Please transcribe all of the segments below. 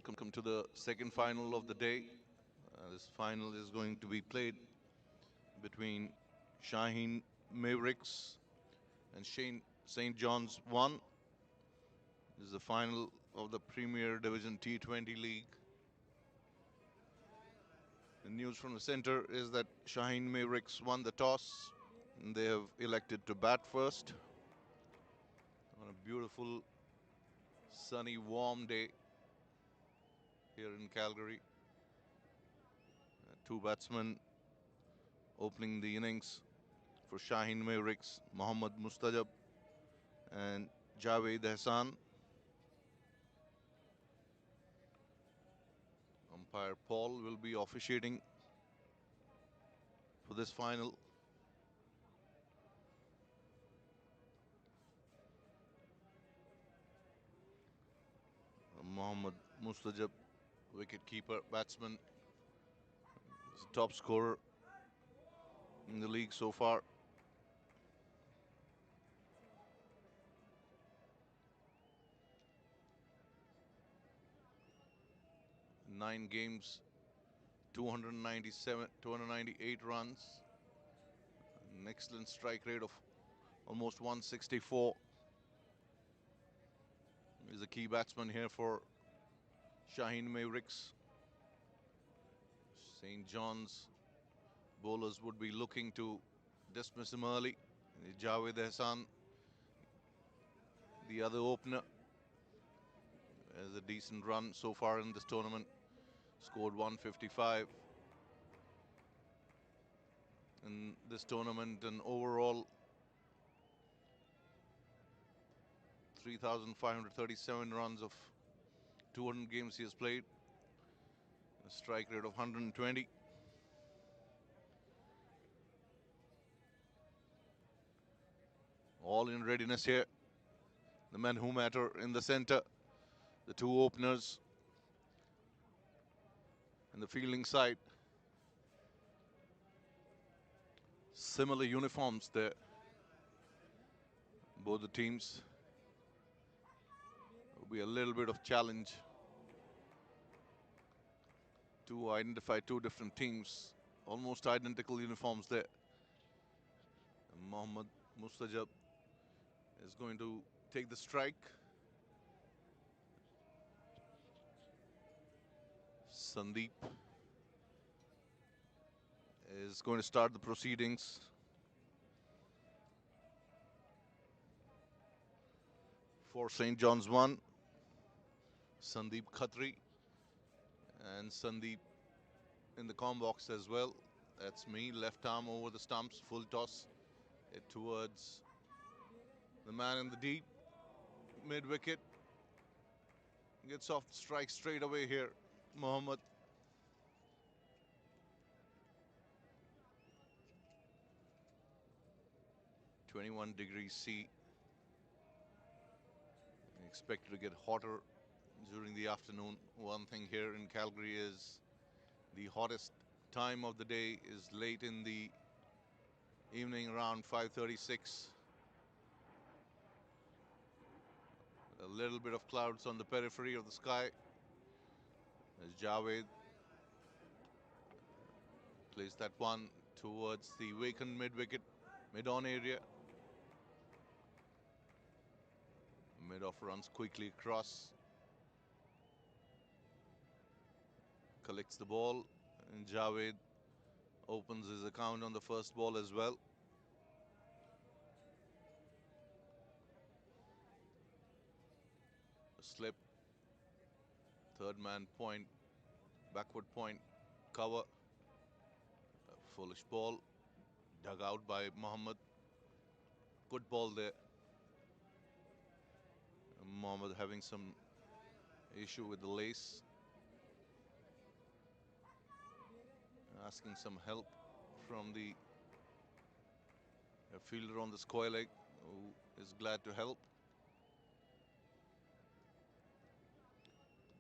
welcome to the second final of the day. This final is going to be played between Shaheen Mavericks and St. John's 1. This is the final of the Premier Division T20 League. The news from the center is that Shaheen Mavericks won the toss and they have elected to bat first on a beautiful, sunny, warm day here in Calgary. Two batsmen opening the innings for Shaheen Mavericks, Mohammad Mustajab and Javed Hassan. Umpire Paul will be officiating for this final. Mohammad Mustajab, wicket-keeper batsman, is the top scorer in the league so far. Nine games, 298 runs, an excellent strike rate of almost 164. He's a key batsman here for Shaheen Mavericks. St. John's bowlers would be looking to dismiss him early. Javed Hassan, the other opener, has a decent run so far in this tournament. Scored 155 in this tournament, and overall 3,537 runs of 200 games he has played. A strike rate of 120. All in readiness here. The men who matter in the center, the two openers, and the fielding side. Similar uniforms there. Both the teams. Will be a little bit of challenge to identify two different teams. Almost identical uniforms there. And Mohammad Mustajab is going to take the strike. Sandeep is going to start the proceedings. For St. John's 1, Sandeep Khatri, and Sandeep in the comm box as well. That's me, left arm over the stumps, full toss it towards the man in the deep, mid-wicket. Gets off the strike straight away here, Mohammad. -21°C. Expected to get hotter during the afternoon. One thing here in Calgary is the hottest time of the day is late in the evening, around 5:36. A little bit of clouds on the periphery of the sky as Javed plays that one towards the vacant mid-wicket, mid-on area. Mid-off runs quickly across. Collects the ball, and Javed opens his account on the first ball as well. A slip, third man point, backward point, cover. A foolish ball, dug out by Mohammad. Good ball there. Mohammad having some issue with the lace. Asking some help from the fielder on the square leg, who is glad to help.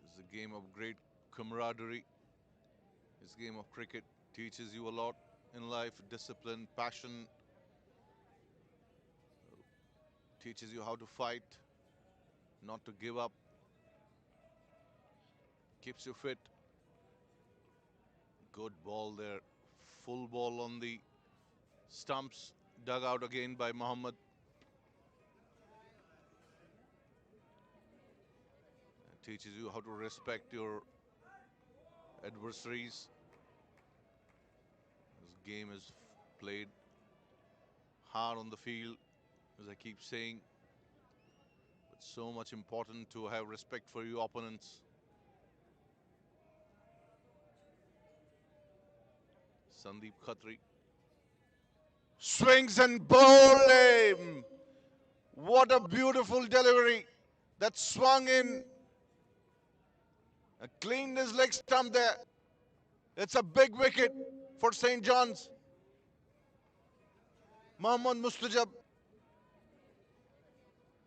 It's a game of great camaraderie. This game of cricket teaches you a lot in life: discipline, passion. Teaches you how to fight, not to give up. Keeps you fit. Good ball there. Full ball on the stumps. Dug out again by Mohammed. Teaches you how to respect your adversaries. This game is played hard on the field, as I keep saying. It's so much important to have respect for your opponents. Sandeep Khatri swings and bowls him. What a beautiful delivery. That swung in. Cleaned his leg stump there. It's a big wicket for St. John's. Mohammad Mustajab.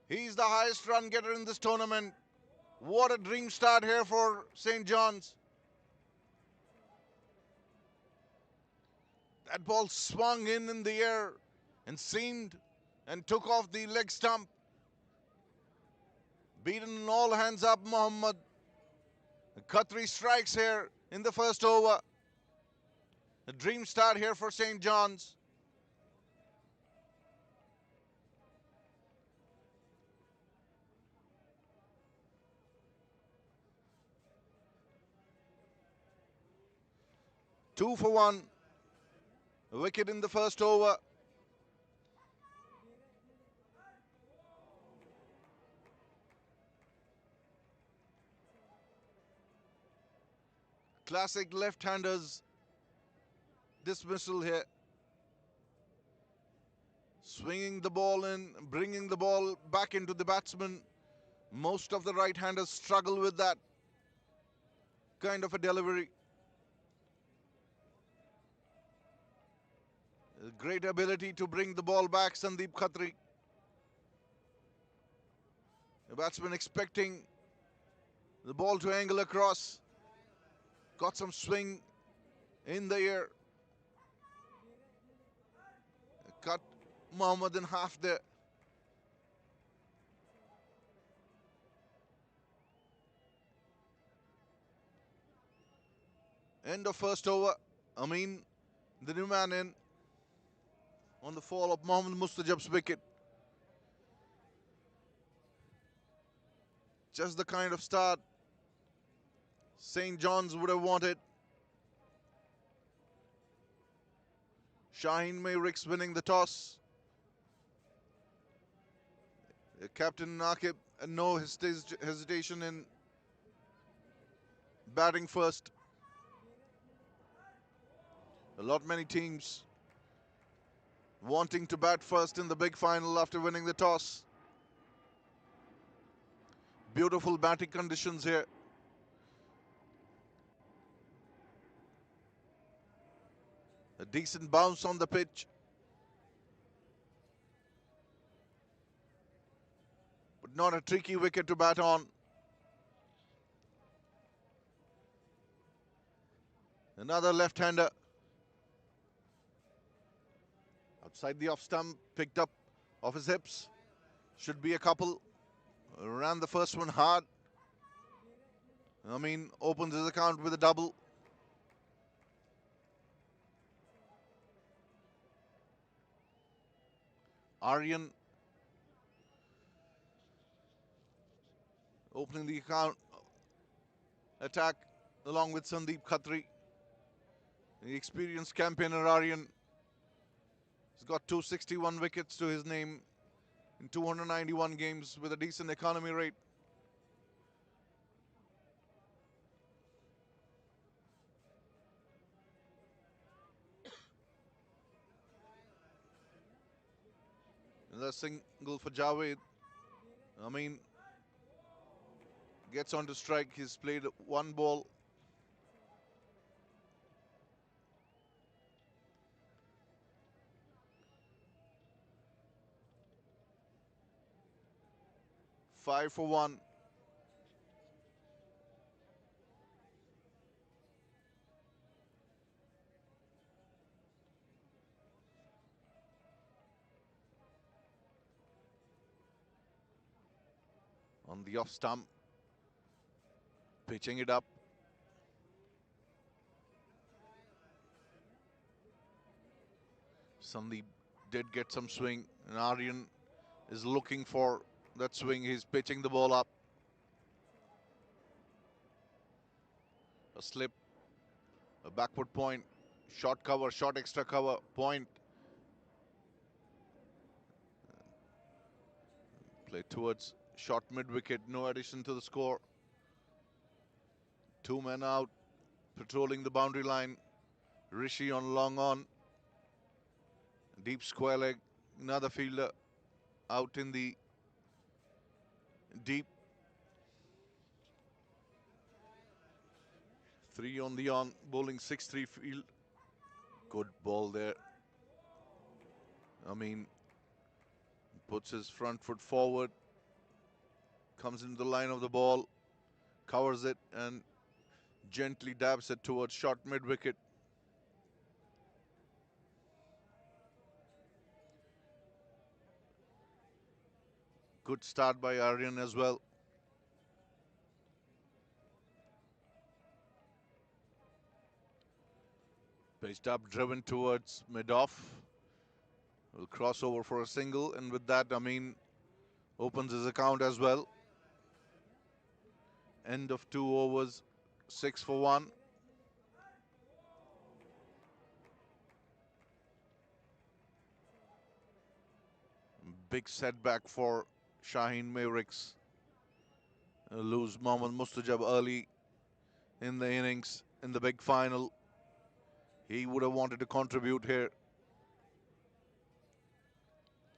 He's the highest run getter in this tournament. What a dream start here for St. John's. That ball swung in the air and seamed and took off the leg stump. Beaten all hands up, Mohammad. Khatri strikes here in the first over. A dream start here for St. John's. Two for one. A wicket in the first over. Classic left-handers dismissal here. Swinging the ball in, bringing the ball back into the batsman. Most of the right-handers struggle with that kind of a delivery. A great ability to bring the ball back, Sandeep Khatri. The batsman expecting the ball to angle across. Got some swing in the air. Cut Mohammed in half there. End of first over. Amin, the new man in on the fall of Mohammad Mustajab's wicket. Just the kind of start St. John's would have wanted. Shaheen Mavericks winning the toss. Captain Naqib, no hesitation in batting first. Many teams wanting to bat first in the big final after winning the toss. Beautiful batting conditions here. A decent bounce on the pitch. But not a tricky wicket to bat on. Another left-hander. Outside the off stump, picked up off his hips. Should be a couple. Ran the first one hard. Amin opens his account with a double. Aryan opening the account attack along with Sandeep Khatri. The experienced campaigner Aryan has got 261 wickets to his name in 291 games with a decent economy rate. Another single for Javed. Amin gets on to strike. He's played one ball. Five for one. On the off stump. Pitching it up. Sandeep did get some swing, and Aryan is looking for that swing. He's pitching the ball up. A slip, a backward point, short cover, short extra cover, point. Play towards short mid-wicket, no addition to the score. 2 men out, patrolling the boundary line. Rishi on long on. Deep square leg, another fielder out in the deep. 3 on the on, bowling 6-3 field. Good ball there. I mean, puts his front foot forward, comes into the line of the ball, covers it and gently dabs it towards short mid-wicket. Good start by Aryan as well. Pitched up, driven towards mid-off. Will cross over for a single, and with that, Amin opens his account as well. End of 2 overs, 6 for 1. Big setback for Shaheen Mavericks. Lose Mohammad Mustajab early in the innings in the big final. He would have wanted to contribute here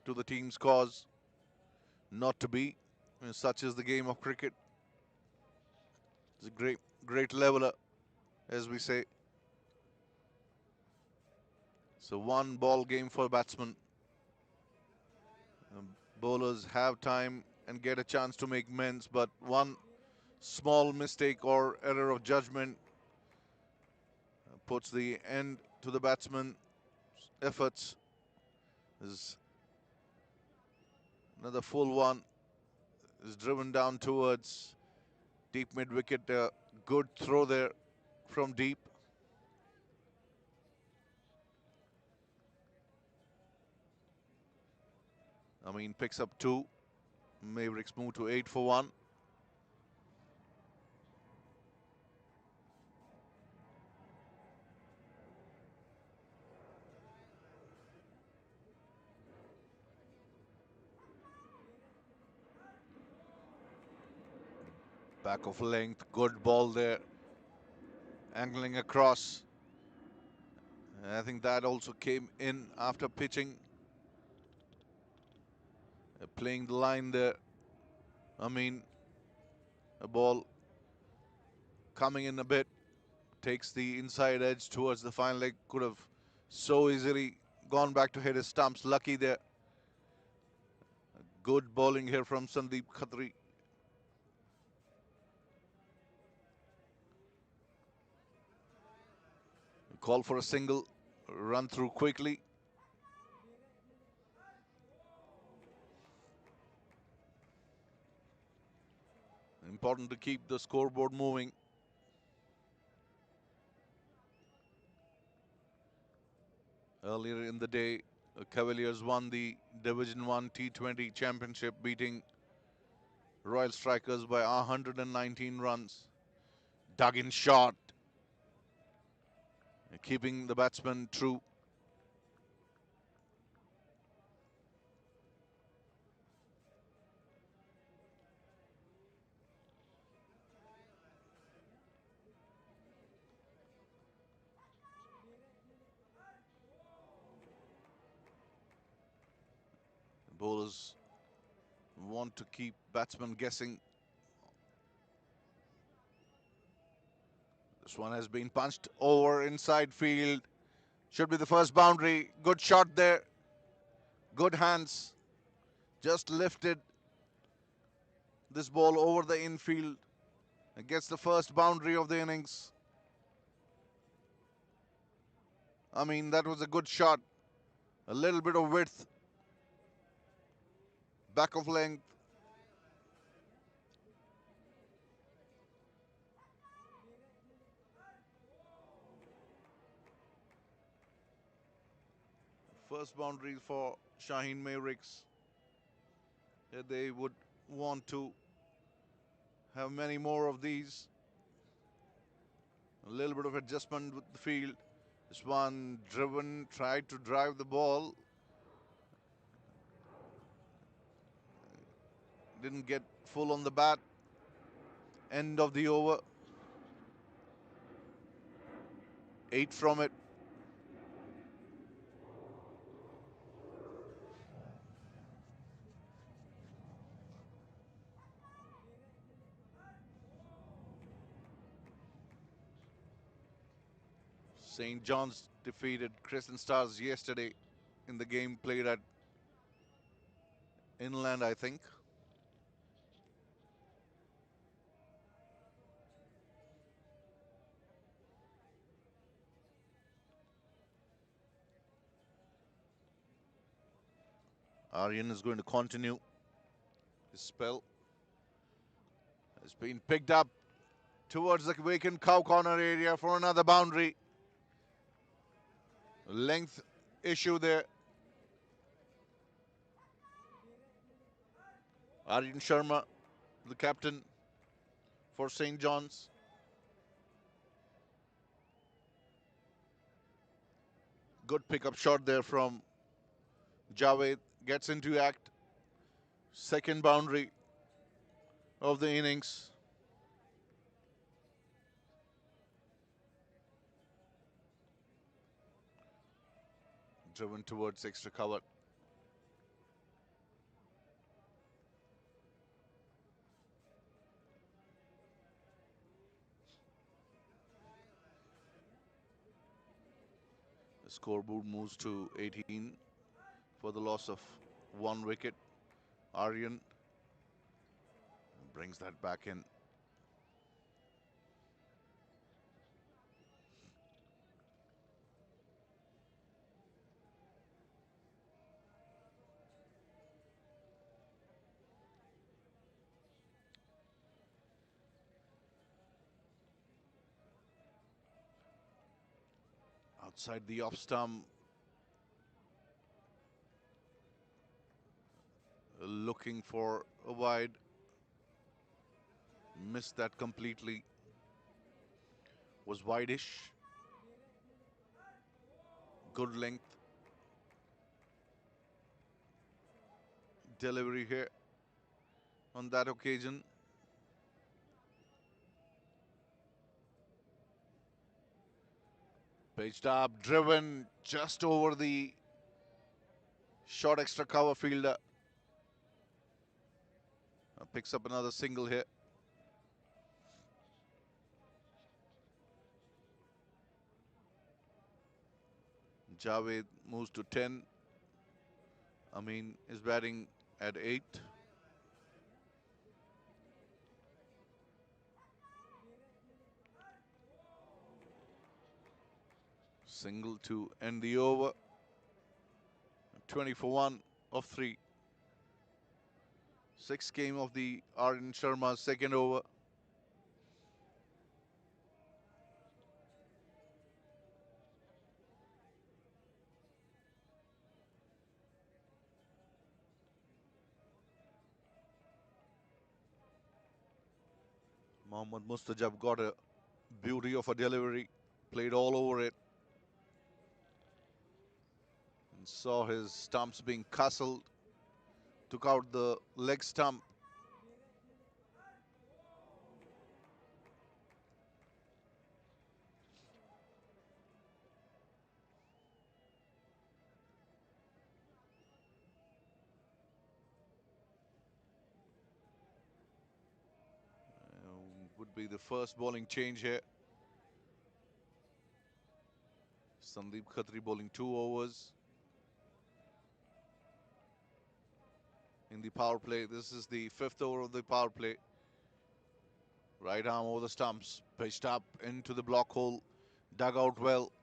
to the team's cause. Not to be. Such is the game of cricket. It's a great leveler, as we say. So 1 ball game for batsmen. Bowlers have time and get a chance to make mends, but one small mistake or error of judgment puts the end to the batsman's efforts. There's another full one. Is driven down towards deep mid-wicket. Good throw there from deep. I mean, picks up 2. Mavericks move to 8 for 1. Back of length, good ball there. Angling across. And I think that also came in after pitching. Playing the line there. I mean, a ball coming in a bit. Takes the inside edge towards the fine leg. Could have so easily gone back to hit his stumps. Lucky there. Good bowling here from Sandeep Khatri. Call for a single. Run through quickly. Important to keep the scoreboard moving. Earlier in the day, Cavaliers won the Division 1 T20 Championship, beating Royal Strikers by 119 runs. Dug in shot, keeping the batsman true. Bowlers want to keep batsmen guessing. This one has been punched over inside field. Should be the first boundary. Good shot there. Good hands. Just lifted this ball over the infield and gets the first boundary of the innings. I mean, that was a good shot. A little bit of width. Back of length. First boundary for Shaheen Mavericks. They would want to have many more of these. A little bit of adjustment with the field. This one driven, tried to drive the ball. Didn't get full on the bat. End of the over. 8 from it. St. John's defeated Crescent Stars yesterday in the game played at Inland, I think. Aryan is going to continue his spell. Has been picked up towards the vacant cow corner area for another boundary. Length issue there. Aryan Sharma, the captain for St. John's. Good pickup shot there from Javed. Gets into act. Second boundary of the innings. Driven towards extra cover. The scoreboard moves to 18 for the loss of 1 wicket. Aryan brings that back in. Outside the off stump. Looking for a wide. Missed that completely. Was wideish. Good length. Delivery here on that occasion. Pitched up, driven just over the short extra cover fielder. Picks up another single here. Javed moves to 10. Amin is batting at 8. Single to end the over. 20 for 1 of 3. 6th game of the Aryan Sharma's second over. Mohammad Mustajab got a beauty of a delivery, played all over it. And saw his stumps being castled. Took out the leg stump. Would be the first bowling change here. Sandeep Khatri bowling 2 overs. In the power play, this is the 5th over of the power play. Right arm over the stumps, pitched up into the block hole, dug out well.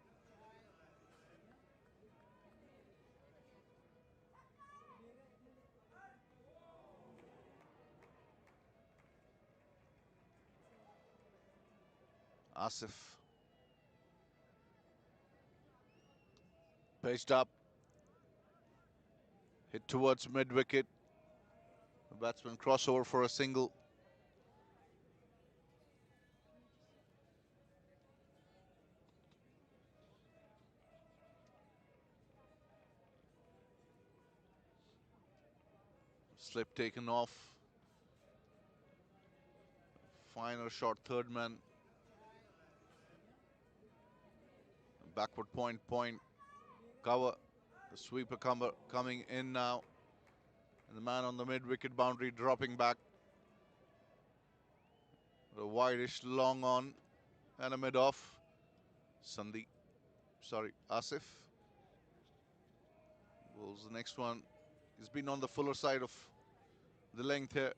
Asif pitched up, Hit towards mid-wicket. The batsman crossover for a single. Slip taken off. Finer shot, third man. Backward point, cover. The sweeper coming in now. And the man on the mid-wicket boundary dropping back. A wideish long on and a mid-off. Asif bowls the next one. He's been on the fuller side of the length here.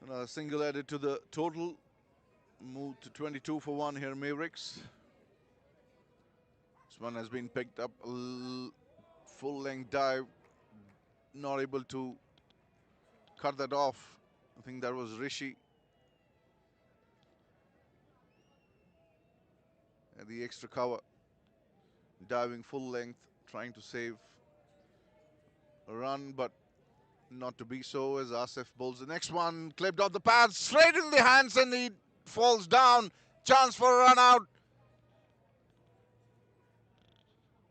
Another single added to the total. Move to 22 for 1 here, Mavericks. This one has been picked up. Full length dive. Not able to cut that off. I think that was Rishi. And the extra cover. Diving full length, trying to save a run, but not to be so as Asif bowls the next one. Clipped off the pads, straight in the hands, and he falls down. Chance for a run out.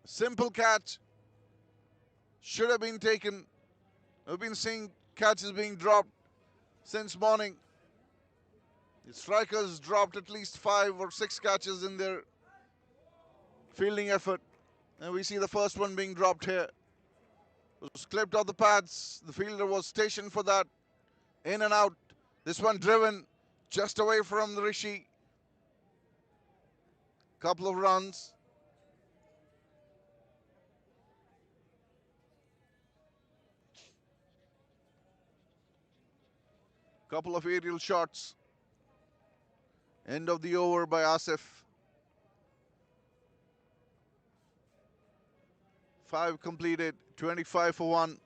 Simple catch. Should have been taken. We've been seeing catches being dropped since morning. The strikers dropped at least 5 or 6 catches in their fielding effort. And we see the first one being dropped here. It was clipped off the pads. The fielder was stationed for that. In and out. This one driven just away from the Rishi. Couple of runs. Couple of aerial shots. End of the over by Asif. 5 completed, 25 for 1.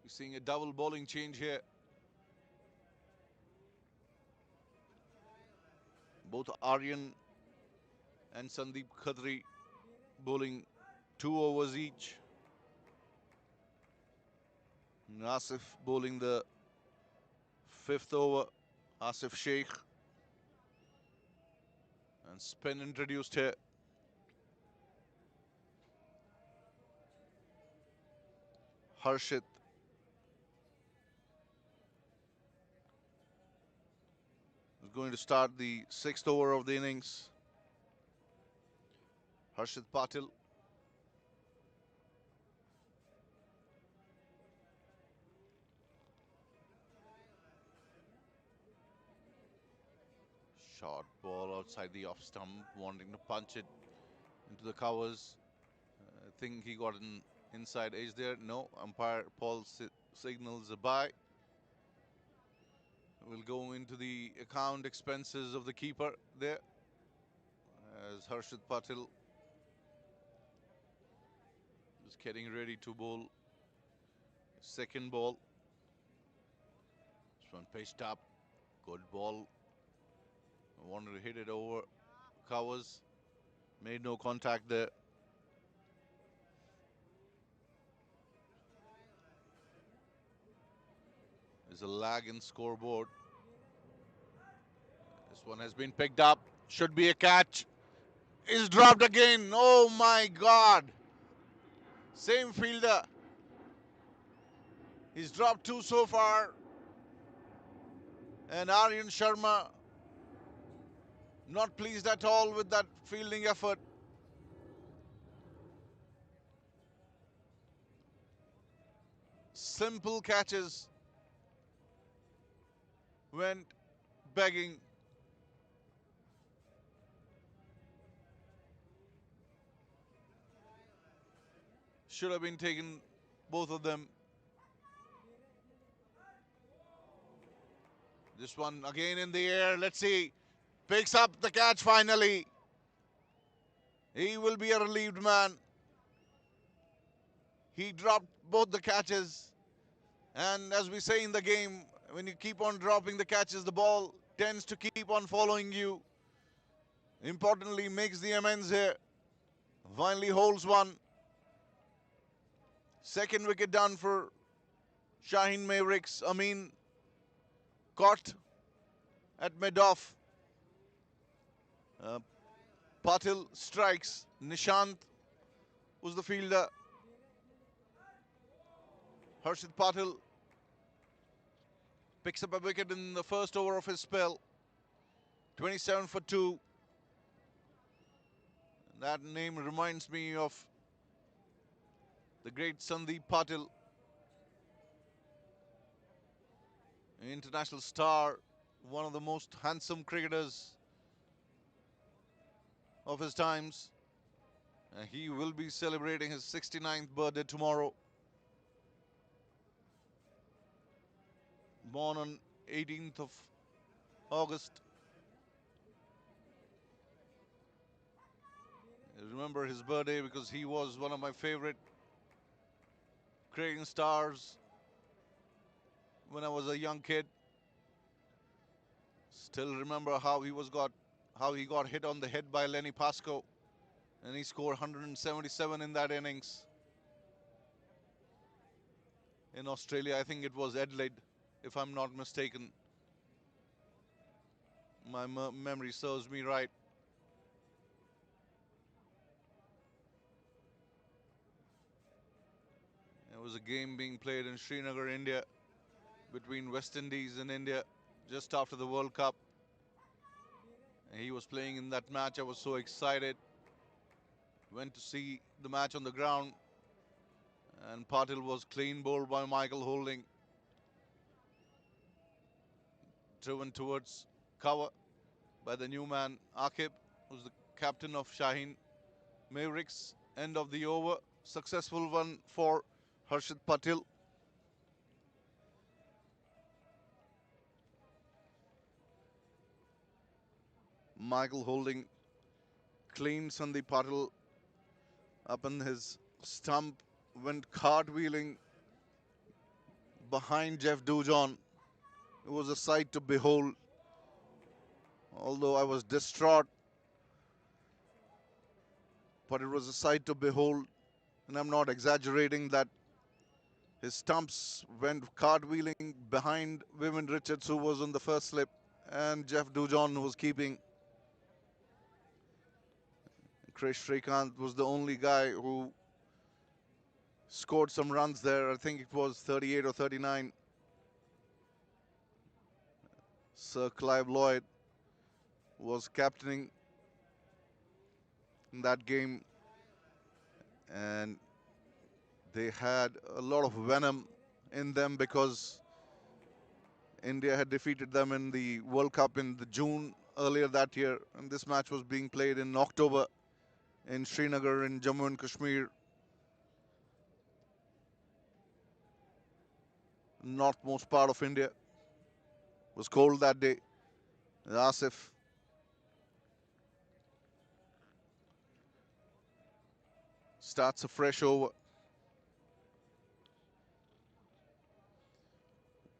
We're seeing a double bowling change here. Both Aryan and Sandeep Khatri bowling 2 overs each. And Asif bowling the 5th over. Asif Sheikh. And spin introduced here. Harshit. Is going to start the 6th over of the innings. Harshit Patil. Short ball outside the off stump, wanting to punch it into the covers. I think he got an inside edge there. No, umpire Paul signals a bye. We'll go into the account expenses of the keeper there as Harshit Patil is getting ready to bowl second ball. This one pitched up, good ball. Wanted to hit it over covers, made no contact there. There's a lag in scoreboard. This one has been picked up, should be a catch. Is dropped again. Oh my God. Same fielder. He's dropped 2 so far. And Aryan Sharma not pleased at all with that fielding effort. simple catches went begging. Should have been taken, both of them. This one again in the air. Let's see. Picks up the catch finally. He will be a relieved man. He dropped both the catches. And as we say in the game, when you keep on dropping the catches, the ball tends to keep on following you. Importantly, makes the amends here. Finally holds one. Second wicket done for Shaheen Mavericks. Amin caught at mid-off. Patil strikes. Nishant was the fielder. Harshit Patil picks up a wicket in the first over of his spell. 27 for 2. That name reminds me of the great Sandeep Patil, an international star, one of the most handsome cricketers of his times. And he will be celebrating his 69th birthday tomorrow. Born on 18th of August. I remember his birthday because he was one of my favorite cricketing stars when I was a young kid. Still remember how he got hit on the head by Lenny Pascoe, and he scored 177 in that innings. In Australia, I think it was Adelaide, if I'm not mistaken. My memory serves me right. It was a game being played in Srinagar, India, between West Indies and India, just after the World Cup. And he was playing in that match. I was so excited. Went to see the match on the ground, and Patil was clean bowled by Michael Holding. Driven towards cover by the new man, Akib, who's the captain of Shaheen Mavericks. End of the over. Successful one for Harshit Patil. Michael Holding cleaned Sandeep Patil up in his stump, went cartwheeling behind Jeff Dujon. It was a sight to behold. Although I was distraught, but it was a sight to behold. And I'm not exaggerating that his stumps went cartwheeling behind Vivian Richards, who was on the first slip, and Jeff Dujon was keeping. Krish Srikanth was the only guy who scored some runs there. I think it was 38 or 39. Sir Clive Lloyd was captaining in that game, and they had a lot of venom in them because India had defeated them in the World Cup in the June earlier that year, and this match was being played in October in Srinagar in Jammu and Kashmir, northmost part of India. It was cold that day. Asif starts a fresh over.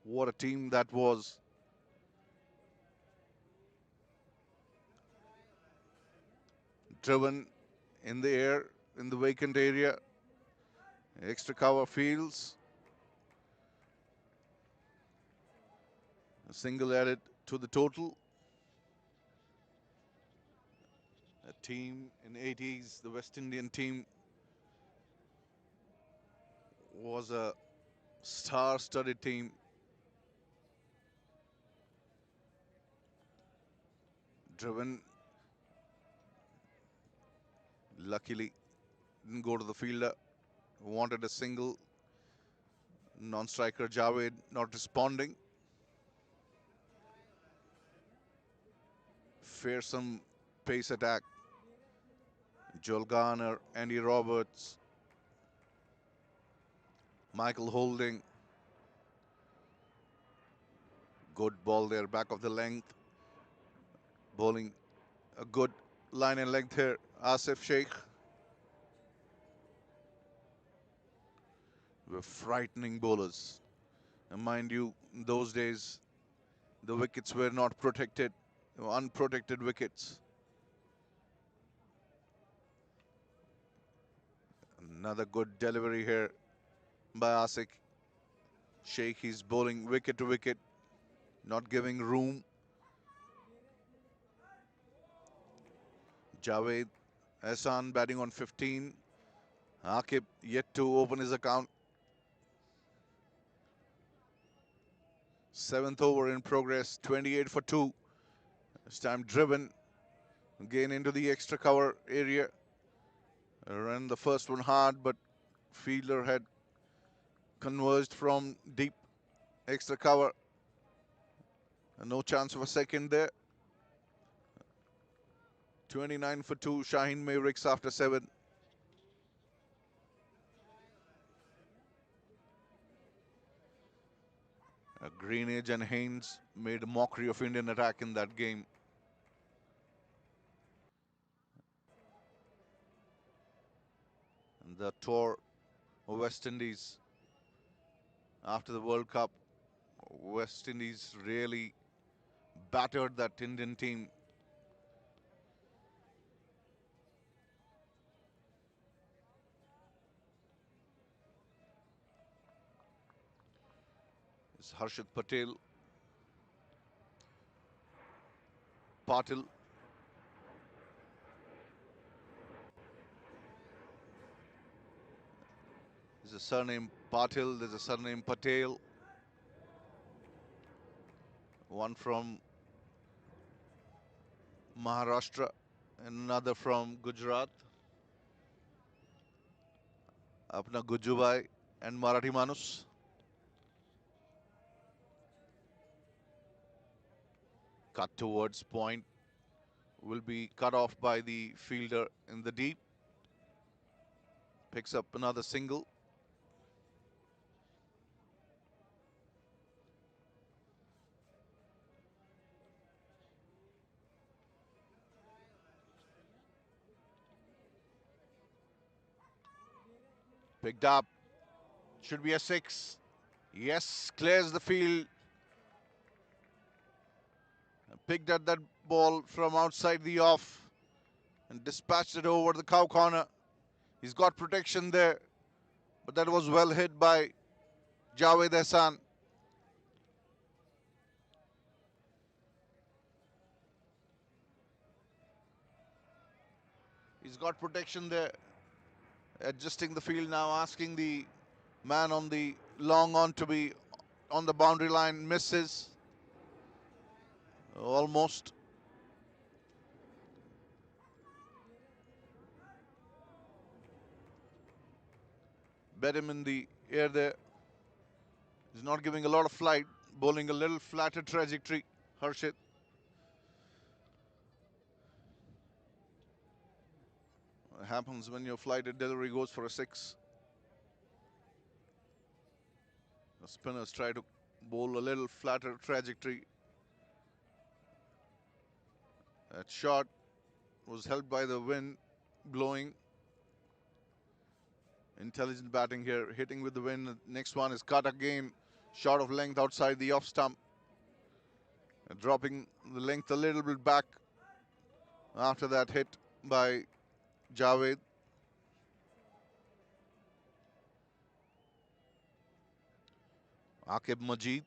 What a team that was. Driven in the air, in the vacant area. Extra cover fields. A single added to the total. A team in 80s, the West Indian team, was a star-studded team. Driven, luckily, didn't go to the fielder, wanted a single. Non-striker Javed not responding. Fearsome pace attack. Joel Garner, Andy Roberts, Michael Holding. Good ball there, back of the length. Bowling a good line and length here. Asif Sheikh. Were frightening bowlers. And mind you, in those days, the wickets were not protected. They were unprotected wickets. Another good delivery here by Asif Sheikh. He's bowling wicket to wicket, not giving room. Javed Ahsan batting on 15. Aqib yet to open his account. 7th over in progress, 28 for 2. This time driven again into the extra cover area. Ran the first one hard, but fielder had converged from deep extra cover. And no chance of a second there. 29 for 2, Shaheen Mavericks after 7. Greenidge and Haynes made a mockery of Indian attack in that game. And the tour of West Indies after the World Cup, West Indies really battered that Indian team. It's Harshit Patel. Patil. There's a surname Patil, there's a surname Patel. One from Maharashtra and another from Gujarat. Apna Gujubai and Marathi Manus. Cut towards point. Will be cut off by the fielder in the deep. Picks up another single. Picked up. Should be a 6. Yes, clears the field. Picked at that ball from outside the off and dispatched it over the cow corner. He's got protection there, but that was well hit by Javed Ahsan. He's got protection there. Adjusting the field now, asking the man on the long on to be on the boundary line. Misses. Almost. Bet him in the air there. He's not giving a lot of flight. Bowling a little flatter trajectory. Harshit. What happens when your flighted delivery goes for a 6? The spinners try to bowl a little flatter trajectory. That shot was helped by the wind blowing. Intelligent batting here, hitting with the wind. Next one is cut again. Shot of length outside the off stump. Dropping the length a little bit back after that hit by Javed. Aqib Majid.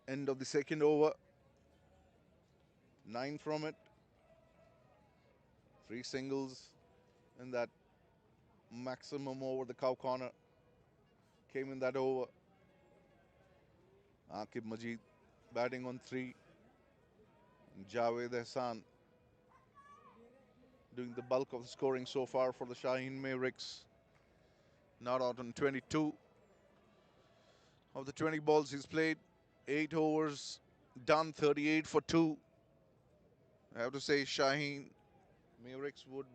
End of the second over. 9 from it. 3 singles and that maximum over the cow corner came in that over. Aqib Majid batting on 3. Javed Hassan doing the bulk of the scoring so far for the Shaheen Mavericks. Not out on 22 of the 20 balls he's played. 8 overs, done 38 for 2. I have to say Shaheen Mavericks would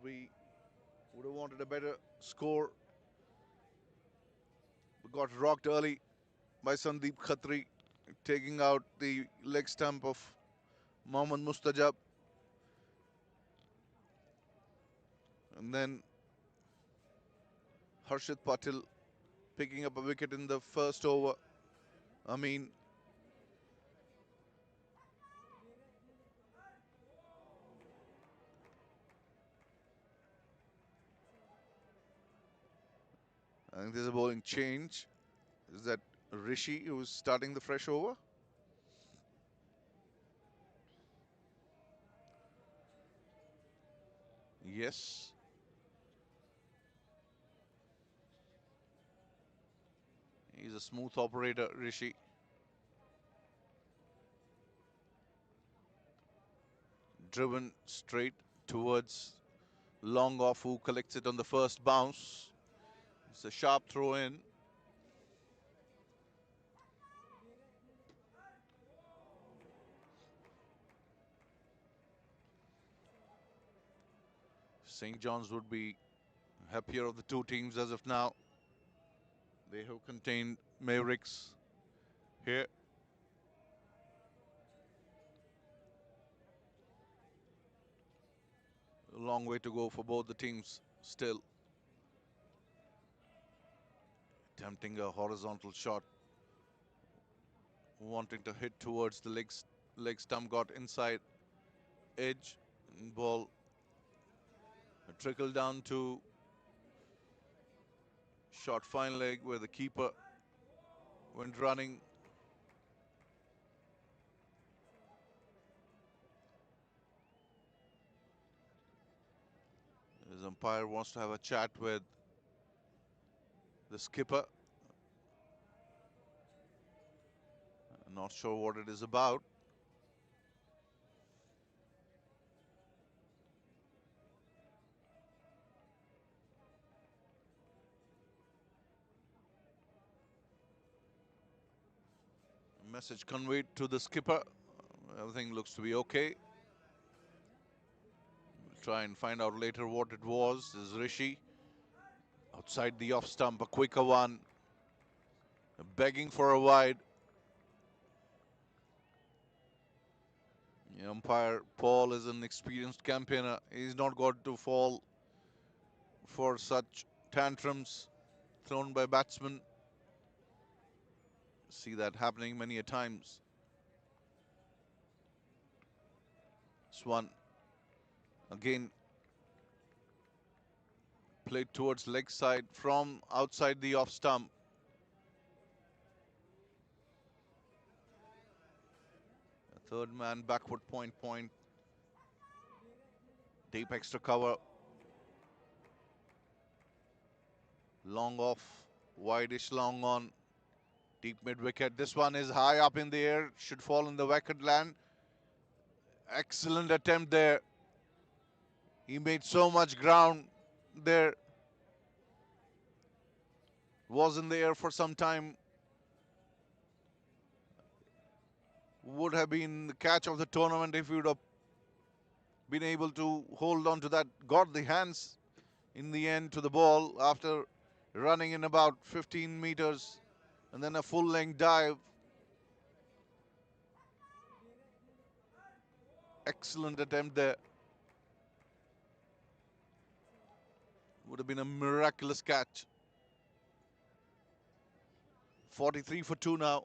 have wanted a better score. But got rocked early by Sandeep Khatri, taking out the leg stump of Mohammad Mustajab. And then Harshit Patil picking up a wicket in the first over. I mean, I think there's a bowling change. Is that Rishi who's starting the fresh over? Yes. He's a smooth operator, Rishi. Driven straight towards long off, who collects it on the first bounce. It's a sharp throw in. St. John's would be happier of the two teams as of now. They have contained Mavericks here. A long way to go for both the teams still. Attempting a horizontal shot. Wanting to hit towards the leg stump, got inside edge. And ball trickled down to short fine leg where the keeper went running. His umpire wants to have a chat with the skipper. Not sure what it is about. Message conveyed to the skipper. Everything looks to be okay. We'll try and find out later what it was. This is Rishi. Outside the off stump, a quicker one. Begging for a wide. The umpire, Paul, is an experienced campaigner. He's not got to fall for such tantrums thrown by batsmen. See that happening many a times. This one, again, played towards leg side from outside the off stump. A third man backward point. Deep extra cover. Long off, wide-ish long on. Deep mid wicket. This one is high up in the air. Should fall in the wicket land. Excellent attempt there. He made so much ground there. Was in the air for some time. Would have been the catch of the tournament if he would have been able to hold on to that. Got the hands in the end to the ball after running in about 15 meters. And then a full-length dive. Excellent attempt there. Would have been a miraculous catch. 43 for 2 now.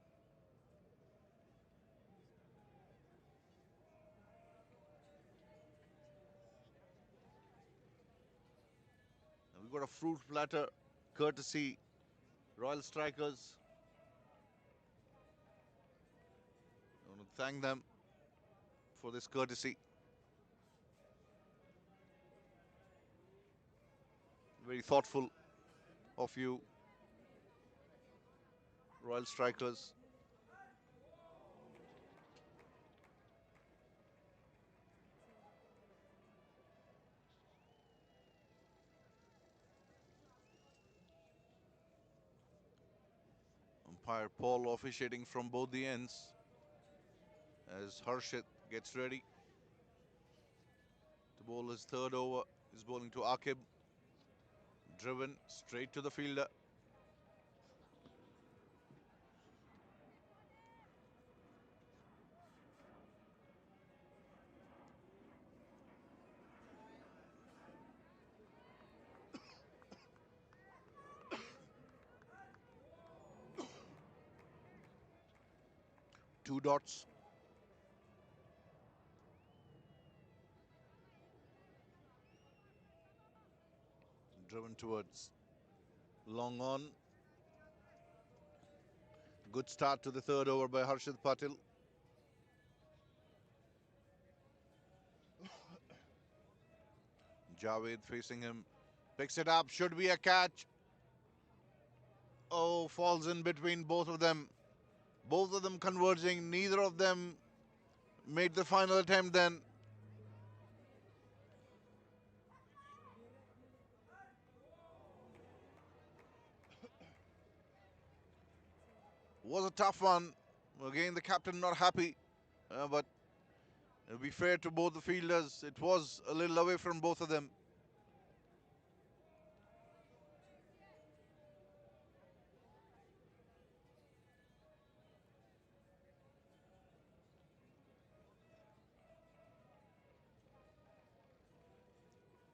And we've got a fruit platter courtesy Royal Strikers. I want to thank them for this courtesy. Very thoughtful of you, Royal Strikers. Umpire Paul officiating from both the ends as Harshit gets ready to bowl his third over. He's bowling to Akib. Driven straight to the fielder. Two dots. Driven towards long on. Good start to the third over by Harshit Patil. Javed facing him. Picks it up. Should be a catch. Oh, falls in between both of them. Both of them converging. Neither of them made the final attempt then. Was a tough one. Again, the captain not happy. But it'll be fair to both the fielders. It was a little away from both of them.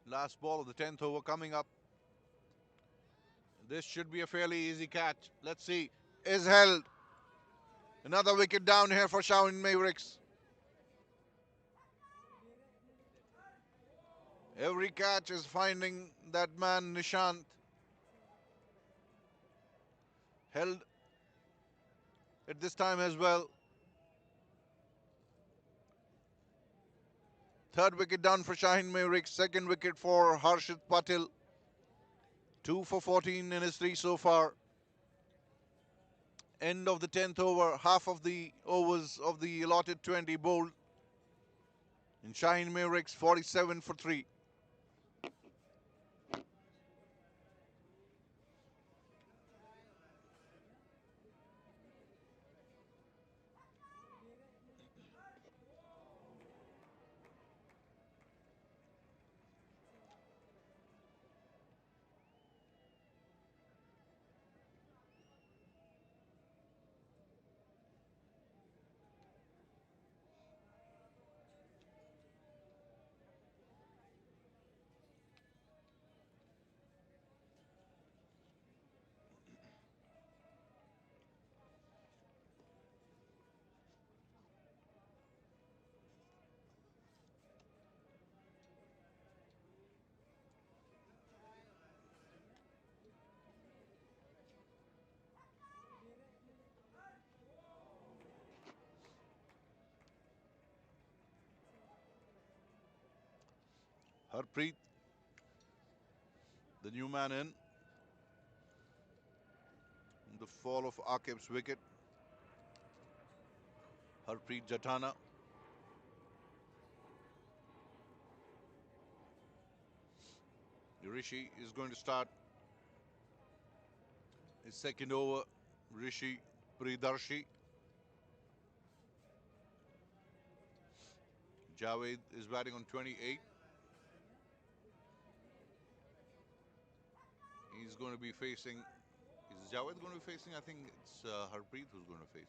Last ball of the 10th over coming up. This should be a fairly easy catch. Let's see. Is held. Another wicket down here for SHAHEEN Mavericks. Every catch is finding that man Nishant. Held at this time as well. Third wicket down for SHAHEEN Mavericks. Second wicket for Harshit Patil. 2 for 14 in his 3 so far. End of the 10th over. Half of the overs of the allotted 20 bowled. And SHAHEEN Mavericks 47 for 3. Harpreet, the new man in. The fall of Akib's wicket. Harpreet Jatana. Rishi is going to start his second over. Rishi Pridarshi. Javed is batting on 28. He's going to be facing. Is Javed going to be facing? I think it's Harpreet who's going to face.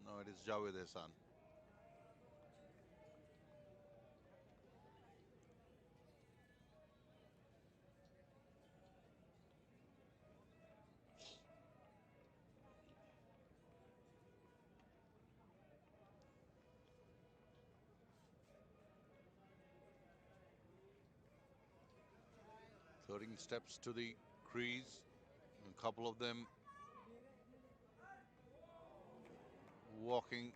No, it is Javed Hassan. Thirteen steps to the crease. A couple of them walking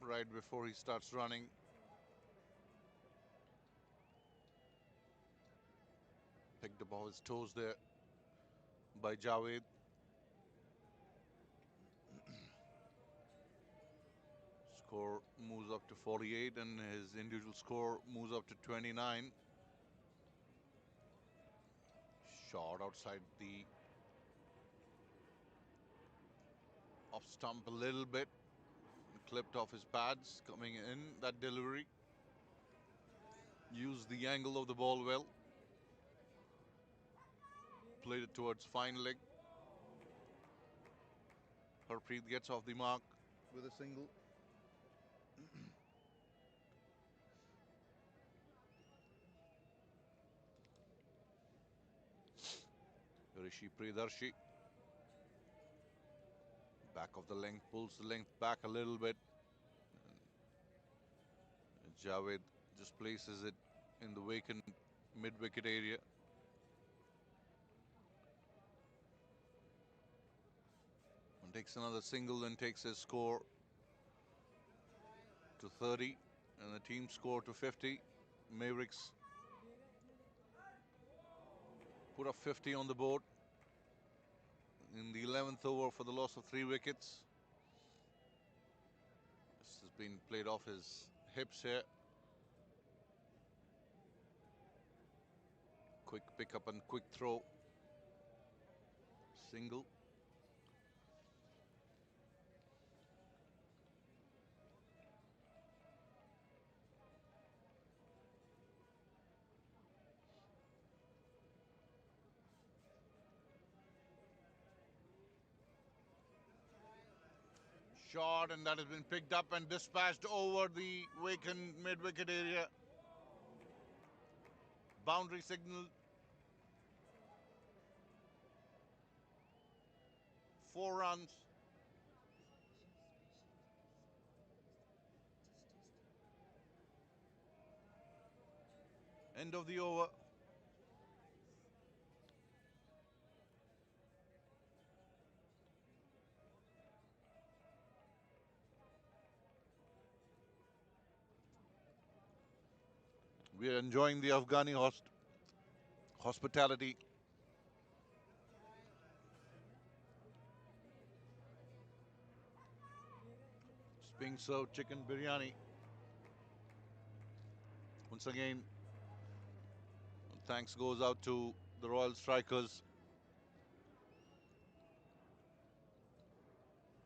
right before he starts running. Picked up off his toes there by Javed. score moves up to 48 and his individual score moves up to 29. Shot outside the off stump a little bit. Clipped off his pads coming in. That delivery. Used the angle of the ball well. Played it towards fine leg. Harpreet gets off the mark with a single. Rishi Priyadarshi. Back of the length, pulls the length back a little bit. And Javed just places it in the vacant mid-wicket area. And takes another single and takes his score to 30 and the team score to 50. Mavericks put up 50 on the board in the 11th over for the loss of 3 wickets. This has been played off his hips here. Quick pickup and quick throw. Single. Shot, and that has been picked up and dispatched over the vacant mid-wicket area. Boundary signal. 4 runs. End of the over. We are enjoying the Afghani hospitality. It's being served chicken biryani. Once again, thanks goes out to the Royal Strikers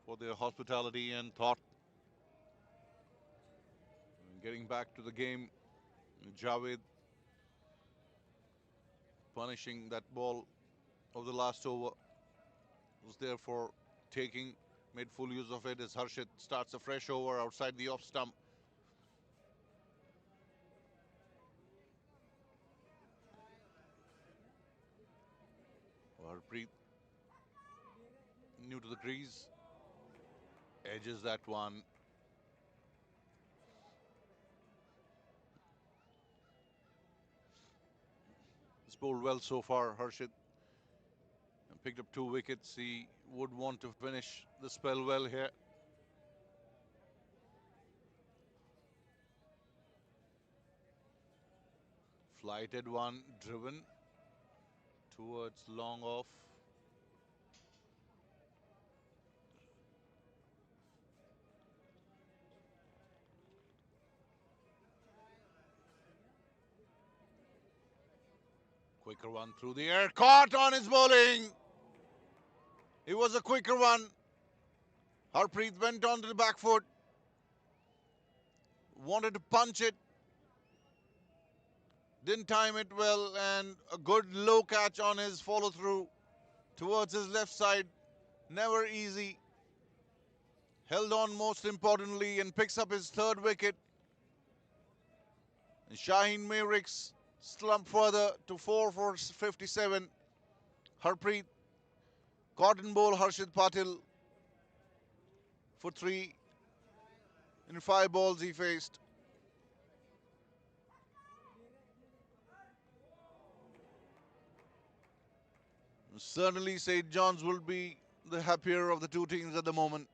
for their hospitality and thought. And getting back to the game, Javed punishing that ball of the last over. Was there for taking, made full use of it as Harshit starts a fresh over outside the off stump. Harpreet, new to the crease, edges that one. It's bowled well so far, Harshit. And picked up 2 wickets. He would want to finish the spell well here. Flighted one, driven towards long off. Quicker one through the air, caught on his bowling. It was a quicker one. Harpreet went onto the back foot. Wanted to punch it. Didn't time it well, and a good low catch on his follow through towards his left side. Never easy. Held on most importantly and picks up his 3rd wicket. And Shaheen Mavericks slump further to 4 for 57. Harpreet, cotton bowl Harshit Patil for 3 in 5 balls he faced. Certainly St. John's will be the happier of the 2 teams at the moment.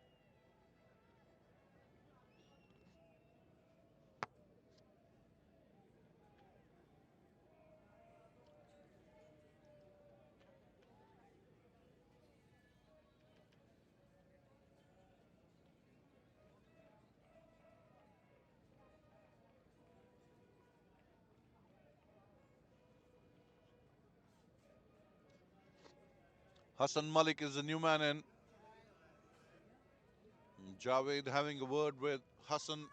Hassan Malik is the new man in. Javed having a word with Hassan.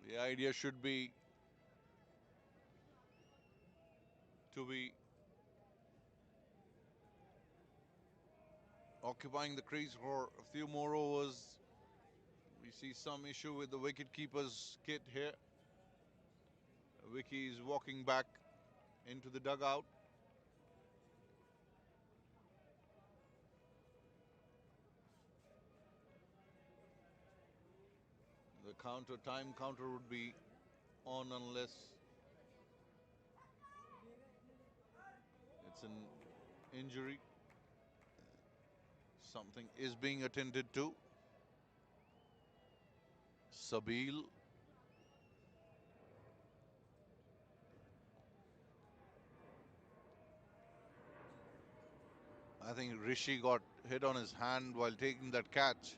The idea should be to be occupying the crease for a few more overs. We see some issue with the wicketkeeper's kit here. Vicky is walking back into the dugout. The time counter would be on unless it's an injury. Something is being attended to. Sabil. I think Rishi got hit on his hand while taking that catch.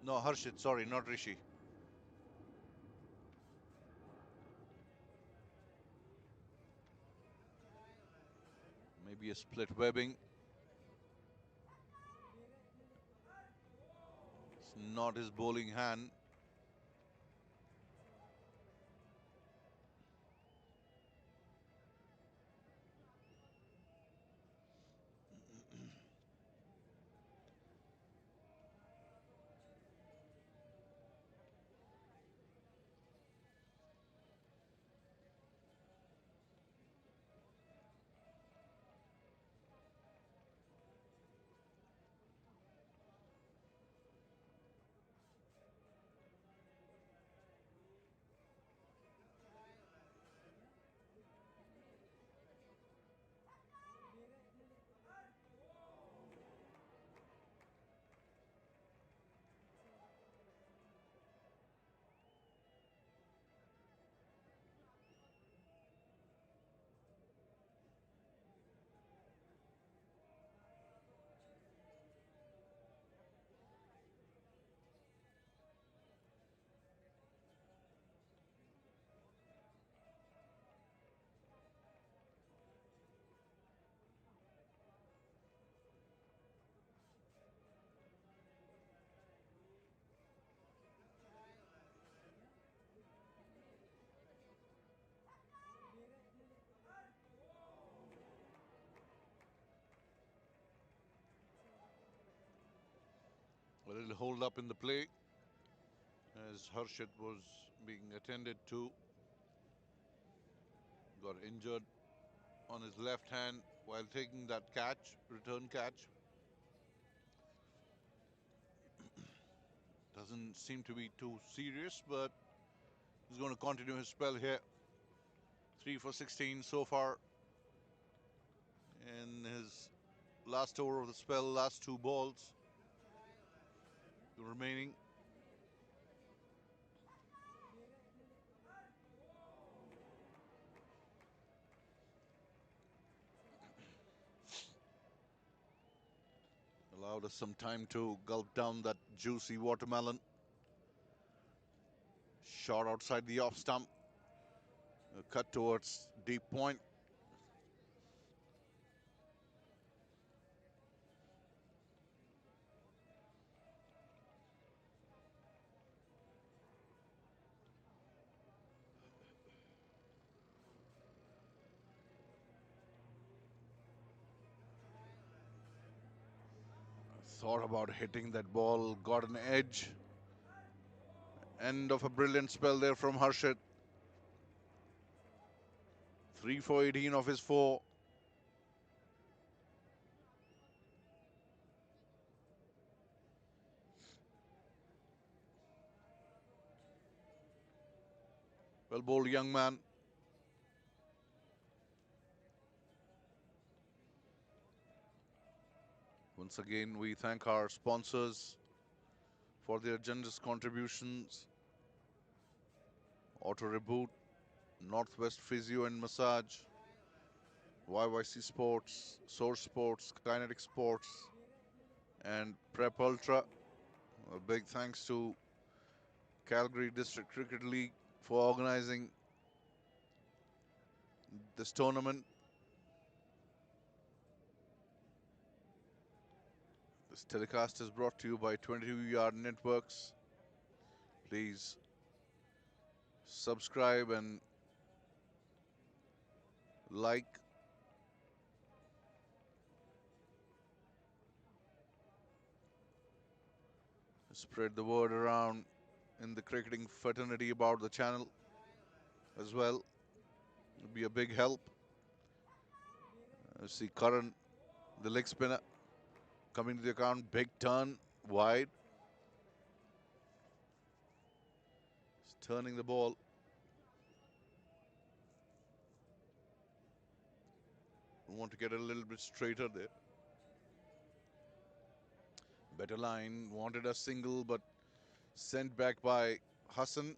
No, Harshit, sorry, not Rishi. Maybe a split webbing. It's not his bowling hand. A little hold up in the play as Harshit was being attended to. Got injured on his left hand while taking that catch, return catch. Doesn't seem to be too serious, but he's going to continue his spell here. 3 for 16 so far in his last over of the spell, last 2 balls. The remaining. Allowed us some time to gulp down that juicy watermelon. Shot outside the off stump. A cut towards deep point. Thought about hitting that ball, got an edge. End of a brilliant spell there from Harshit. 3 for 18 of his 4. Well bowled, young man. Once again, we thank our sponsors for their generous contributions. Auto Reboot, Northwest Physio and Massage, YYC Sports, Source Sports, Kinetic Sports, and Prep Ultra. A big thanks to Calgary District Cricket League for organizing this tournament. This telecast is brought to you by 22 Yard Networks. Please subscribe and like. Spread the word around in the cricketing fraternity about the channel as well. It'll be a big help. See Karan, the leg spinner, coming to the account. Big turn, wide. He's turning the ball. Want to get a little bit straighter there. Better line, wanted a single but sent back by Hassan.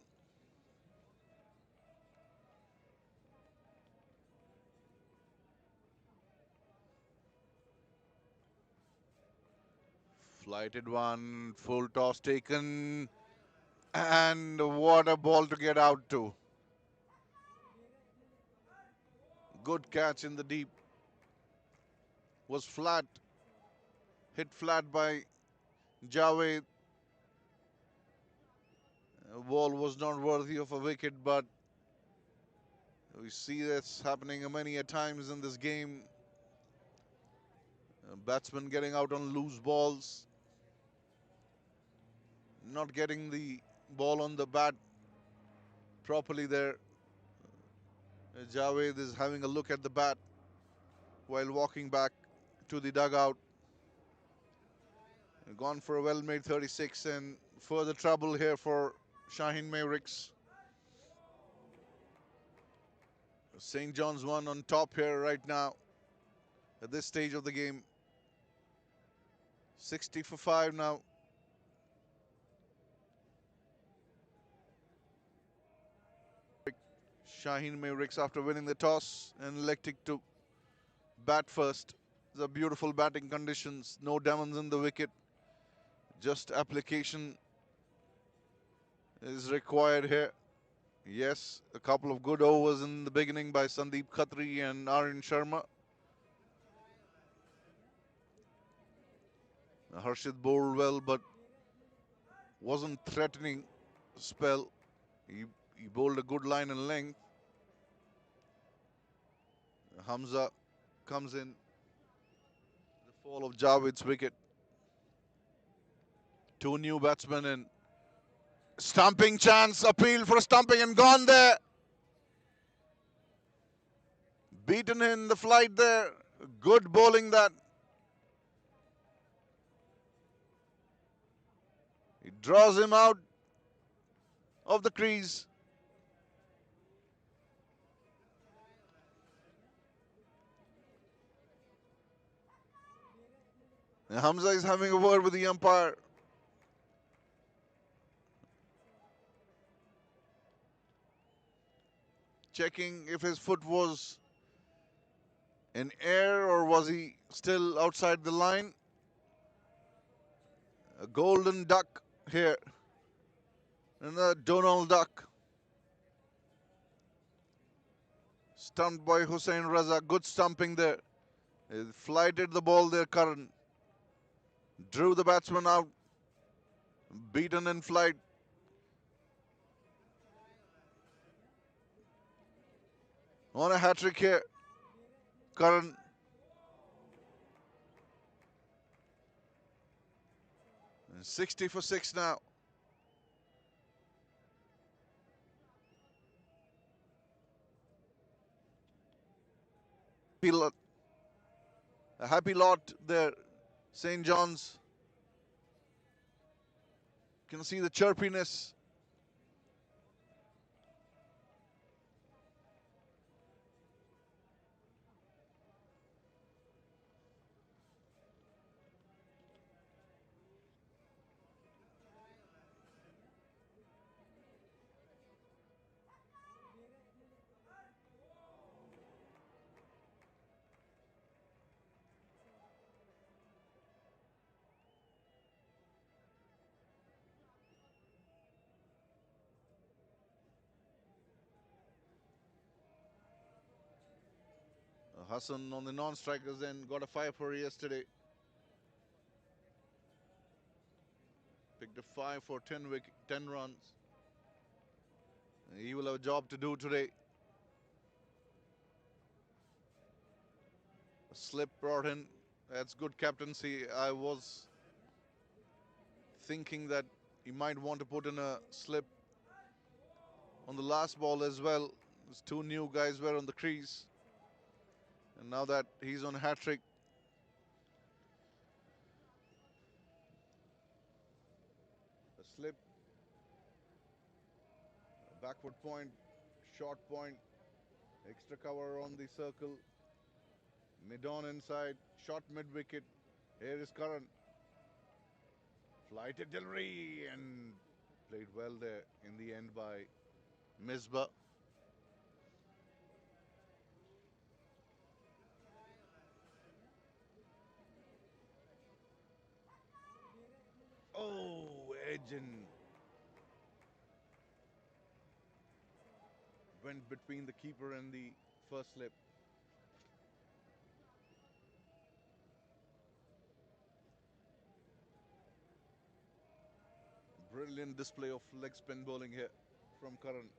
Flighted one, full toss taken, and what a ball to get out to. Good catch in the deep. Was flat, hit flat by Javed. Ball was not worthy of a wicket, but we see this happening many a times in this game. Batsmen getting out on loose balls, not getting the ball on the bat properly there. Javed is having a look at the bat while walking back to the dugout. Gone for a well-made 36, and further trouble here for Shaheen Mavericks. St. John's one on top here right now at this stage of the game. 60 for 5 now. Shaheen Mavericks, after winning the toss and electing to bat first. The beautiful batting conditions, no demons in the wicket, just application is required here. Yes, a couple of good overs in the beginning by Sandeep Khatri and Aryan Sharma. Harshit bowled well, but wasn't threatening spell. He bowled a good line and length. Hamza comes in. The fall of Javed's wicket. Two new batsmen in. Stumping chance, appeal for stumping and gone there. Beaten in the flight there. Good bowling that. He draws him out of the crease. And Hamza is having a word with the umpire. Checking if his foot was in air or was he still outside the line. A golden duck here. And a Donald duck. Stumped by Hussain Raza. Good stumping there. He flighted the ball there, Karan. Drew the batsman out. Beaten in flight. On a hat-trick here. Karan. And 60 for 6 now. A happy lot there. St. John's. You can see the chirpiness. Hassan on the non-strikers then got a 5 for yesterday. Picked a 5 for 10 runs. He will have a job to do today. A slip brought in. That's good captaincy. I was thinking that he might want to put in a slip on the last ball as well. Those two new guys were on the crease. And now that he's on a hat-trick, a slip, a backward point, short point, extra cover on the circle, mid-on inside, short mid-wicket. Here is Karan. Flighted delivery and played well there in the end by Misbah. Oh, edge and went between the keeper and the first slip. Brilliant display of leg spin bowling here from Karan.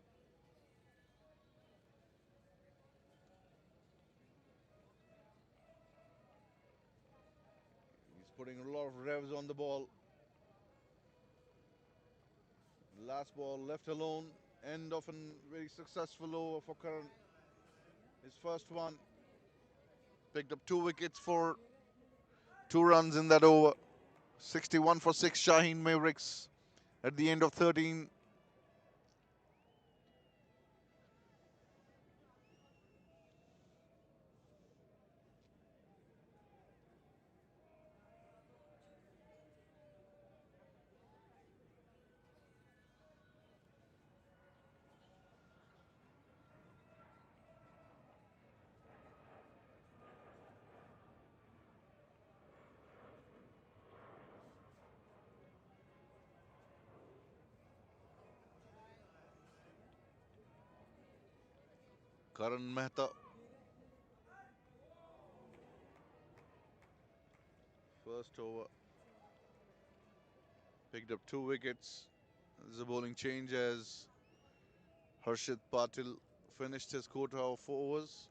He's putting a lot of revs on the ball. Last ball left alone. End of a very successful over for Karan. His first one. Picked up 2 wickets for 2 runs in that over. 61 for 6 Shaheen Mavericks at the end of 13. Karan Mehta. First over. Picked up 2 wickets. There's a bowling change as Harshit Patil finished his quota of 4 overs.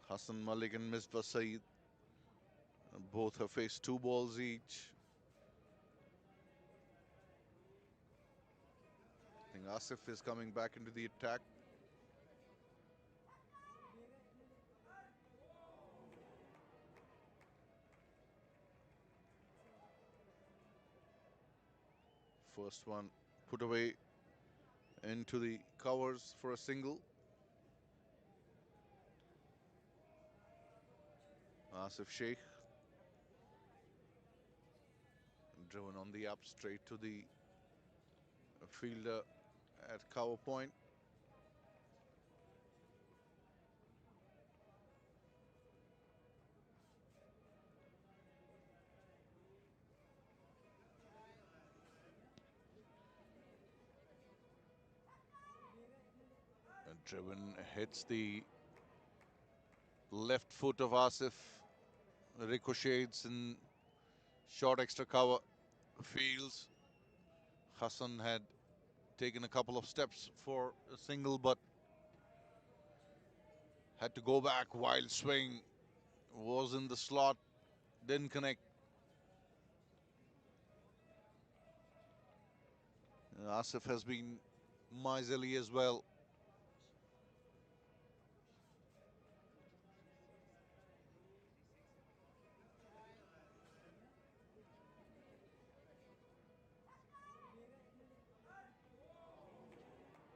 Hassan Malik and Misbah Saeed both have faced 2 balls each. I think Asif is coming back into the attack. First one put away into the covers for a single. Asif Sheikh driven on the up straight to the fielder at cover point. And driven hits the left foot of Asif, ricochets in short extra cover fields. Hassan had taken a couple of steps for a single, but had to go back. Wild swing, was in the slot, didn't connect. Asif has been miserly as well.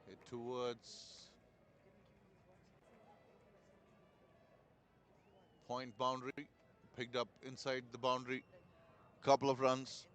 Hit towards point boundary, picked up inside the boundary, couple of runs.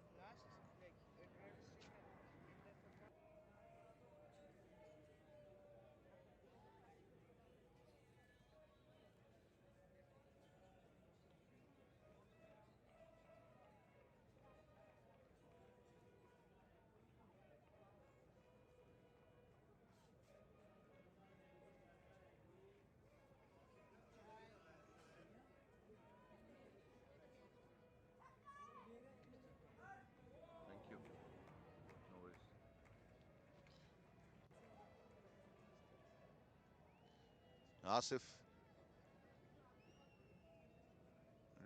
Asif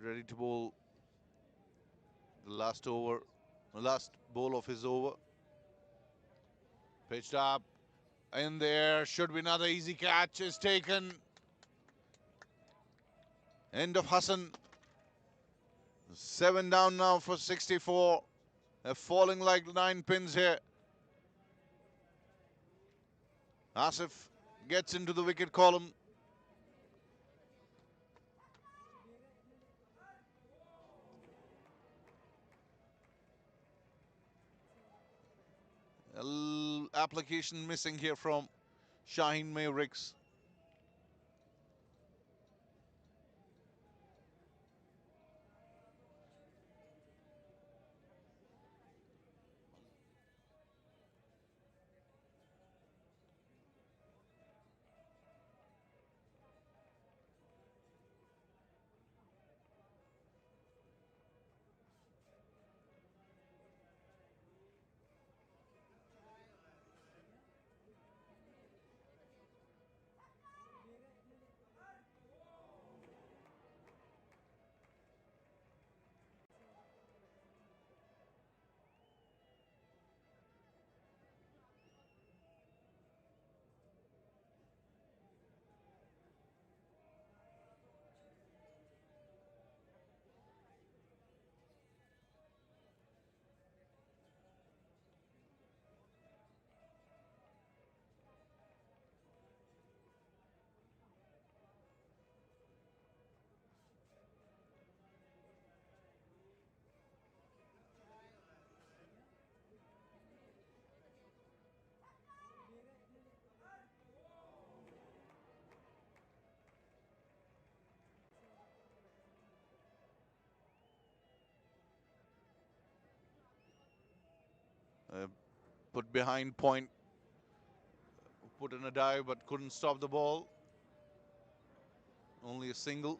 ready to bowl the last over, the last ball of his over. Pitched up in there, should be another easy catch, is taken. End of Hassan. 7 down now for 64. They're falling like 9 pins here. Asif gets into the wicket column. Application missing here from Shaheen Mavericks. Put behind point, put in a dive but couldn't stop the ball. Only a single.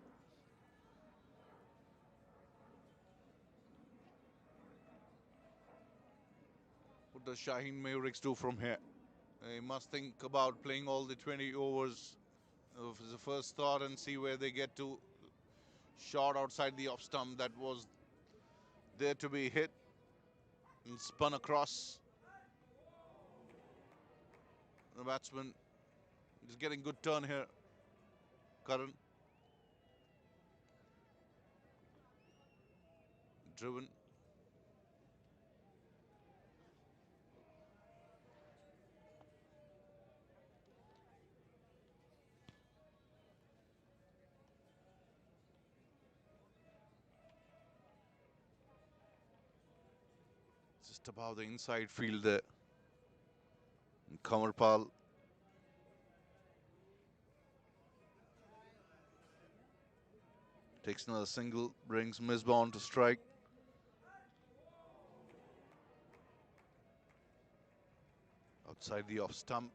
What does Shaheen Mavericks do from here? They must think about playing all the 20 overs of the first thought and see where they get to. Shot outside the off stump that was there to be hit and spun across. The batsman is getting good turn here. Karan. Driven. Just above the inside field there. And Kamarpal takes another single, brings Misbah to strike. Outside the off stump.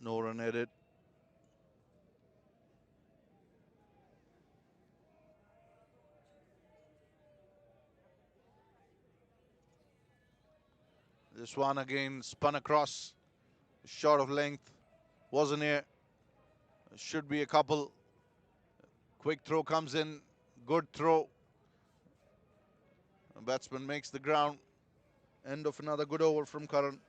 No run added. This one again spun across. Short of length. Wasn't here. Should be a couple. Quick throw comes in. Good throw. The batsman makes the ground. End of another good over from Karan.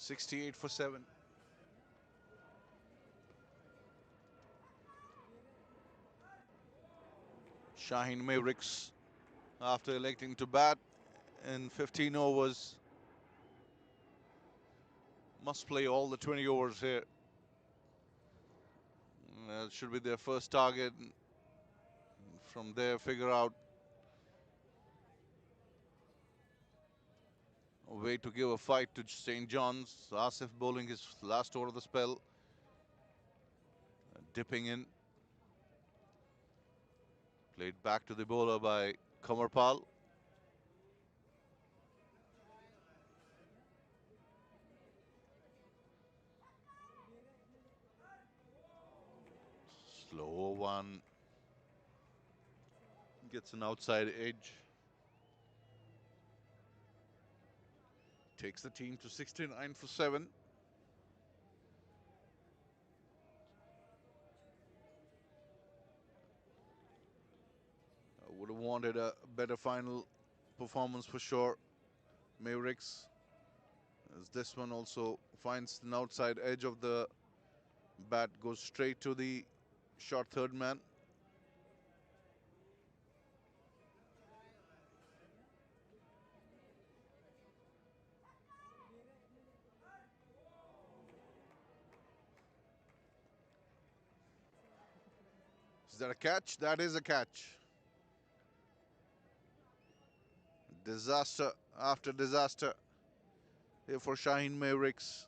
.68 for 7. Shaheen Mavericks, after electing to bat in 15 overs, must play all the 20 overs here. That should be their first target. From there, figure out a way to give a fight to St. John's. Asif bowling his last over of the spell. Dipping in. Played back to the bowler by Kamarpal. Slow one. Gets an outside edge. Takes the team to 69 for 7. I would have wanted a better final performance for sure. Mavericks, as this one also finds an outside edge of the bat, goes straight to the short third man. Is that a catch? That is a catch. Disaster after disaster here for Shaheen Mavericks.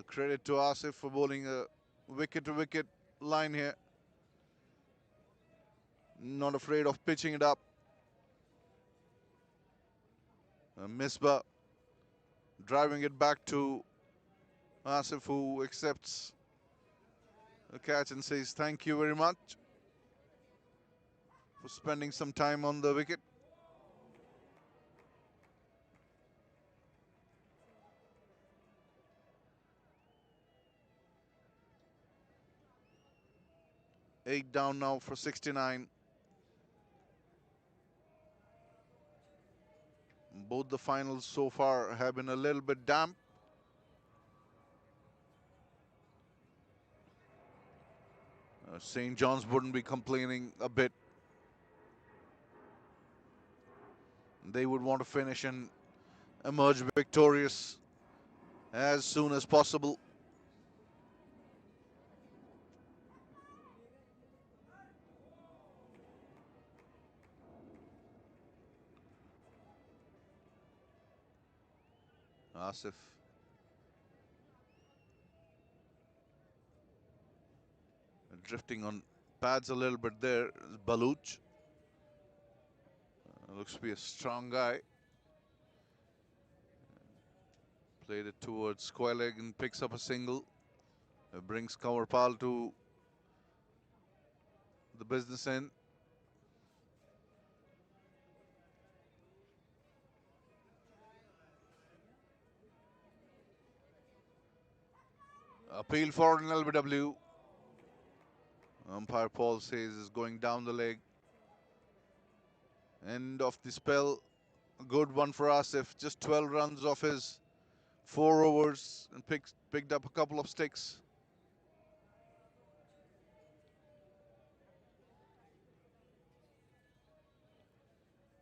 Credit to Asif for bowling a wicket-to-wicket line here. Not afraid of pitching it up. Misbah driving it back to Asif, who accepts the catch and says thank you very much for spending some time on the wicket. Eight down now for 69. Both the finals so far have been a little bit damp. St. John's wouldn't be complaining a bit. They would want to finish and emerge victorious as soon as possible. Asif drifting on pads a little bit there. Baluch looks to be a strong guy. Played it towards square leg and picks up a single. Brings Kamarpal to the business end. Appeal for an LBW. Umpire Paul says is going down the leg. End of the spell. A good one for Asif. Just 12 runs off his 4 overs and picked up a couple of sticks.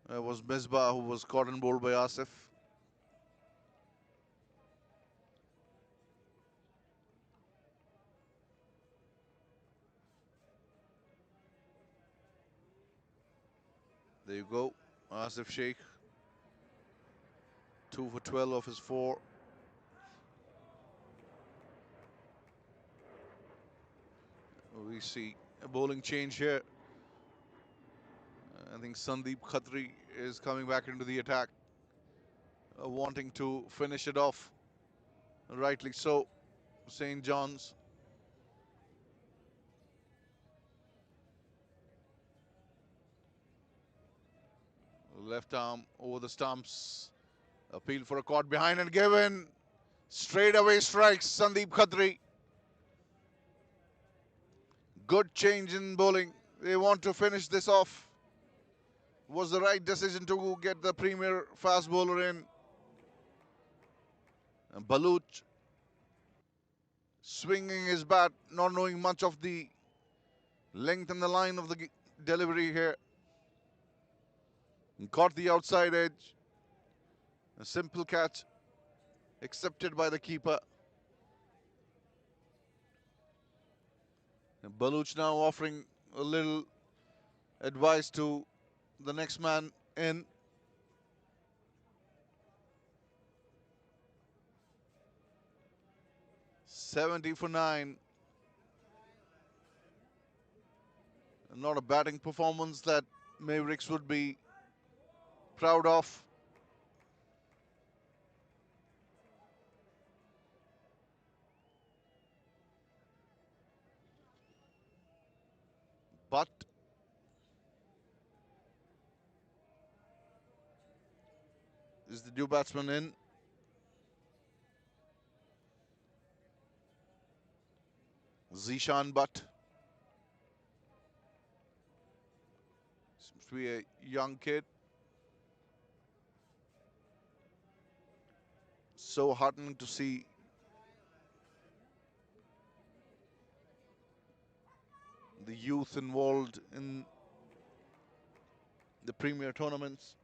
That was Misbah who was caught and bowled by Asif. There you go. Asif Sheikh. 2 for 12 of his 4. We see a bowling change here. I think Sandeep Khatri is coming back into the attack, wanting to finish it off. Rightly so. St. John's. Left arm over the stumps. Appeal for a caught behind and given. Straight away strikes Sandeep Khatri. Good change in bowling. They want to finish this off. Was the right decision to get the premier fast bowler in. And Baluch swinging his bat, not knowing much of the length and the line of the delivery here. And caught the outside edge. A simple catch accepted by the keeper. Baluch now offering a little advice to the next man in. $70 for 9. Not a batting performance that Mavericks would be proud of. But is the new batsman in? Zishan Butt. Seems to be a young kid. So heartening to see the youth involved in the premier tournaments.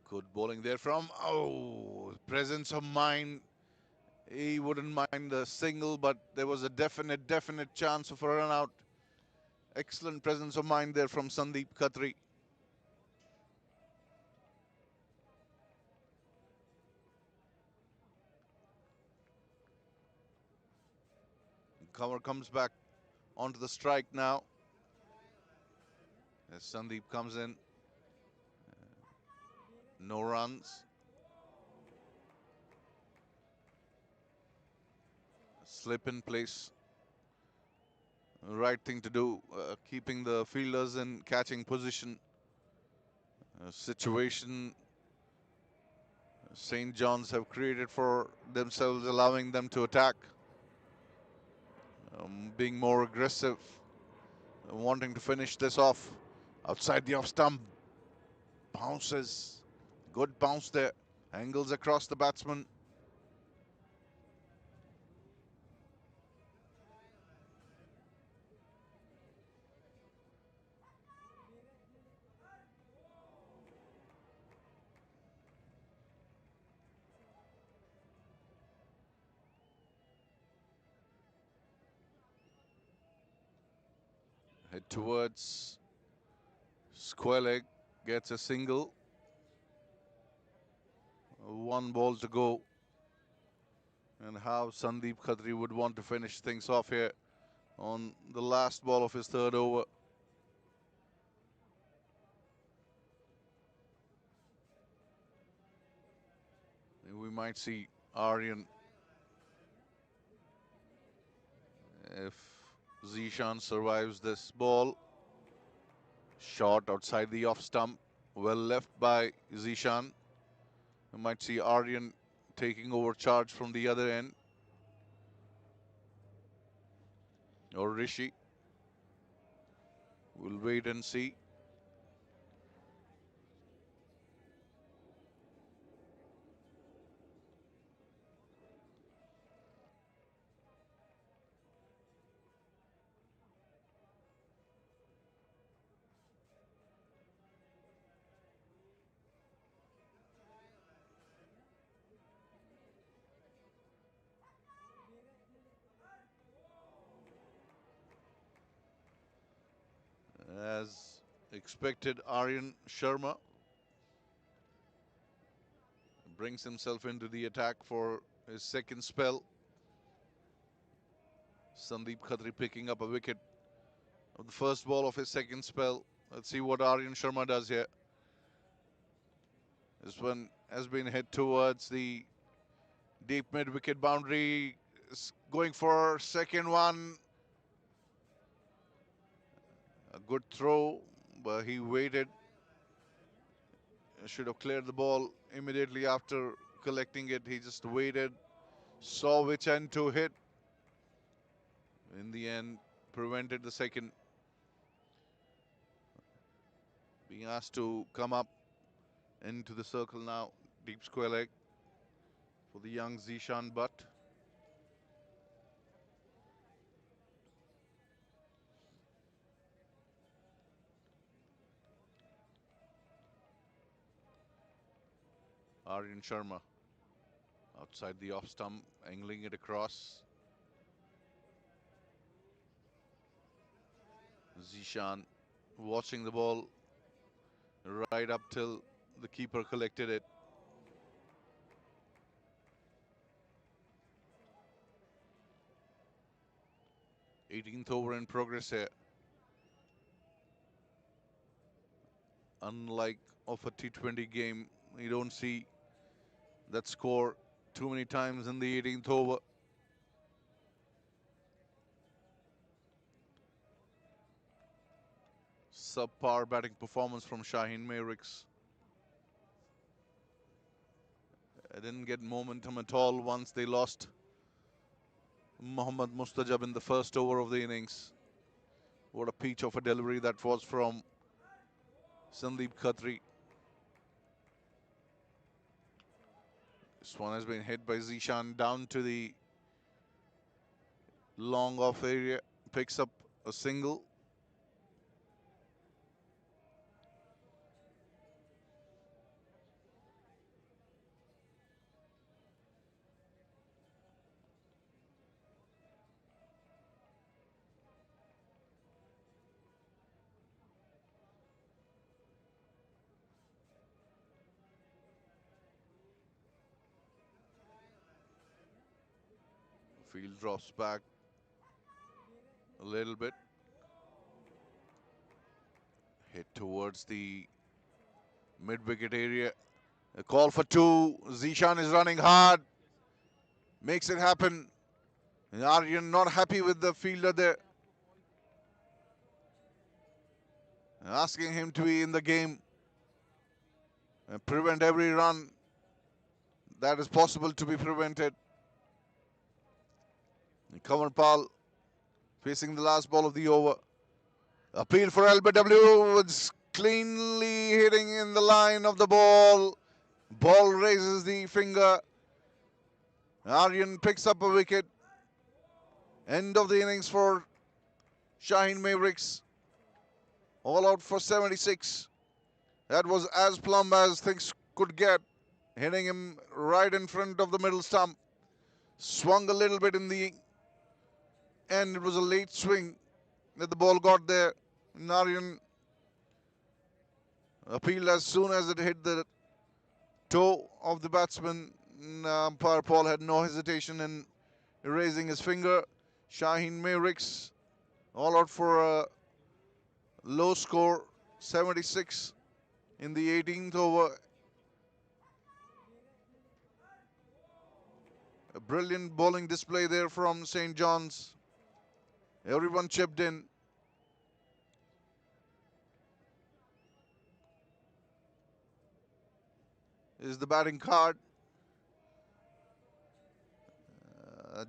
Good bowling there from, presence of mind. He wouldn't mind the single, but there was a definite chance of a run out. Excellent presence of mind there from Sandeep Khatri. Cover comes back onto the strike now. As Sandeep comes in. No runs. Slip in place. Right thing to do, keeping the fielders in catching position. Situation St. John's have created for themselves, allowing them to attack. Being more aggressive, wanting to finish this off. Outside the off stump. Bounces. Good bounce there. Angles across the batsman. Head towards square leg. Gets a single. One ball to go. And how Sandeep Khatri would want to finish things off here on the last ball of his third over. We might see Aryan if Zishan survives this ball. Shot outside the off stump. Well left by Zishan. We might see Aryan taking over charge from the other end. Or Rishi. We'll wait and see. As expected, Aryan Sharma brings himself into the attack for his second spell. Sandeep Khatri picking up a wicket of the first ball of his second spell. Let's see what Aryan Sharma does here. This one has been hit towards the deep mid-wicket boundary. Is going for second one. A good throw, but he waited. Should have cleared the ball immediately after collecting it. He just waited, saw which end to hit. In the end, prevented the second. Being asked to come up into the circle now. Deep square leg for the young Zishan Butt. Aryan Sharma. Outside the off stump, angling it across. Zishan watching the ball right up till the keeper collected it. Eighteenth over in progress here. Unlike of a T20 game, you don't see that score too many times in the 18th over. Subpar batting performance from Shaheen Mavericks. They didn't get momentum at all once they lost Mohammad Mustajab in the first over of the innings. What a peach of a delivery that was from Sandeep Khatri. This one has been hit by Zishan down to the long off area. Picks up a single. Field drops back a little bit. Hit towards the mid-wicket area. A call for two. Zishan is running hard. Makes it happen. Aryan not happy with the fielder there. Asking him to be in the game and prevent every run that is possible to be prevented. Kamal Pal facing the last ball of the over. Appeal for LBW. It's cleanly hitting in the line of the ball. Ball raises the finger. Aryan picks up a wicket. End of the innings for Shaheen Mavericks. All out for 76. That was as plumb as things could get. Hitting him right in front of the middle stump. Swung a little bit in the end. It was a late swing that the ball got there. Aryan appealed as soon as it hit the toe of the batsman. Umpire Paul had no hesitation in raising his finger. Shaheen Mavericks all out for a low score, 76 in the 18th over. A brilliant bowling display there from St. John's. Everyone chipped in. Is the batting card.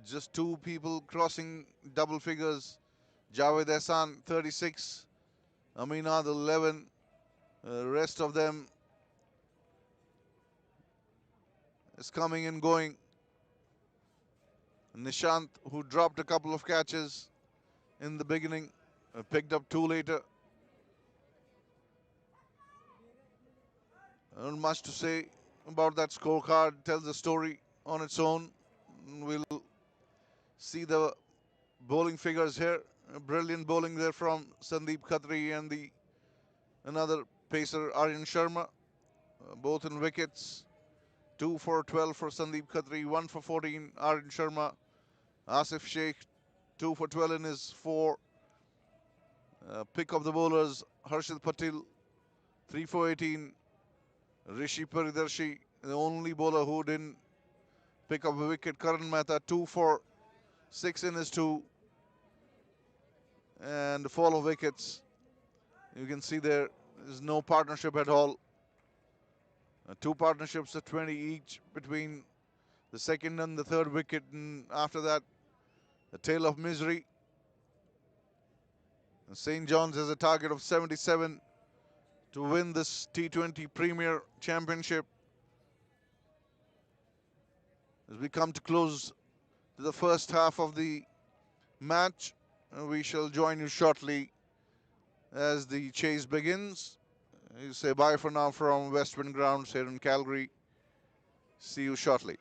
Just two people crossing double figures. Javed Ehsan, 36. Aminad, 11. Rest of them is coming and going. Nishant, who dropped a couple of catches in the beginning, picked up two later. Not much to say about that scorecard. Tells the story on its own. We'll see the bowling figures here. Brilliant bowling there from Sandeep Khatri and another pacer, Aryan Sharma. Both in wickets. 2 for 12 for Sandeep Khatri, 1 for 14, Aryan Sharma. Asif Sheikh, 2 for 12 in his 4. Pick of the bowlers, Harshit Patil, 3 for 18. Rishi Paridarshi, the only bowler who didn't pick up a wicket. Karan Mehta, 2 for 6 in his 2. And the fall of wickets. You can see there is no partnership at all. Two partnerships of 20 each between the second and the third wicket. And after that, a tale of misery. St. John's has a target of 77 to win this T20 Premier Championship. As we come to close to the first half of the match, we shall join you shortly as the chase begins. You say bye for now from Westwinds grounds here in Calgary. See you shortly.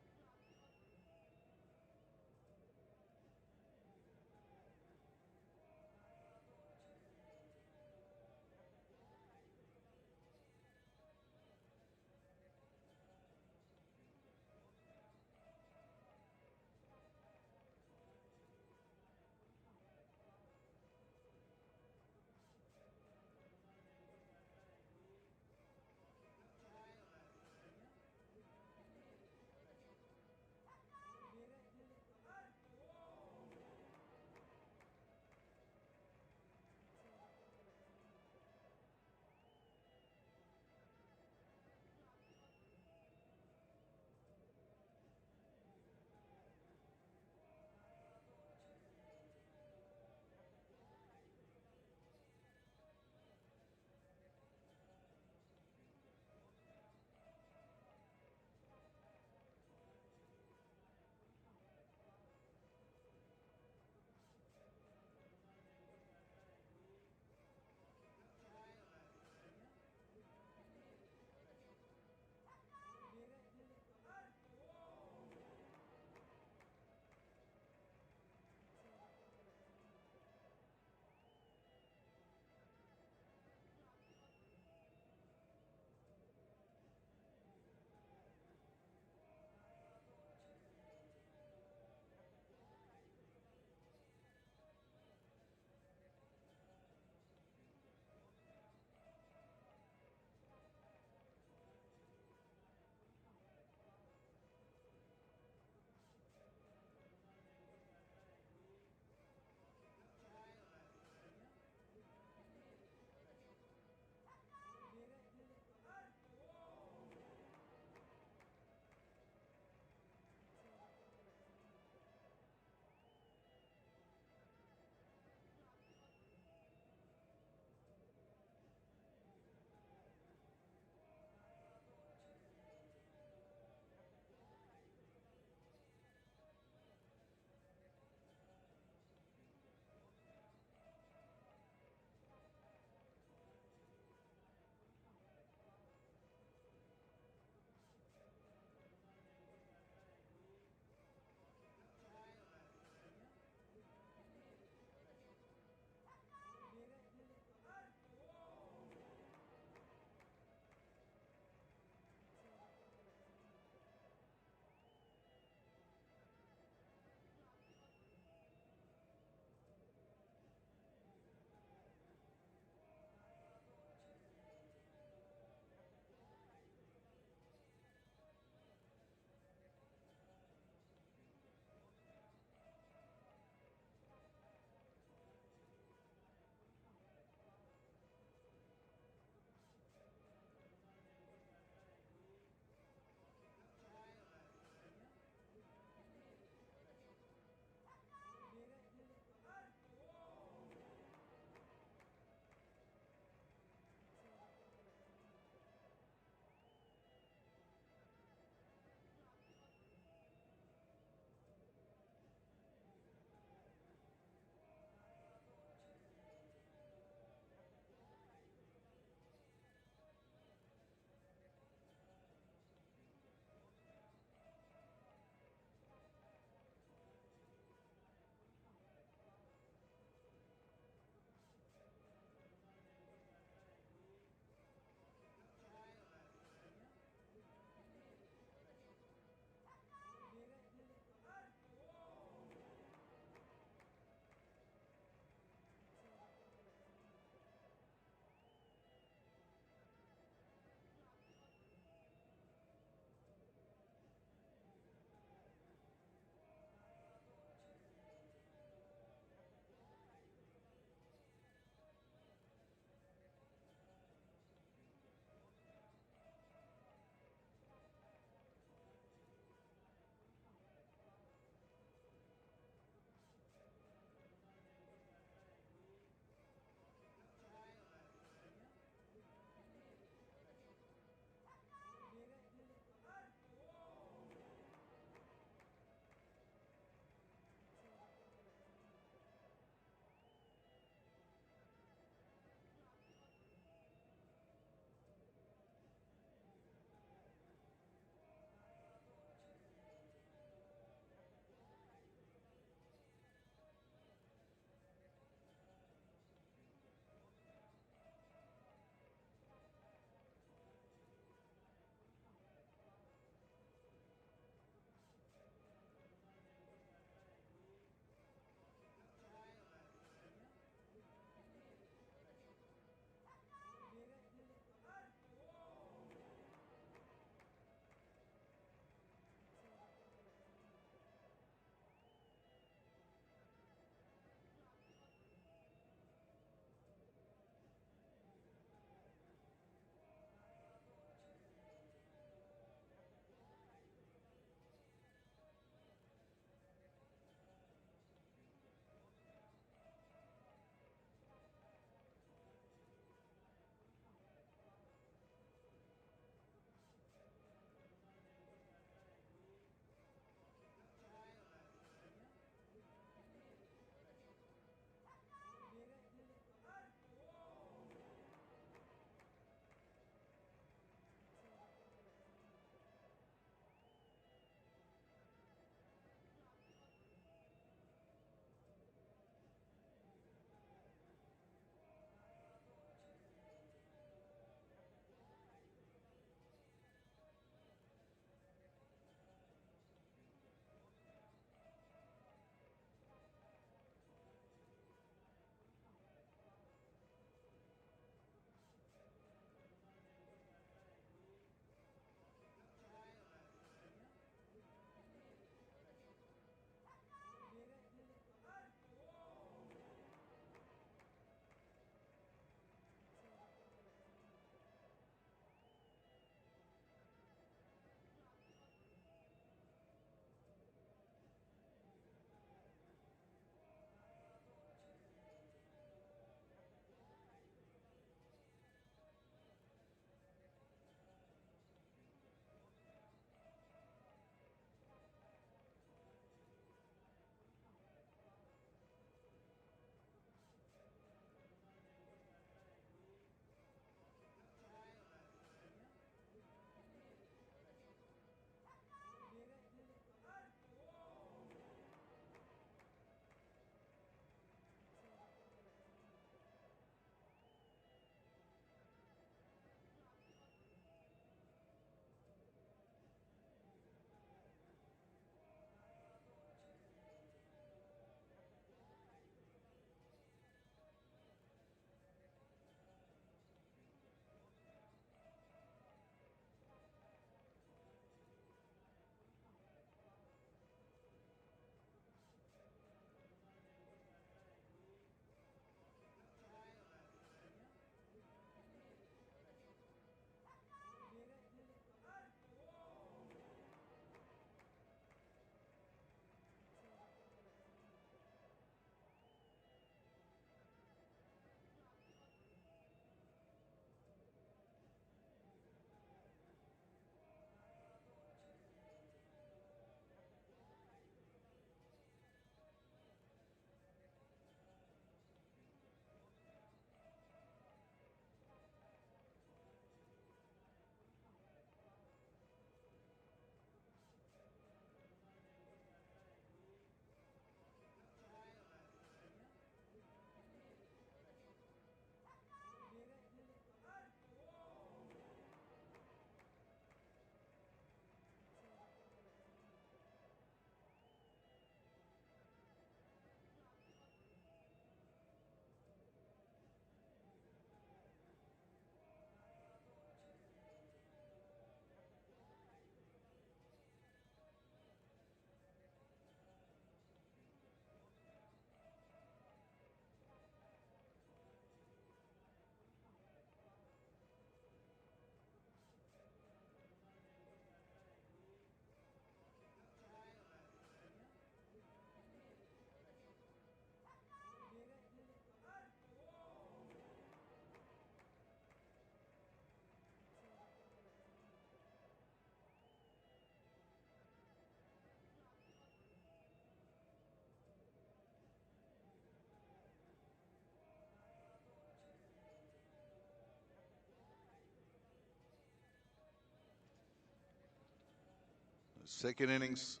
Second innings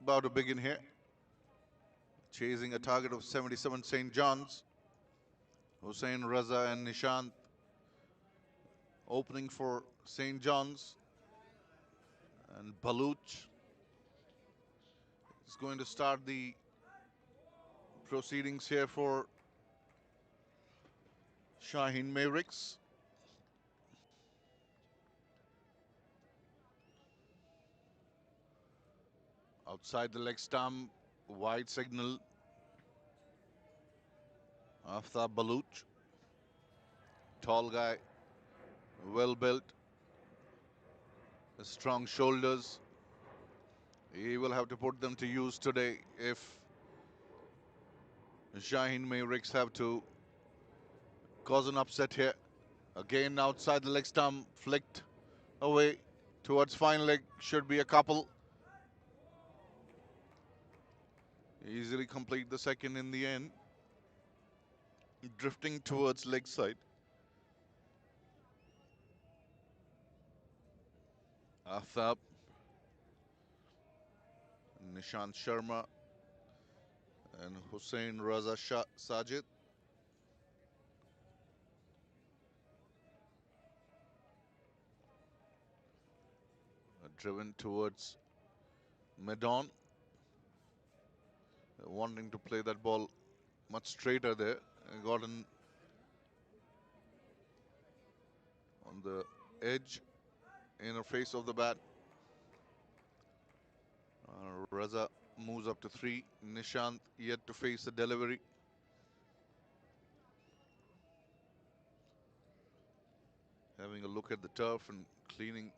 about to begin here. Chasing a target of 77 St. John's. Hussain Raza and Nishant opening for St. John's. And Baluch is going to start the proceedings here for Shaheen Mavericks. Outside the leg stump, wide signal. Aftab Baluch, tall guy, well built, strong shoulders. He will have to put them to use today if Shaheen Mavericks have to cause an upset here. Again outside the leg stump, flicked away towards fine leg, should be a couple. Easily complete the second in the end. Drifting towards leg side. Aftab, Nishant Sharma and Hussain Raza Sajid. Driven towards mid-on. Wanting to play that ball much straighter there. Gotten on the edge, inner face of the bat. Raza moves up to 3. Nishant yet to face the delivery. Having a look at the turf and cleaning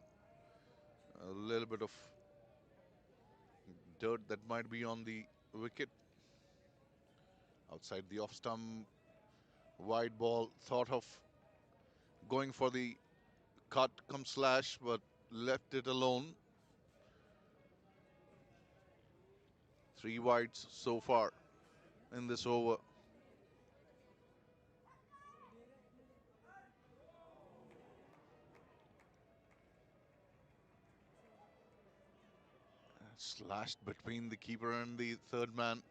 a little bit of dirt that might be on the wicket. Outside the off stump, wide ball, thought of going for the cut come slash, but left it alone. 3 wides so far in this over. Slashed between the keeper and the third man.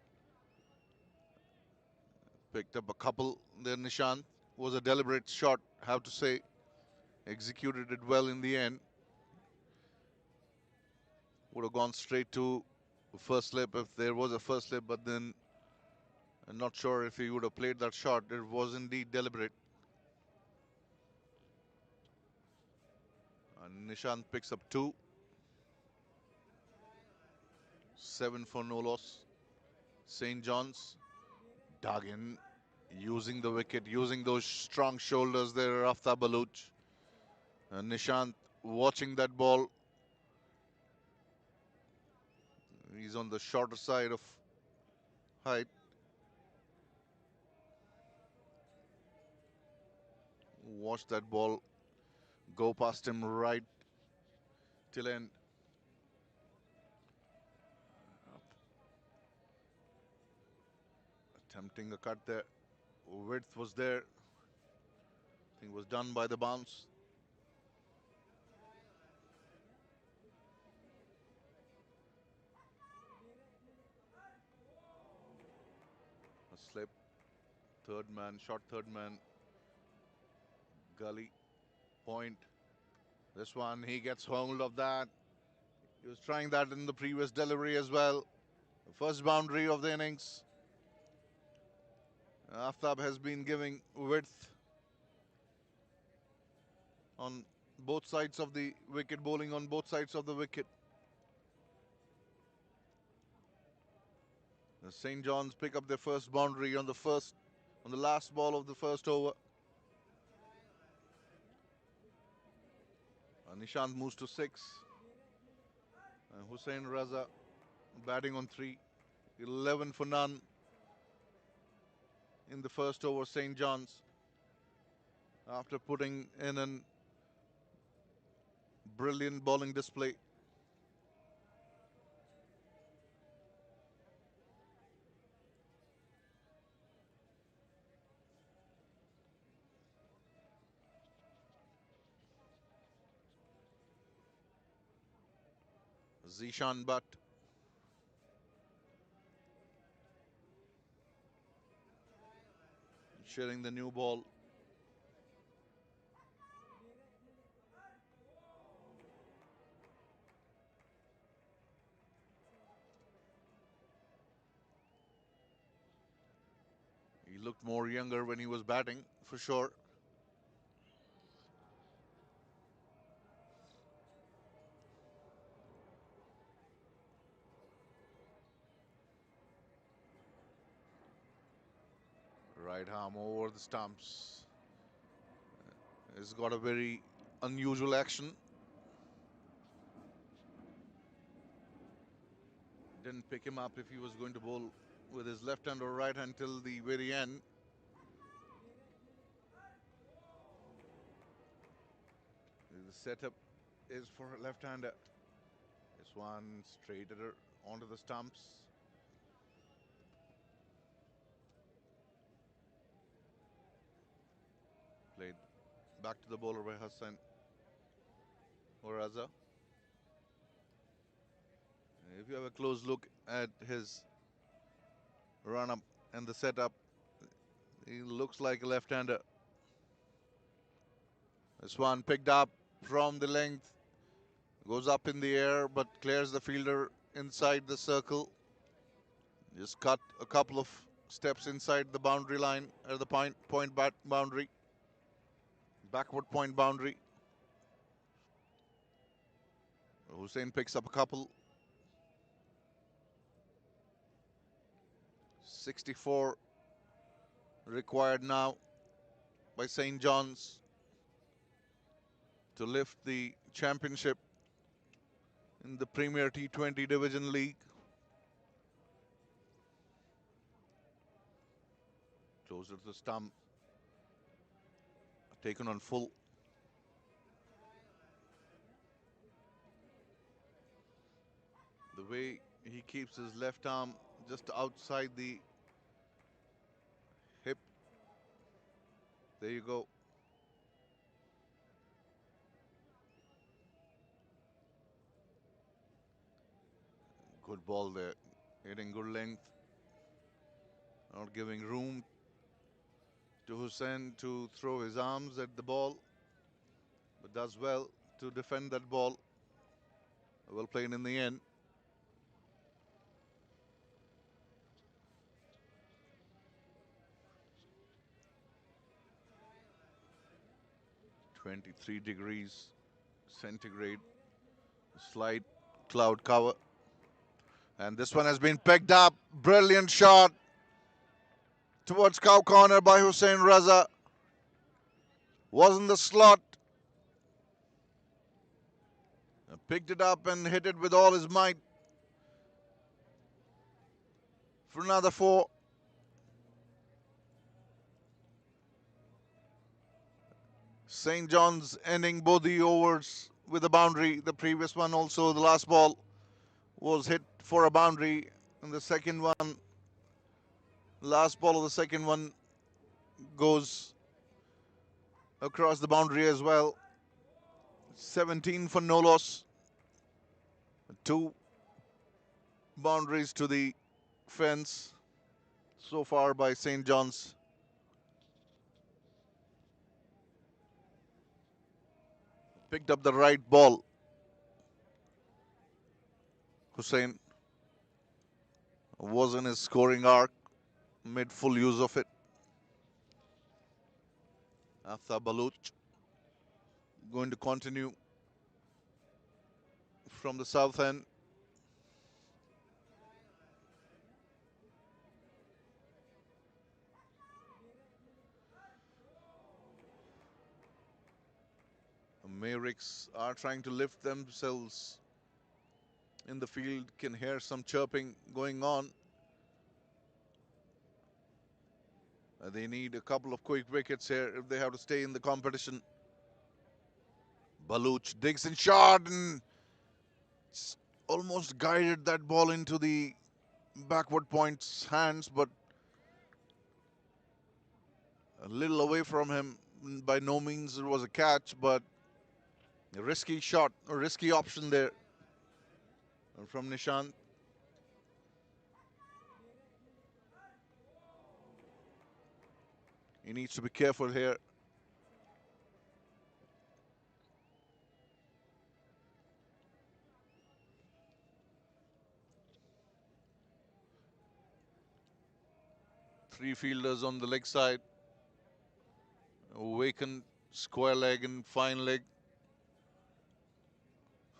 Picked up a couple there. Nishant was a deliberate shot, have to say. Executed it well in the end. Would have gone straight to first slip if there was a first slip, but then I'm not sure if he would have played that shot. It was indeed deliberate. And Nishant picks up 2. 7 for no loss. St. John's dug in, using the wicket, using those strong shoulders there, Aftab Baluch. And Nishant watching that ball. He's on the shorter side of height. Watch that ball go past him right till end. Attempting a cut there. Width was there. I think it was done by the bounce. A slip. Third man, short third man. Gully. Point. This one, he gets hold of that. He was trying that in the previous delivery as well. The first boundary of the innings. Aftab has been giving width on both sides of the wicket, bowling on both sides of the wicket. The St. John's pick up their first boundary on the last ball of the first over. Nishant moves to 6. Hussain Raza batting on 3. 11 for none in the first over. St. John's, after putting in a brilliant bowling display. Zishan Butt. Sharing the new ball. He looked more younger when he was batting, for sure. Right arm over the stumps. He's got a very unusual action. Didn't pick him up if he was going to bowl with his left hand or right hand till the very end. The setup is for a left-hander. This one straighter onto the stumps. Played back to the bowler by Hassan or Raza. If you have a close look at his run-up and the setup, he looks like a left-hander. This one picked up from the length, goes up in the air but clears the fielder inside the circle. Just cut a couple of steps inside the boundary line or the point boundary, backward point boundary. Hussain picks up a couple. 64 required now by St. John's to lift the championship in the Premier T20 Division League. Closer to the stump. Taken on full. The way he keeps his left arm just outside the hip. There you go. Good ball there. Hitting good length. Not giving room to Hussain to throw his arms at the ball. But does well to defend that ball. Well played in the end. (23 degrees centigrade). Slight cloud cover. And this one has been picked up. Brilliant shot towards cow corner by Hussain Raza. Was in the slot. Picked it up and hit it with all his might for another 4. St. John's ending both the overs with a boundary. The previous one also, the last ball was hit for a boundary. And the second one, last ball of the second one goes across the boundary as well. 17 for no loss. 2 boundaries to the fence so far by St. John's. Picked up the right ball. Hussain was in his scoring arc, made full use of it. After Baluch going to continue from the south end. Mavericks are trying to lift themselves in the field. Can hear some chirping going on. They need a couple of quick wickets here if they have to stay in the competition. Baluch digs and shot and almost guided that ball into the backward point's hands, but a little away from him. By no means it was a catch, but a risky shot, a risky option there. from Nishant. He needs to be careful here. Three fielders on the leg side. Vacant square leg and fine leg.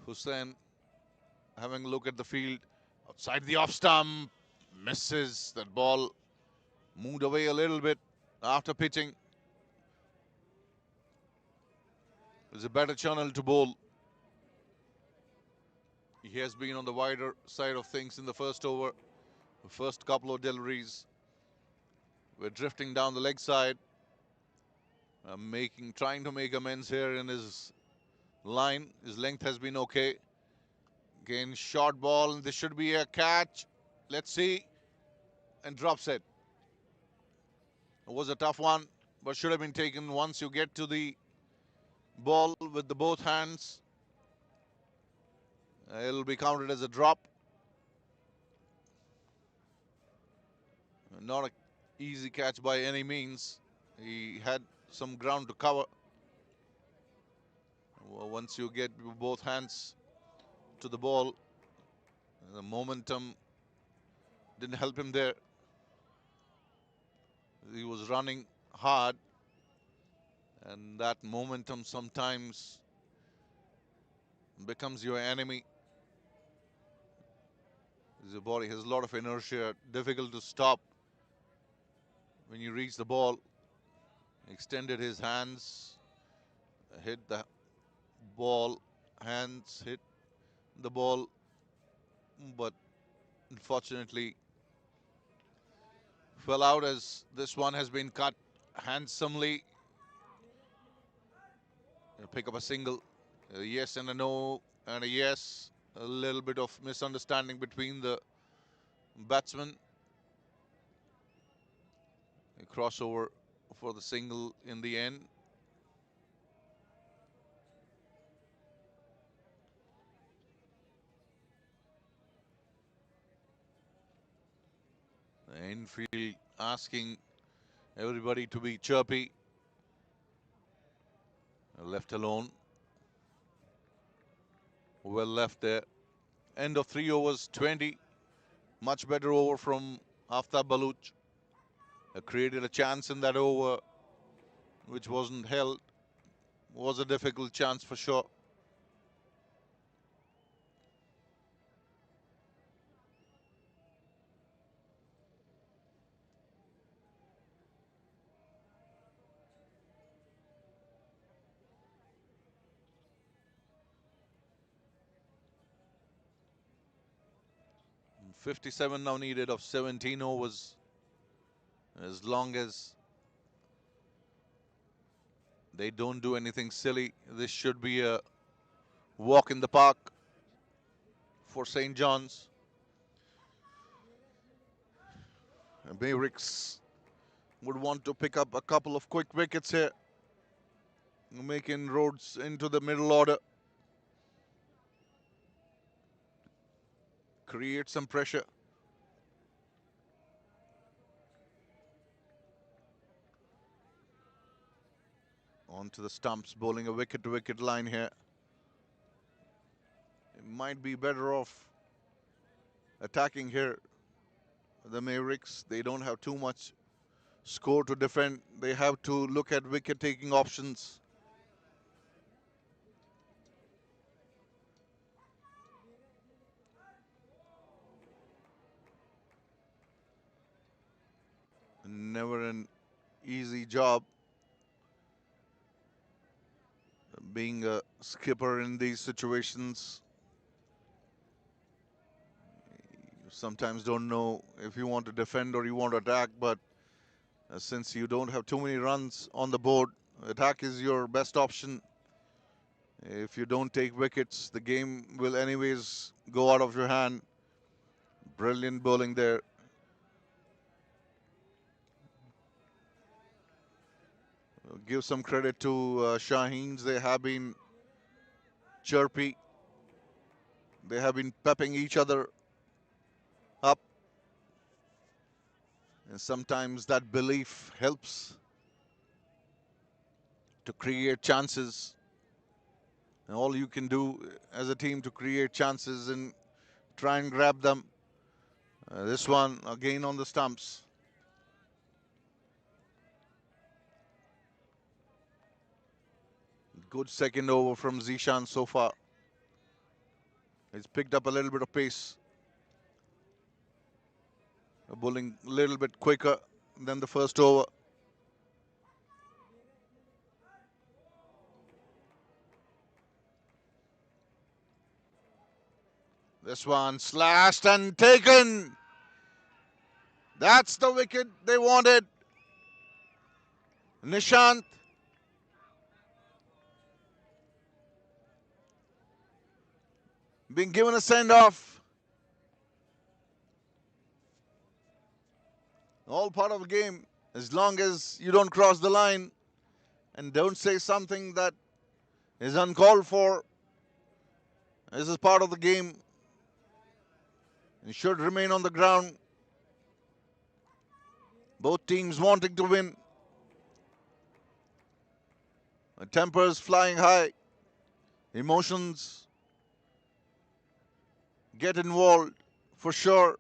Hussain having a look at the field. Outside the off stump. Misses. That ball moved away a little bit after pitching. There's a better channel to bowl. He has been on the wider side of things in the first over. The first couple of deliveries were drifting down the leg side. Trying to make amends here in his line. His length has been okay. Again, short ball, and this should be a catch. Let's see. And drops it. It was a tough one, but should have been taken once you get to the ball with the both hands. It'll be counted as a drop. Not an easy catch by any means. He had some ground to cover. Once you get both hands to the ball, the momentum didn't help him there. He was running hard, and that momentum sometimes becomes your enemy. The body has a lot of inertia, difficult to stop when you reach the ball. Extended his hands, hit the ball, hands hit the ball, but unfortunately fell out as this one has been cut handsomely. Pick up a single, a yes and a no and a yes. A little bit of misunderstanding between the batsmen. A crossover for the single in the end. The infield asking everybody to be chirpy. Left alone. Well left there. End of 3 overs, 20. Much better over from Aftab Baluch. Created a chance in that over, which wasn't held. Was a difficult chance for sure. And 57 now needed of 17 overs. As long as they don't do anything silly, this should be a walk in the park for St. John's. And Mavericks would want to pick up a couple of quick wickets here, making roads into the middle order. Create some pressure. Onto the stumps, bowling a wicket-to-wicket line here. It might be better off attacking here. The Mavericks, they don't have too much score to defend. They have to look at wicket-taking options. Never an easy job being a skipper in these situations. You sometimes don't know if you want to defend or you want to attack, but since you don't have too many runs on the board, attack is your best option. If you don't take wickets, the game will anyways go out of your hand. Brilliant bowling there. Give some credit to Shaheens. They have been chirpy. They have been pepping each other up, and sometimes that belief helps to create chances. And all you can do as a team to create chances and try and grab them. This one again on the stumps. Good second over from Zishan so far. He's picked up a little bit of pace. Bowling a little bit quicker than the first over. This one slashed and taken. That's the wicket they wanted. Nishant being given a send-off. All part of the game. As long as you don't cross the line and don't say something that is uncalled for, this is part of the game. You should remain on the ground. Both teams wanting to win. The tempers flying high. Emotions get involved for sure.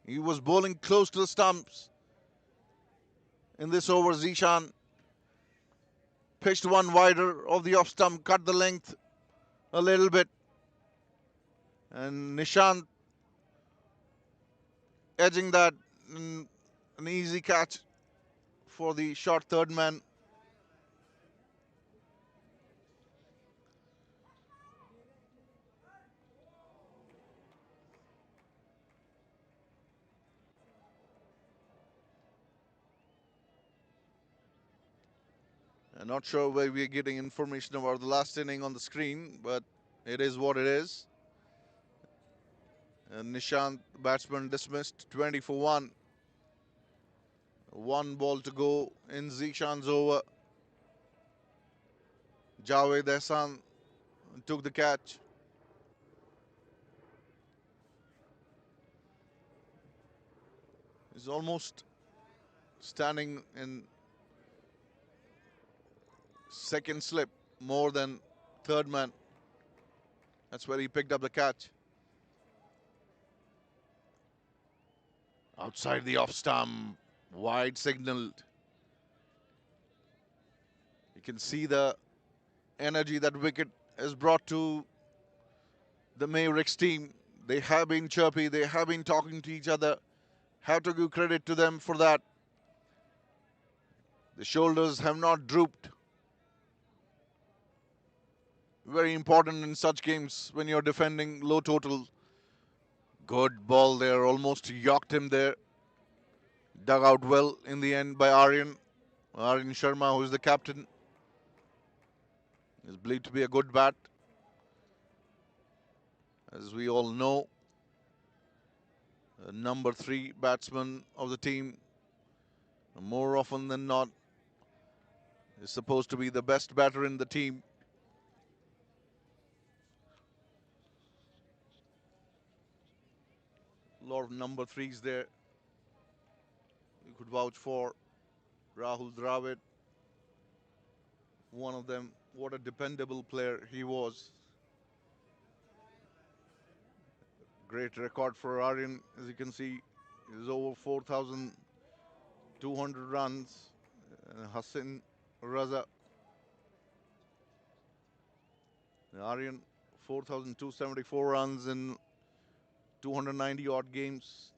He was bowling close to the stumps in this over. Zishan pitched one wider of the off stump, cut the length a little bit. And Nishant edging that, an easy catch for the short third man. I'm not sure where we're getting information about the last inning on the screen, but it is what it is. And Nishant, batsman, dismissed 20 for 1. One ball to go in Zishan's over. Javed Ehsan took the catch. He's almost standing in second slip more than third man. That's where he picked up the catch. Outside the off stump, wide signaled. You can see the energy that wicket has brought to the Mavericks team. They have been chirpy, they have been talking to each other. Have to give credit to them for that. The shoulders have not drooped. Very important in such games when you're defending low total. Good ball there, almost yacked him there. Dug out well in the end by Aryan Sharma, who is the captain. Is believed to be a good bat. As we all know, the number 3 batsman of the team, more often than not, is supposed to be the best batter in the team. A lot of number 3s there. You could vouch for Rahul Dravid, one of them. What a dependable player he was. Great record for Aryan, as you can see. He's over 4,200 runs. Hassan Raza. Aryan, 4,274 runs in 290 odd games.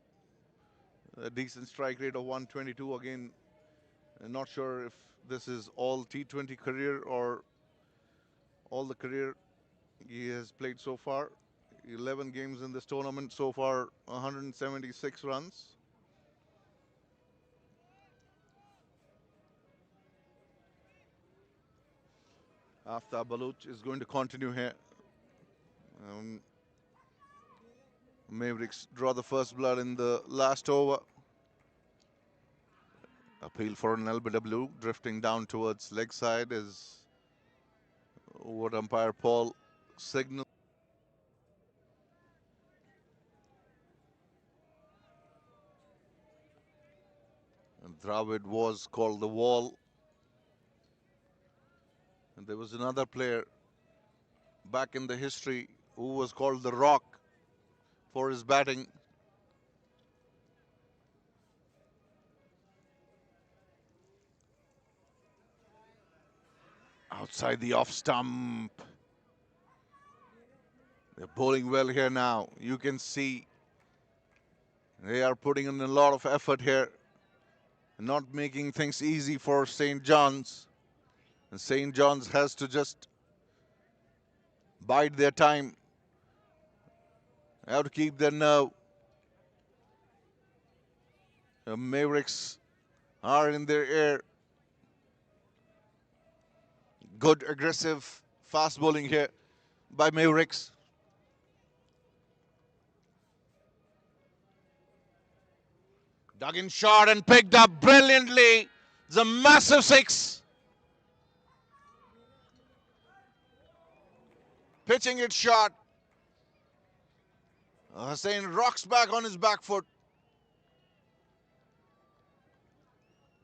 A decent strike rate of 122 again. I'm not sure if this is all T20 career or all the career he has played so far. 11 games in this tournament so far, 176 runs. Aftab Baluch is going to continue here. Mavericks draw the first blood in the last over. Appeal for an LBW, drifting down towards leg side is What umpire Paul signal. And Dravid was called the wall. And there was another player back in the history who was called the Rock for his batting. Outside the off stump. They're bowling well here now. You can see they are putting in a lot of effort here. Not making things easy for St. John's. And St. John's has to just bide their time. They have to keep their nerve. The Mavericks are in their air. Good, aggressive, fast bowling here by Mavericks. Dug in short and picked up brilliantly. It's a massive six. Pitching it short. Hussain rocks back on his back foot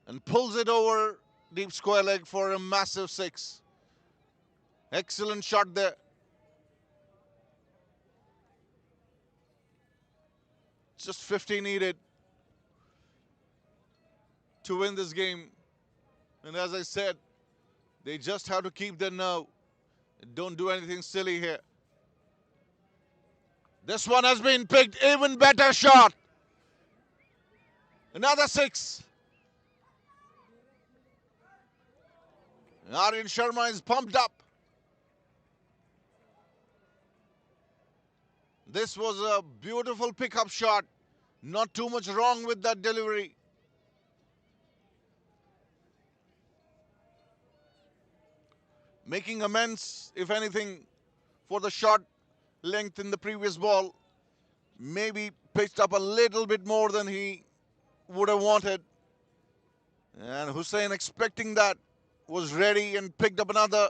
and pulls it over deep square leg for a massive six. Excellent shot there. Just 50 needed to win this game. And as I said, they just have to keep their nerve. Don't do anything silly here. This one has been picked, even better shot. Another six. Aryan Sharma is pumped up. This was a beautiful pickup shot. Not too much wrong with that delivery. Making amends, if anything, for the short length in the previous ball. Maybe pitched up a little bit more than he would have wanted. And Hussain, expecting that, was ready and picked up another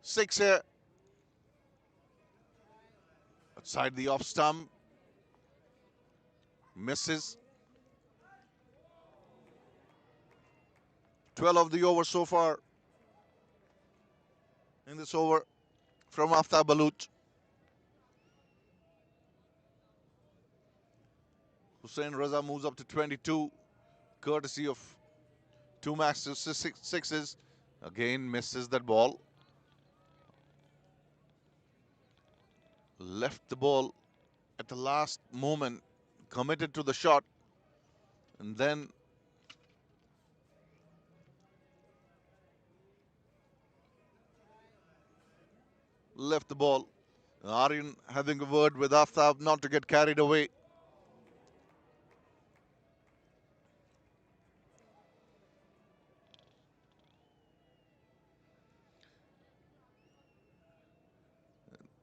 six here. Outside the off stump. Misses. 12 of the over so far in this over from Aftab Baluch. Hussain Raza moves up to 22, courtesy of two massive sixes. Again misses that ball. Left the ball at the last moment, committed to the shot, and then left the ball. Aryan having a word with Aftab not to get carried away.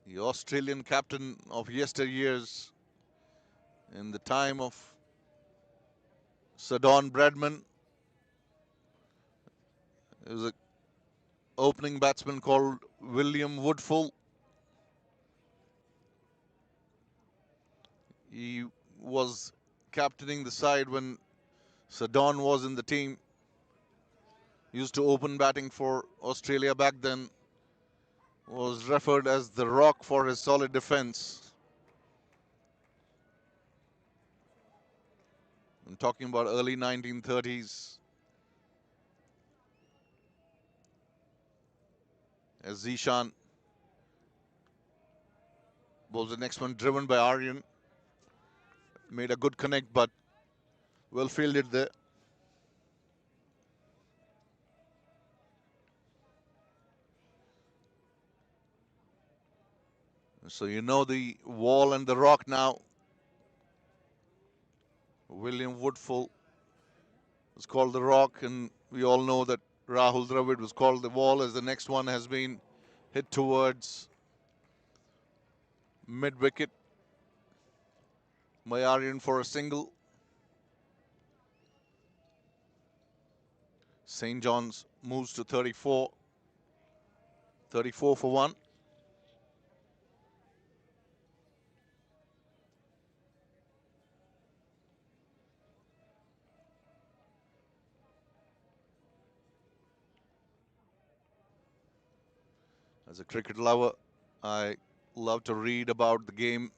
The Australian captain of yesteryears in the time of Sir Don Bradman. There was an opening batsman called William Woodfull. He was captaining the side when Sir Don was in the team. Used to open batting for Australia back then. Was referred as the Rock for his solid defense. I'm talking about early 1930s. As Zishan bowls the next one, driven by Aryan. Made a good connect, but well fielded there. So you know the wall and the rock now. William Woodfull was called the rock, and we all know that Rahul Dravid was called the wall, as the next one has been hit towards mid-wicket by Aryan for a single. St. John's moves to 34. 34 for 1. As a cricket lover, I love to read about the game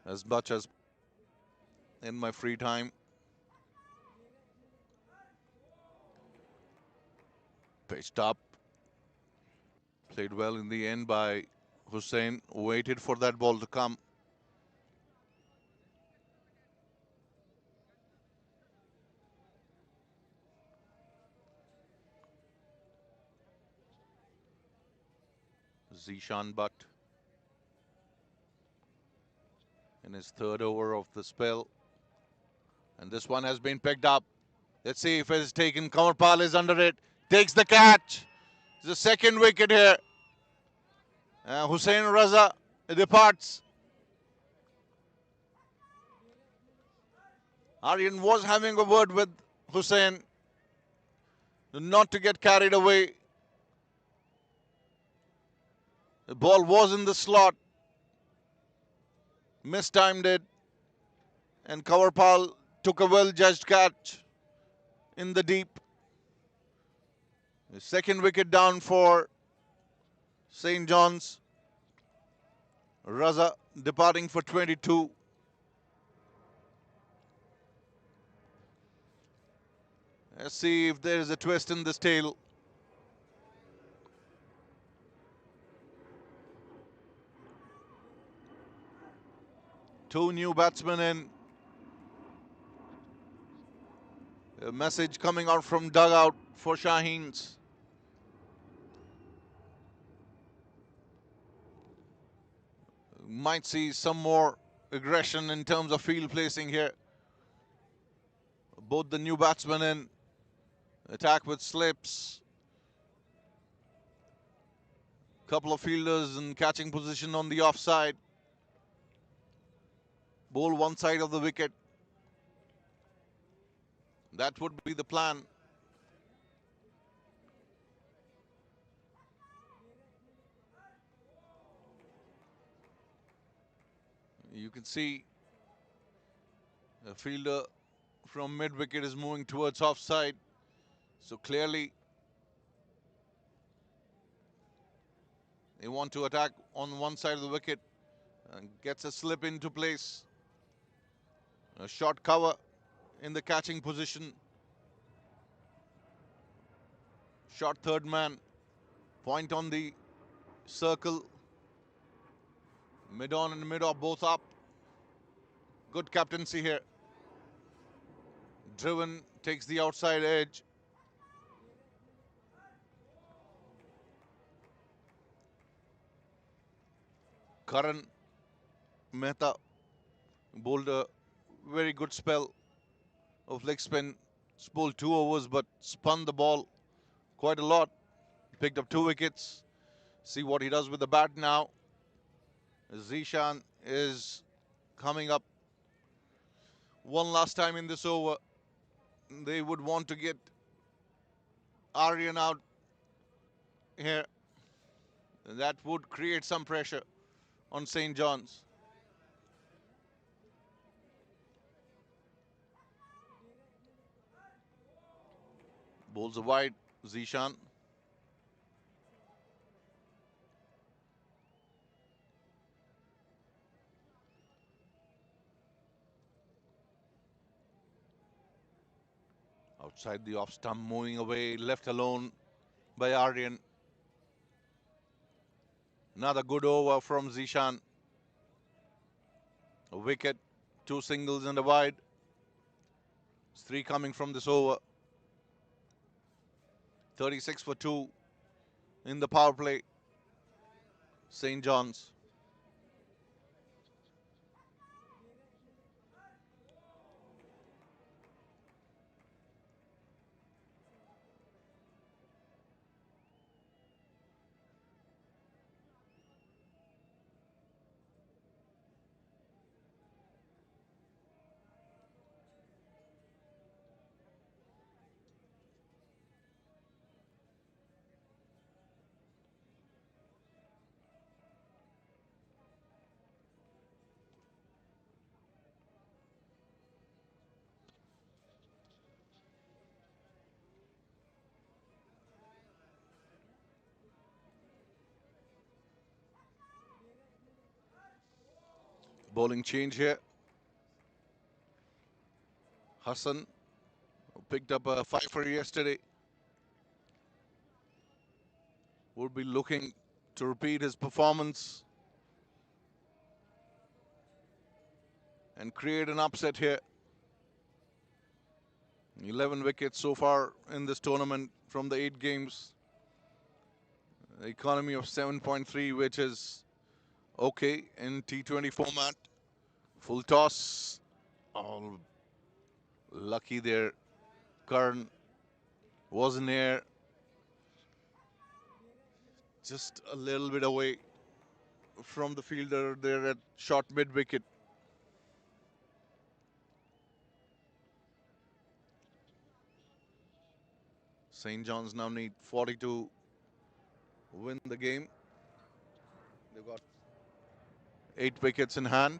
as much as in my free time. Pitched up. Played well in the end by Hussain. Waited for that ball to come. Zishan Butt in his third over of the spell. And this one has been picked up. Let's see if it's taken. Kamarpal is under it. Takes the catch. It's the second wicket here. Hussain Raza departs. Aryan was having a word with Hussain not to get carried away. The ball was in the slot. Mistimed it. And Kamarpal took a well-judged catch in the deep. The second wicket down for St. John's. Raza departing for 22. Let's see if there is a twist in this tale. Two new batsmen in. A message coming out from dugout for Shaheens. Might see some more aggression in terms of field placing here. Both the new batsmen in. Attack with slips. Couple of fielders in catching position on the offside. Bowl one side of the wicket. That would be the plan. You can see a fielder from mid-wicket is moving towards offside. So clearly they want to attack on one side of the wicket and gets a slip into place. A short cover in the catching position. Short third man. Point on the circle. Mid on and mid off both up. Good captaincy here. Driven takes the outside edge. Karan Mehta bowled a very good spell of leg spin. Bowled 2 overs but spun the ball quite a lot. Picked up 2 wickets. See what he does with the bat now. Zishan is coming up one last time in this over. They would want to get Aryan out here. That would create some pressure on St. John's. Bowls a wide, Zishan. Outside the off stump, moving away, left alone by Aryan. Another good over from Zishan. A wicket, 2 singles and a wide. 3 coming from this over. 36 for 2 in the power play. St. John's. Bowling change here. Hassan, who picked up a fifer yesterday, would be looking to repeat his performance and create an upset here. 11 wickets so far in this tournament from the 8 games. The economy of 7.3, which is okay in T20 format. Full toss. Oh, lucky there. Karan was in air. Just a little bit away from the fielder there at short mid wicket. St. John's now need 40 to win the game. They've got 8 wickets in hand.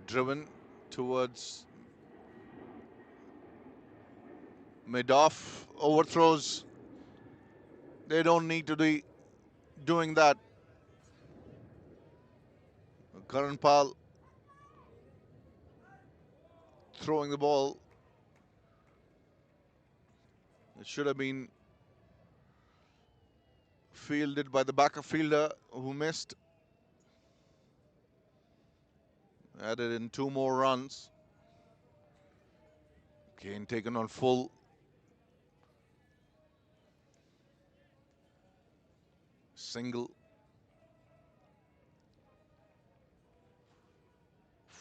Driven towards mid-off overthrows. They don't need to be doing that. Karan Pal throwing the ball. It should have been fielded by the backup fielder who missed. Added in 2 more runs. Kane taken on full. Single.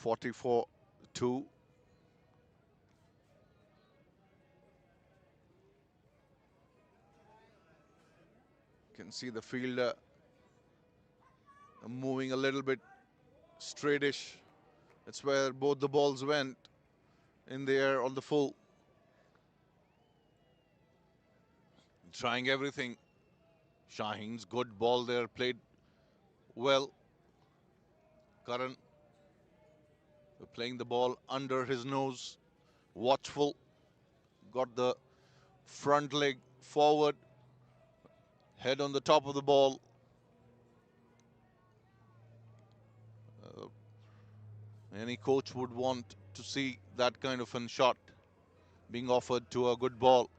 44-2. Can see the fielder moving a little bit straightish. That's where both the balls went, in the air on the full. Trying everything. Shaheen's good ball there, played well. Karan playing the ball under his nose, watchful. Got the front leg forward, head on the top of the ball. Any coach would want to see that kind of a shot being offered to a good ball.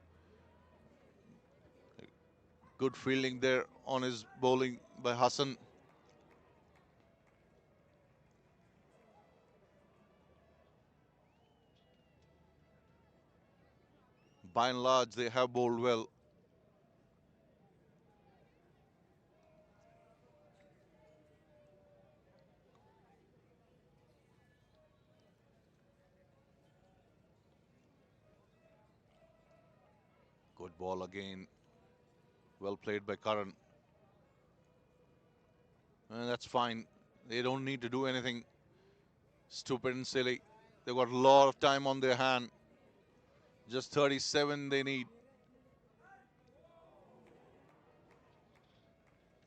Good fielding there on his bowling by Hassan. By and large, they have bowled well. Good ball again. Well played by Karan. And that's fine. They don't need to do anything stupid and silly. They've got a lot of time on their hand. Just 37 they need.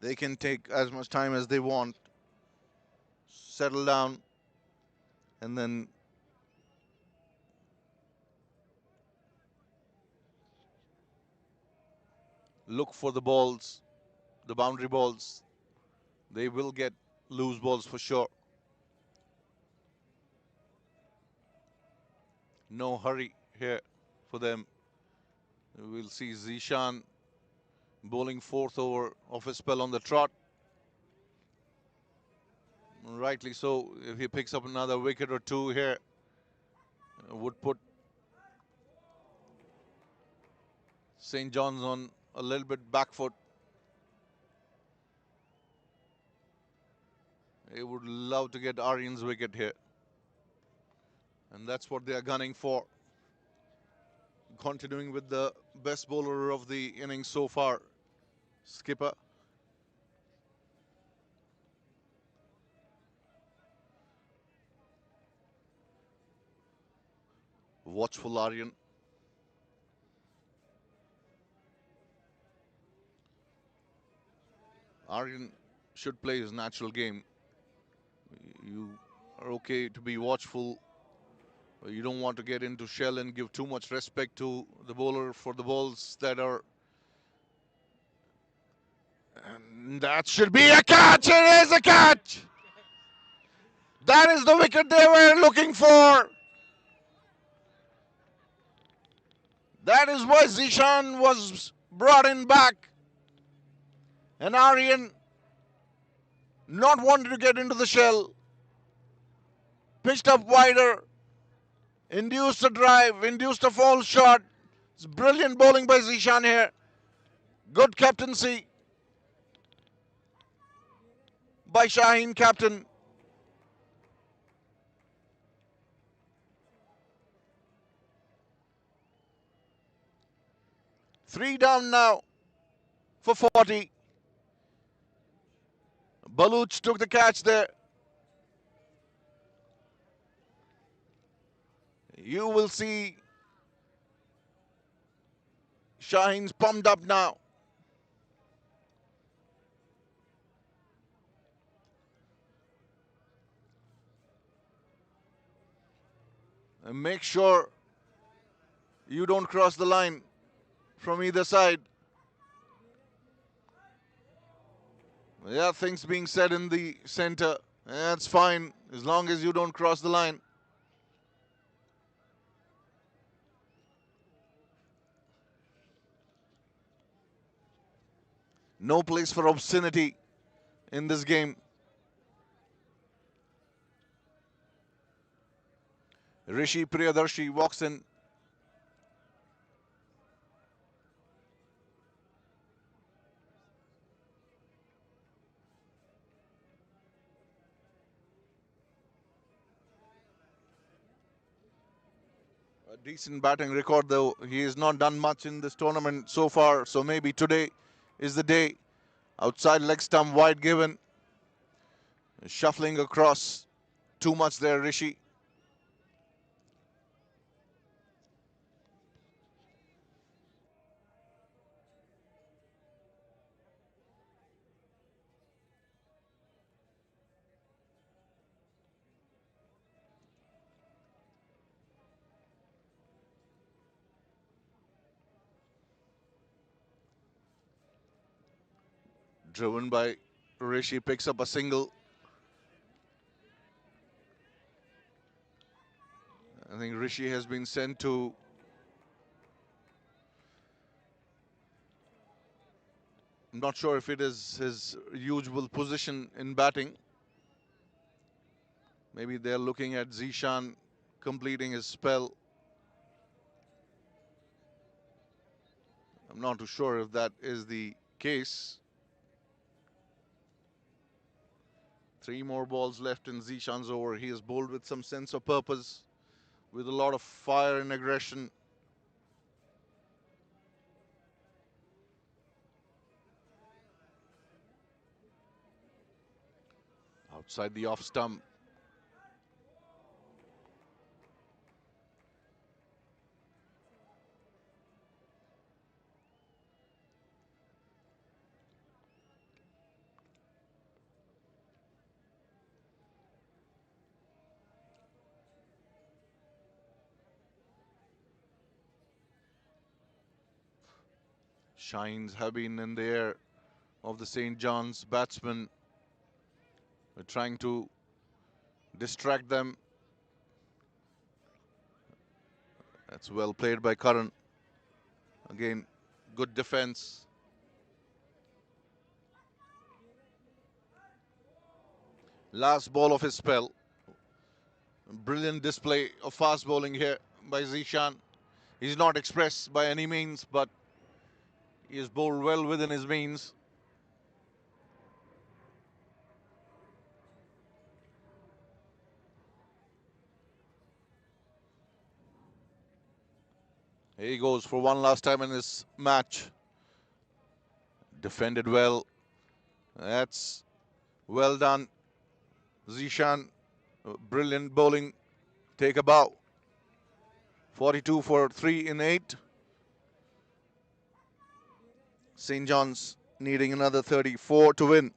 They can take as much time as they want. Settle down and then look for the balls, the boundary balls. They will get loose balls for sure. No hurry here for them. We'll see Zishan bowling 4th over of his spell on the trot. Rightly so. If he picks up another wicket or 2 here, would put St. John's on a little bit back foot. They would love to get Aryan's wicket here. And that's what they are gunning for. Continuing with the best bowler of the innings so far, skipper. Watchful Aryan. Aryan should play his natural game. You are okay to be watchful. You don't want to get into shell and give too much respect to the bowler for the balls that are And that should be a catch. It is a catch. That is the wicket they were looking for. That is why Zishan was brought in back. And Aryan not wanting to get into the shell. Pitched up wider. Induced a drive. Induced a false shot. It's brilliant bowling by Zishan here. Good captaincy by Shaheen captain. Three down now for 40. Baluch took the catch there. You will see Shaheen's pumped up now. And make sure you don't cross the line from either side. Yeah, things being said in the center. That's fine as long as you don't cross the line. No place for obscenity in this game. Rishi Priyadarshi walks in. A decent batting record, though. He has not done much in this tournament so far, so maybe today is the day. Outside leg stump, wide given. Shuffling across. Too much there, Rishi. Driven by Rishi, picks up a single. I think Rishi has been sent to I'm not sure if it is his usual position in batting. Maybe they're looking at Zishan completing his spell. I'm not too sure if that is the case. 3 more balls left in Zishan's over. He is bowled with some sense of purpose, with a lot of fire and aggression. Outside the off stump. Shines have been in the air of the St. John's batsmen. We're trying to distract them. That's well played by Karan. Again, good defense. Last ball of his spell. Brilliant display of fast bowling here by Zishan. He's not expressed by any means, but he is bowled well within his means. Here he goes for one last time in this match. Defended well. That's well done. Zishan, brilliant bowling. Take a bow. 42 for 3 in 8. St. John's needing another 34 to win.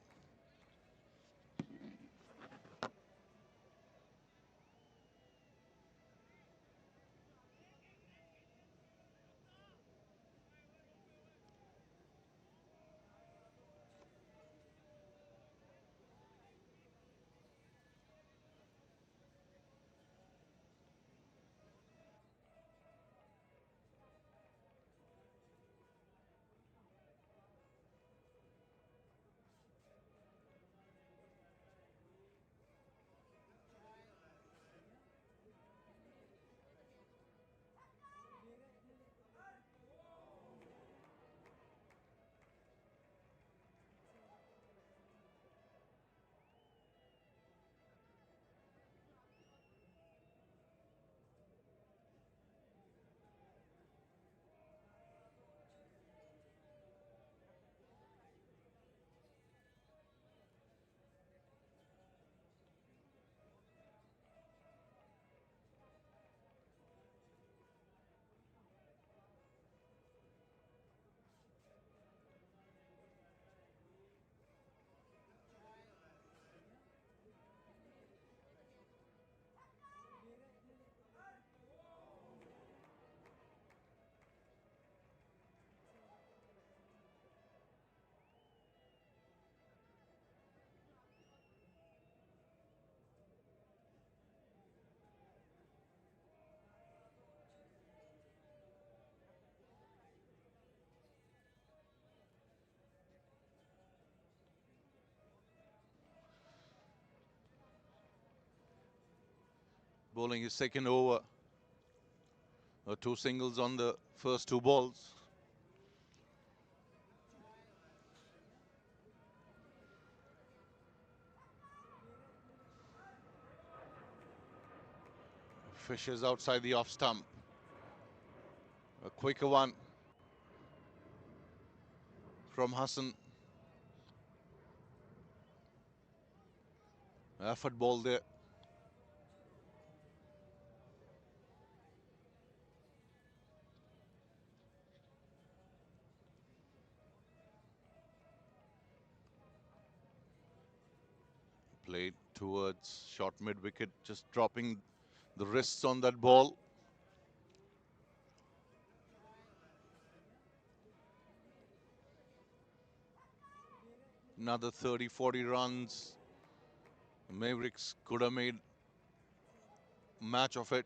bowling his second over. 2 singles on the first 2 balls. Fishes outside the off stump. A quicker one from Hassan. Effort ball there. Played towards short mid wicket, just dropping the wrists on that ball. Another 30-40 runs. The Mavericks could have made a match of it.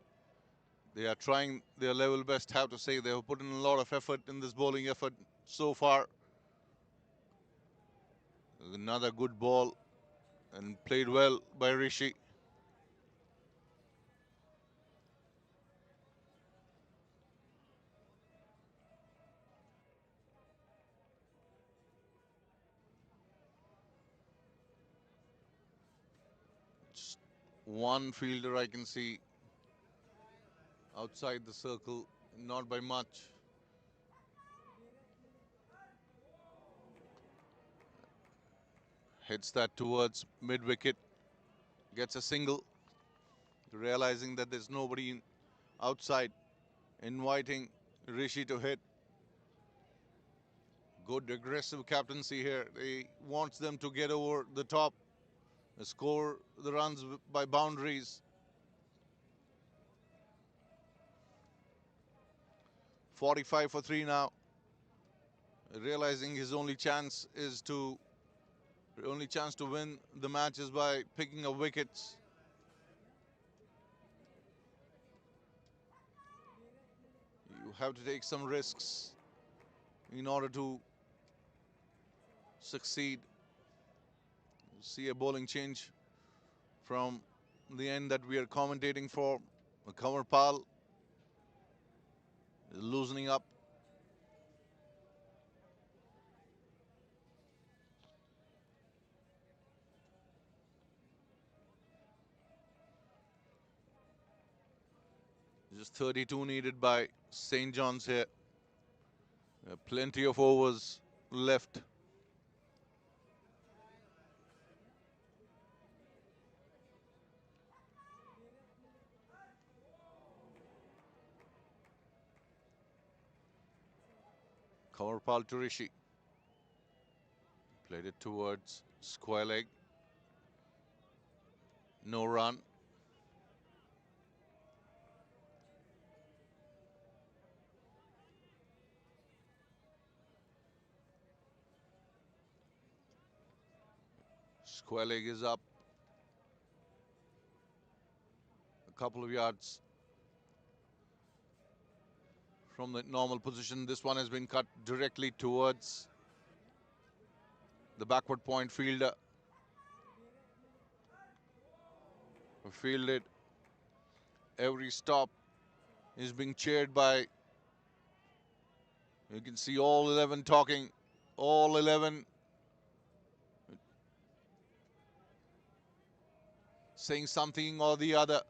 They are trying their level best, have to say. They have put in a lot of effort in this bowling effort so far. Another good ball and played well by Rishi. Just one fielder I can see outside the circle, not by much. Hits that towards mid wicket, gets a single, realizing that there's nobody outside, inviting Rishi to hit. Good aggressive captaincy here. He wants them to get over the top, score the runs by boundaries. 45 for 3 now. Realizing his only chance to win the match is by picking up wickets. You have to take some risks in order to succeed. See a bowling change from the end that we are commentating for. Kamar Pal is loosening up. Just 32 needed by St. John's here. Plenty of overs left. Kamarpal to Rishi. Played it towards square leg. No run. Square leg is up. A couple of yards from the normal position. This one has been cut directly towards the backward point fielder. Fielded. Every stop is being cheered by, you can see all 11 talking, all 11 saying something or the other.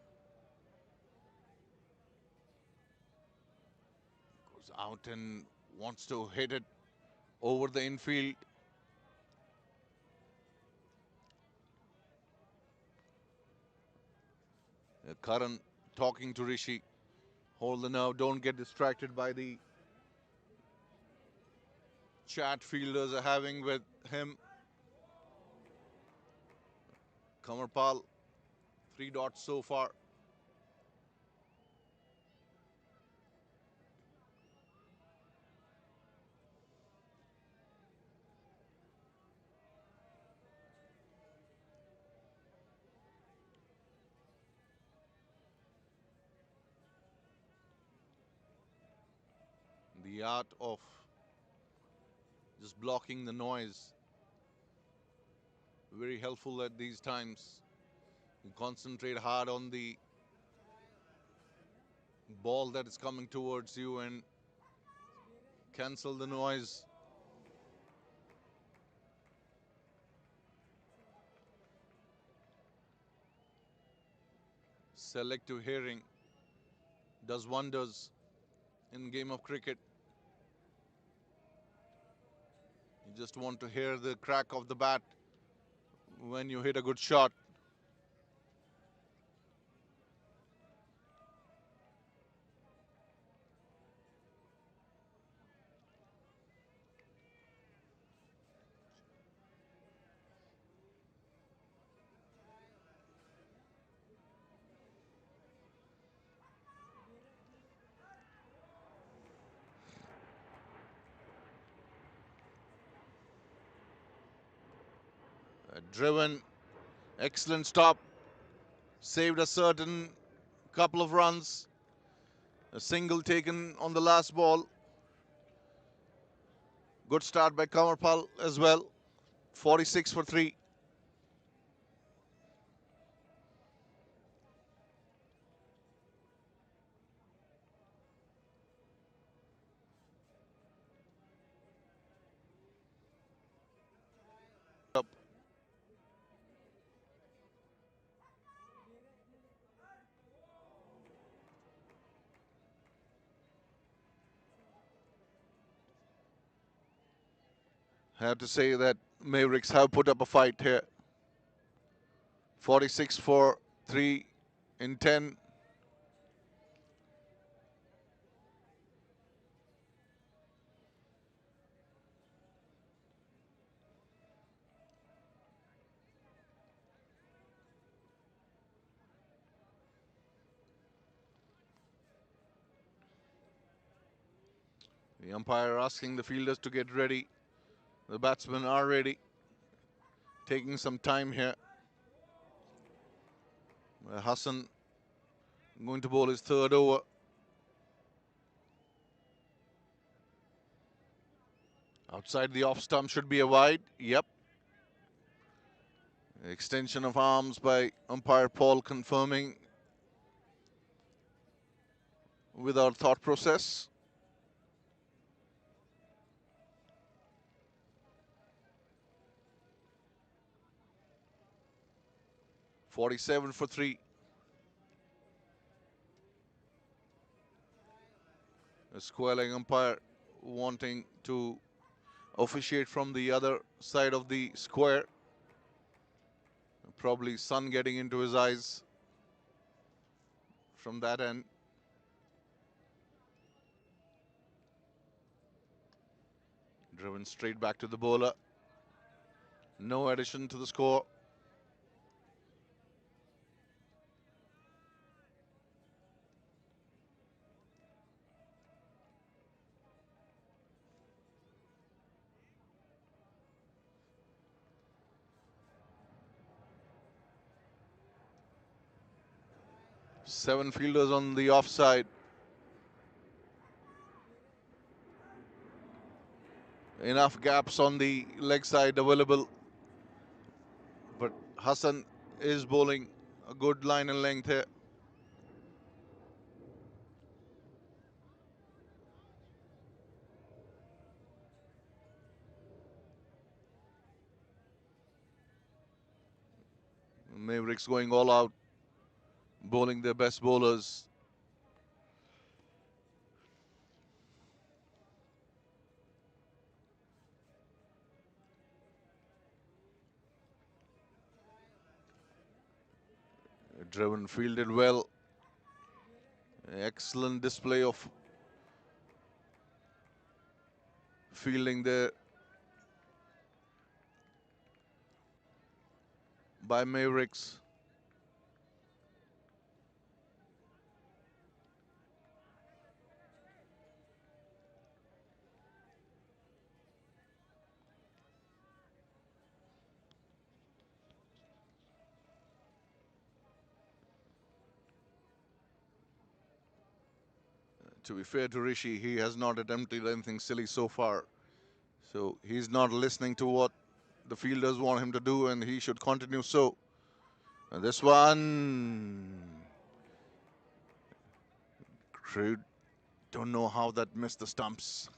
Goes out and wants to hit it over the infield. Karan talking to Rishi. Hold the nerve, don't get distracted by the chat fielders are having with him. Kamarpal, 3 dots so far. The art of just blocking the noise. Very helpful at these times. You concentrate hard on the ball that is coming towards you and cancel the noise. Selective hearing does wonders in game of cricket. You just want to hear the crack of the bat when you hit a good shot. Driven, excellent stop, saved a certain couple of runs. A single taken on the last ball. Good start by Kamarpal as well. 46 for 3. Up. I have to say that Mavericks have put up a fight here. 46 for 3 in 10. The umpire asking the fielders to get ready. The batsmen are ready. Taking some time here. Hassan going to bowl his third over. Outside the off stump should be a wide. Yep. Extension of arms by umpire Paul confirming with our thought process. .47 for 3. A square leg umpire wanting to officiate from the other side of the square. Probably sun getting into his eyes from that end. Driven straight back to the bowler. No addition to the score. Seven fielders on the offside. Enough gaps on the leg side available. But Hassan is bowling a good line and length here. Mavericks going all out, bowling their best bowlers. Driven fielded well. Excellent display of fielding there by Mavericks. To be fair to Rishi, he has not attempted anything silly so far. So he's not listening to what the fielders want him to do, and he should continue so. And this one, Crude. Don't know how that missed the stumps.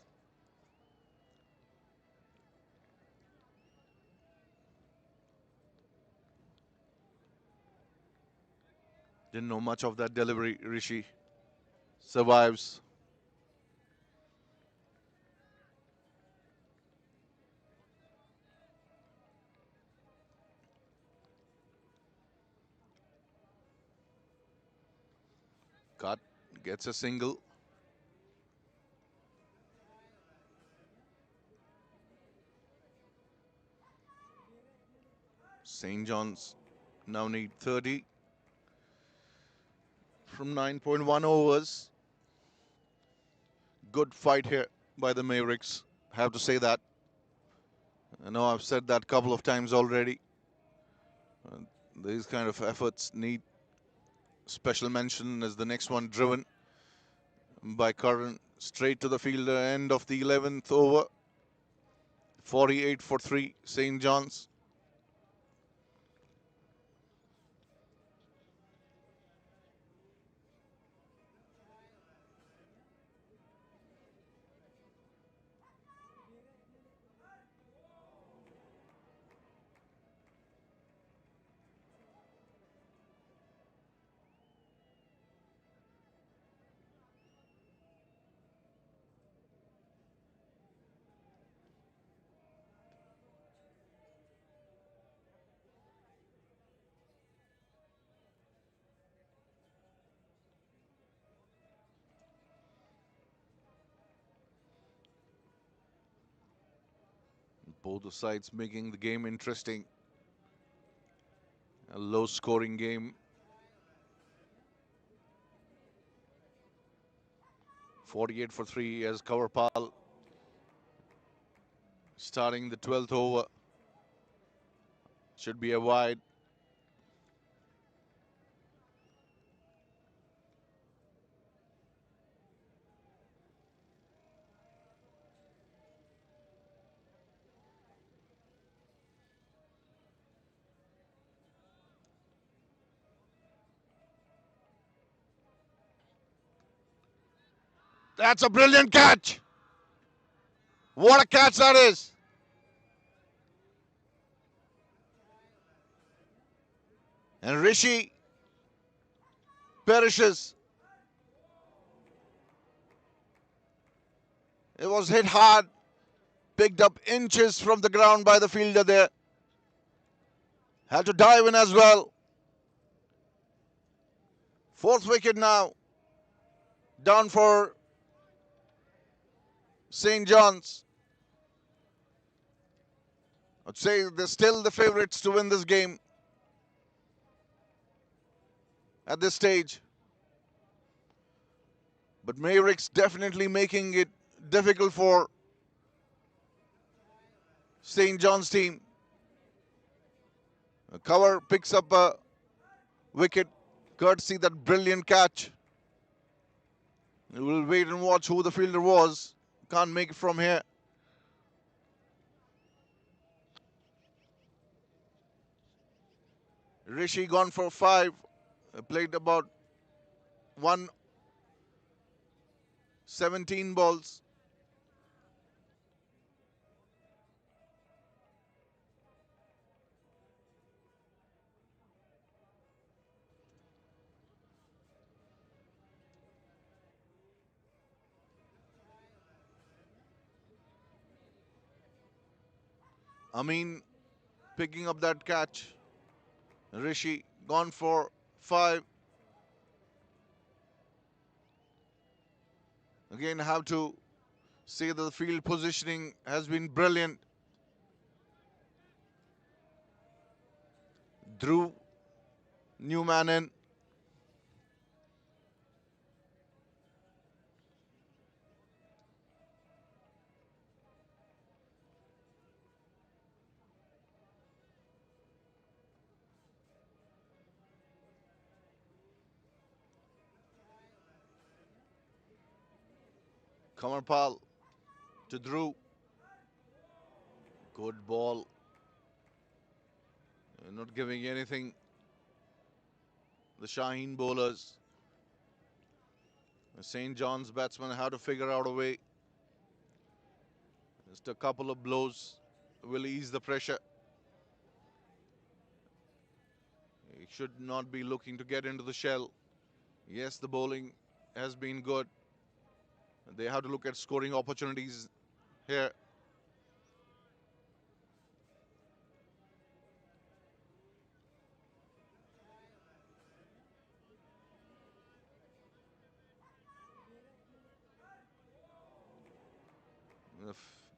Didn't know much of that delivery. Rishi survives. Cut. Gets a single. St. John's now need 30 from 9.1 overs. Good fight here by the Mavericks. Have to say that. I know I've said that a couple of times already. Uh, these kind of efforts need special mention as the next one driven by Curran straight to the fielder. End of the 11th over. 48 for 3, St. John's. Both the sides making the game interesting. A low scoring game. 48 for 3 as Kavarpal starting the 12th over. Should be a wide. That's a brilliant catch. What a catch that is. And Rishi perishes. It was hit hard. Picked up inches from the ground by the fielder there. Had to dive in as well. Fourth wicket now. Down for St. John's. I'd say they're still the favourites to win this game at this stage. But Mavericks definitely making it difficult for St. John's team. A cover picks up a wicket, courtesy that brilliant catch. We will wait and watch who the fielder was. Can't make it from here. Rishi gone for 5. Played about 117 balls. Amin picking up that catch. Rishi gone for 5. Again, have to say that the field positioning has been brilliant. Drew, new man in. Kamarpal to Drew. Good ball. Not giving anything. The Shaheen bowlers. St. John's batsmen have to figure out a way. Just a couple of blows will ease the pressure. He should not be looking to get into the shell. Yes, the bowling has been good. They have to look at scoring opportunities here. The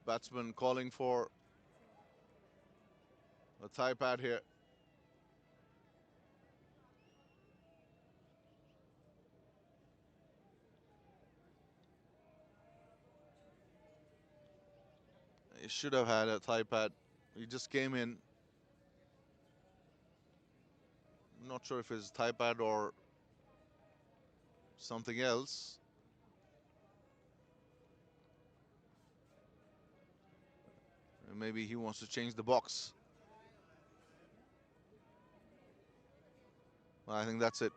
batsman calling for a thigh pad here. He should have had a thigh pad. He just came in. I'm not sure if it's thigh pad or something else. Maybe he wants to change the box. I think that's it.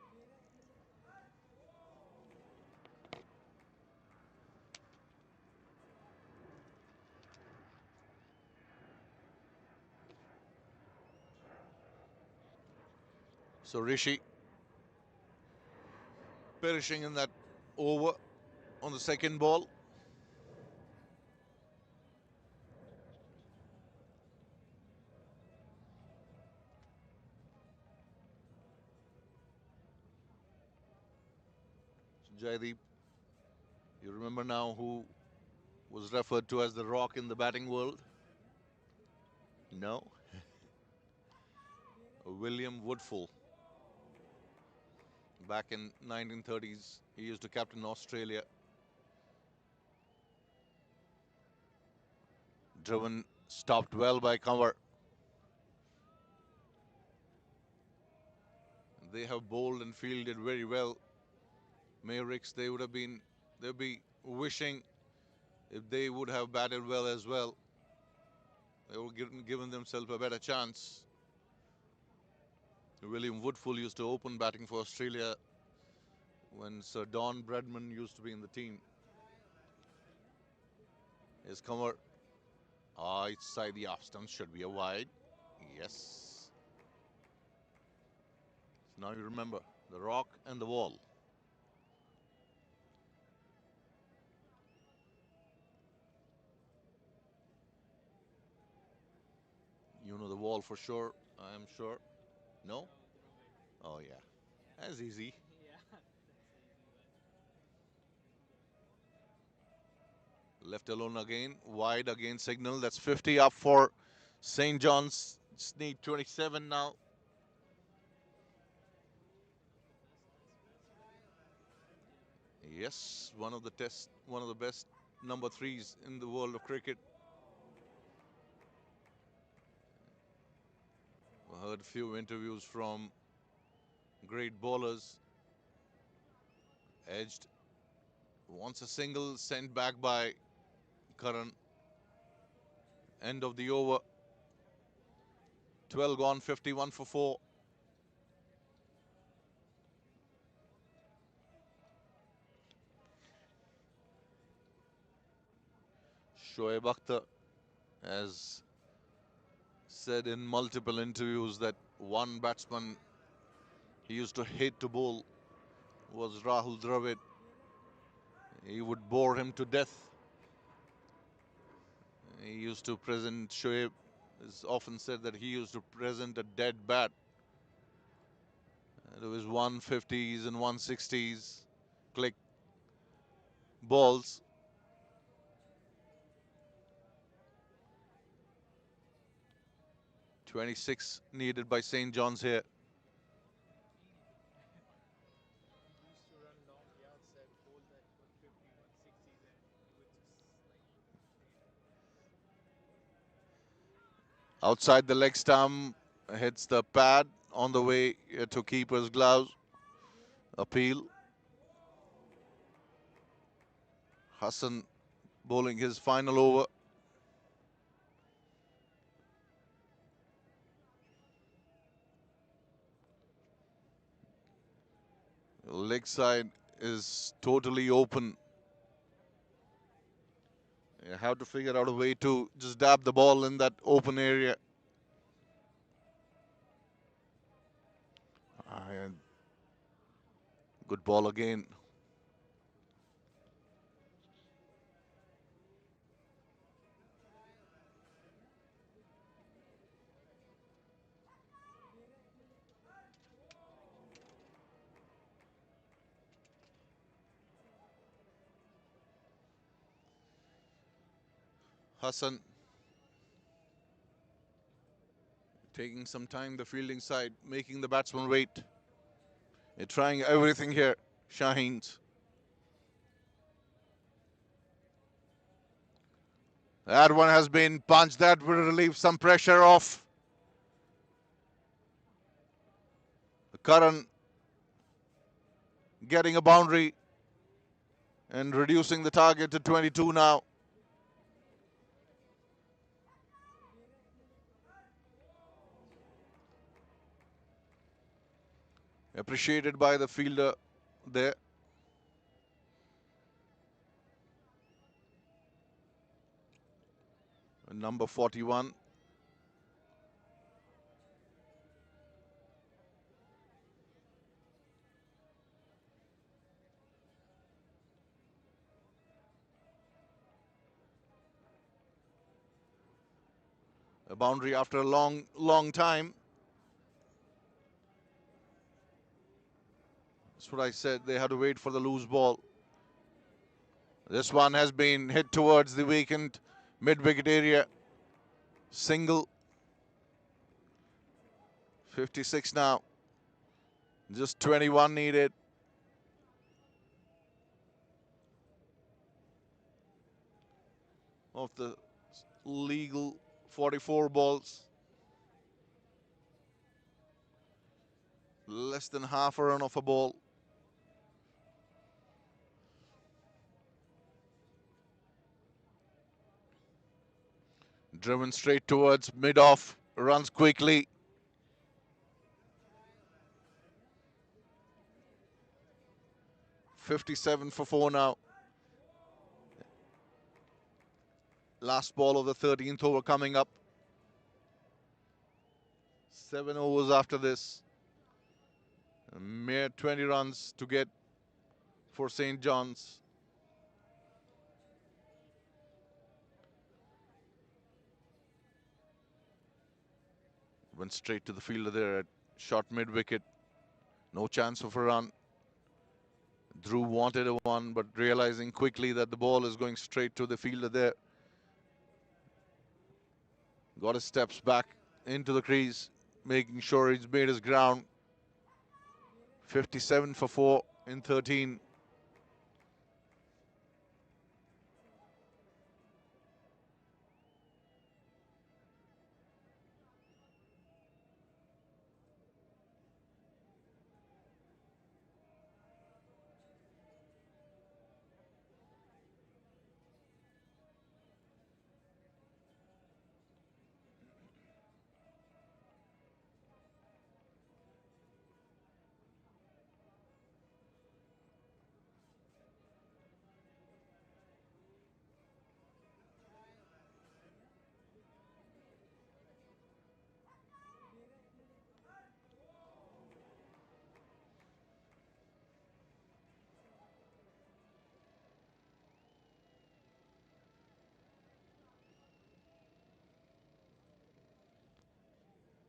So Rishi perishing in that over on the second ball. Jaideep, you remember now who was referred to as the Rock in the batting world? No? William Woodfull. Back in 1930s, he used to captain Australia. Driven, stopped well by cover. They have bowled and fielded very well. Mavericks, they'd be wishing if they would have batted well as well. They would given themselves a better chance. William Woodfull used to open batting for Australia when Sir Don Bradman used to be in the team. His cover. It's side the off stump, should be a wide. Yes. So now you remember the Rock and the wall. You know the wall for sure, I am sure. No? Oh yeah. That's easy. Left alone again. Wide again signal. That's 50 up for St. John's. Just need 27 now. Yes, one of the best number threes in the world of cricket. I heard a few interviews from great bowlers. Edged. Wants a single sent back by Karan. End of the over. 12 gone, 51 for 4. Shoaib Akhtar has said in multiple interviews that one batsman he used to hate to bowl was Rahul Dravid. He would bore him to death. He used to present, Shoaib is often said that he used to present a dead bat. It was 150s and 160s click balls. 26 needed by St. John's here. Outside the leg stump, hits the pad on the way to keeper's gloves. Appeal. Hassan bowling his final over. Leg side is totally open. You have to figure out a way to just dab the ball in that open area. And good ball again. Hassan taking some time, the fielding side, making the batsman wait. They're trying everything here, Shaheens. That one has been punched. That will relieve some pressure off Karan, getting a boundary and reducing the target to 22 now. Appreciated by the fielder there. Number 41. A boundary after a long time. That's what I said. They had to wait for the loose ball. This one has been hit towards the vacant mid-wicket area. Single. 56 now. Just 21 needed. Of the legal 44 balls. Less than half a run of a ball. Driven straight towards mid-off. Runs quickly. .57 for 4 now. Last ball of the 13th over coming up. 7 overs after this. A mere 20 runs to get for St. John's. Went straight to the fielder there at short mid-wicket. No chance of a run. Dhruv wanted a one, but realizing quickly that the ball is going straight to the fielder there. Got his steps back into the crease, making sure he's made his ground. 57 for 4 in 13.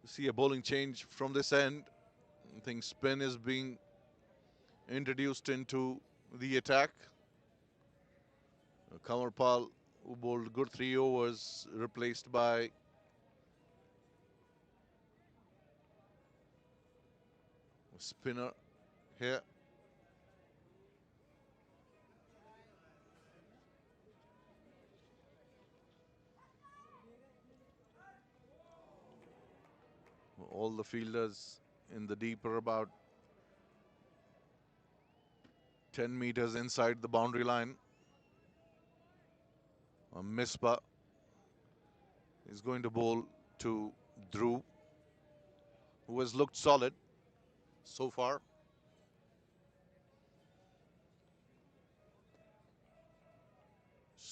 See a bowling change from this end. I think spin is being introduced into the attack. Kamarpal, who bowled good 3 overs, replaced by a spinner here. All the fielders in the deep are about 10 meters inside the boundary line. Misbah is going to bowl to Dhruv, who has looked solid so far.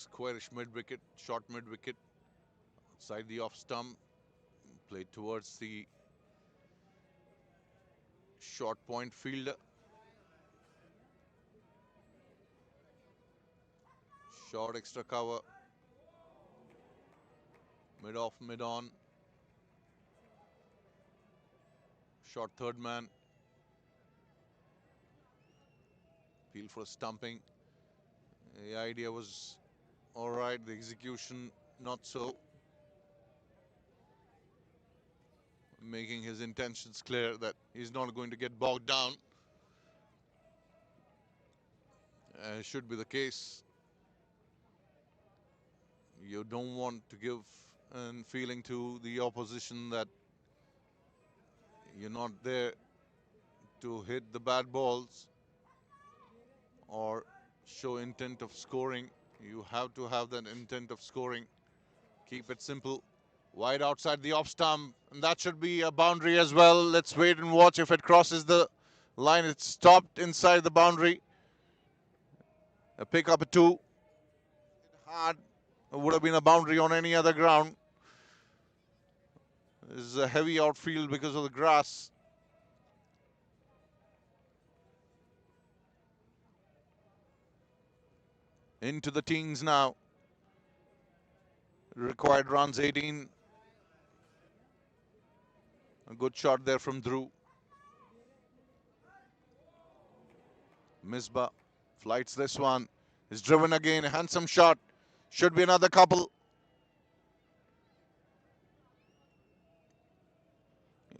Squarish mid-wicket, short mid-wicket, outside the off stump, played towards the short point fielder. Short extra cover, mid-off, mid-on. Short third man. Appeal for a stumping. The idea was all right, the execution not so. Making his intentions clear that he's not going to get bogged down. Should be the case. You don't want to give a feeling to the opposition that you're not there to hit the bad balls or show intent of scoring. You have to have that intent of scoring. Keep it simple. Wide outside the off stump, and that should be a boundary as well. Let's wait and watch. If it crosses the line, it's stopped inside the boundary. A pick up a 2. Hard. It would have been a boundary on any other ground. This is a heavy outfield because of the grass. Into the teens now. Required runs 18. A good shot there from Dhruv. Misbah flights this one. Is driven again. A handsome shot. Should be another couple.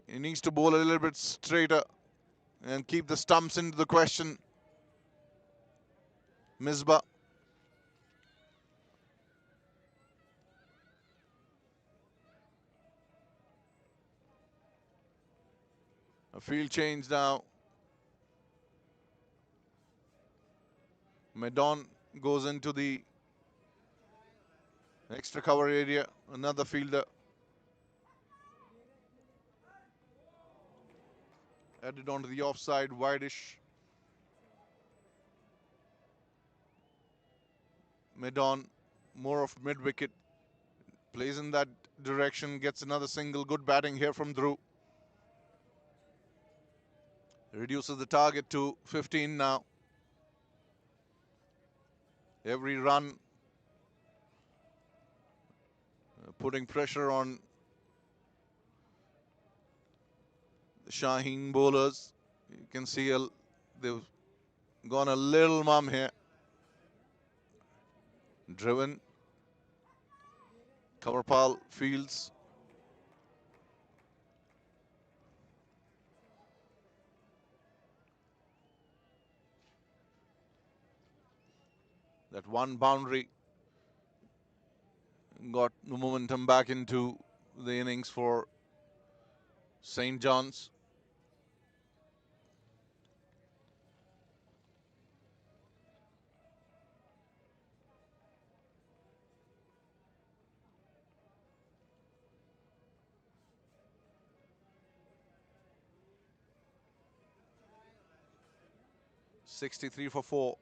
He needs to bowl a little bit straighter and keep the stumps into the question. Misbah. A field change now. Medon goes into the extra cover area. Another fielder. Added onto the offside, wideish. Medon, more of mid-wicket. Plays in that direction, gets another single. Good batting here from Dhruv. Reduces the target to 15 now. Every run putting pressure on the Shaheen bowlers. You can see they've gone a little mum here. Driven. Coverpal fields. That one boundary got the momentum back into the innings for St. John's. .63 for 4.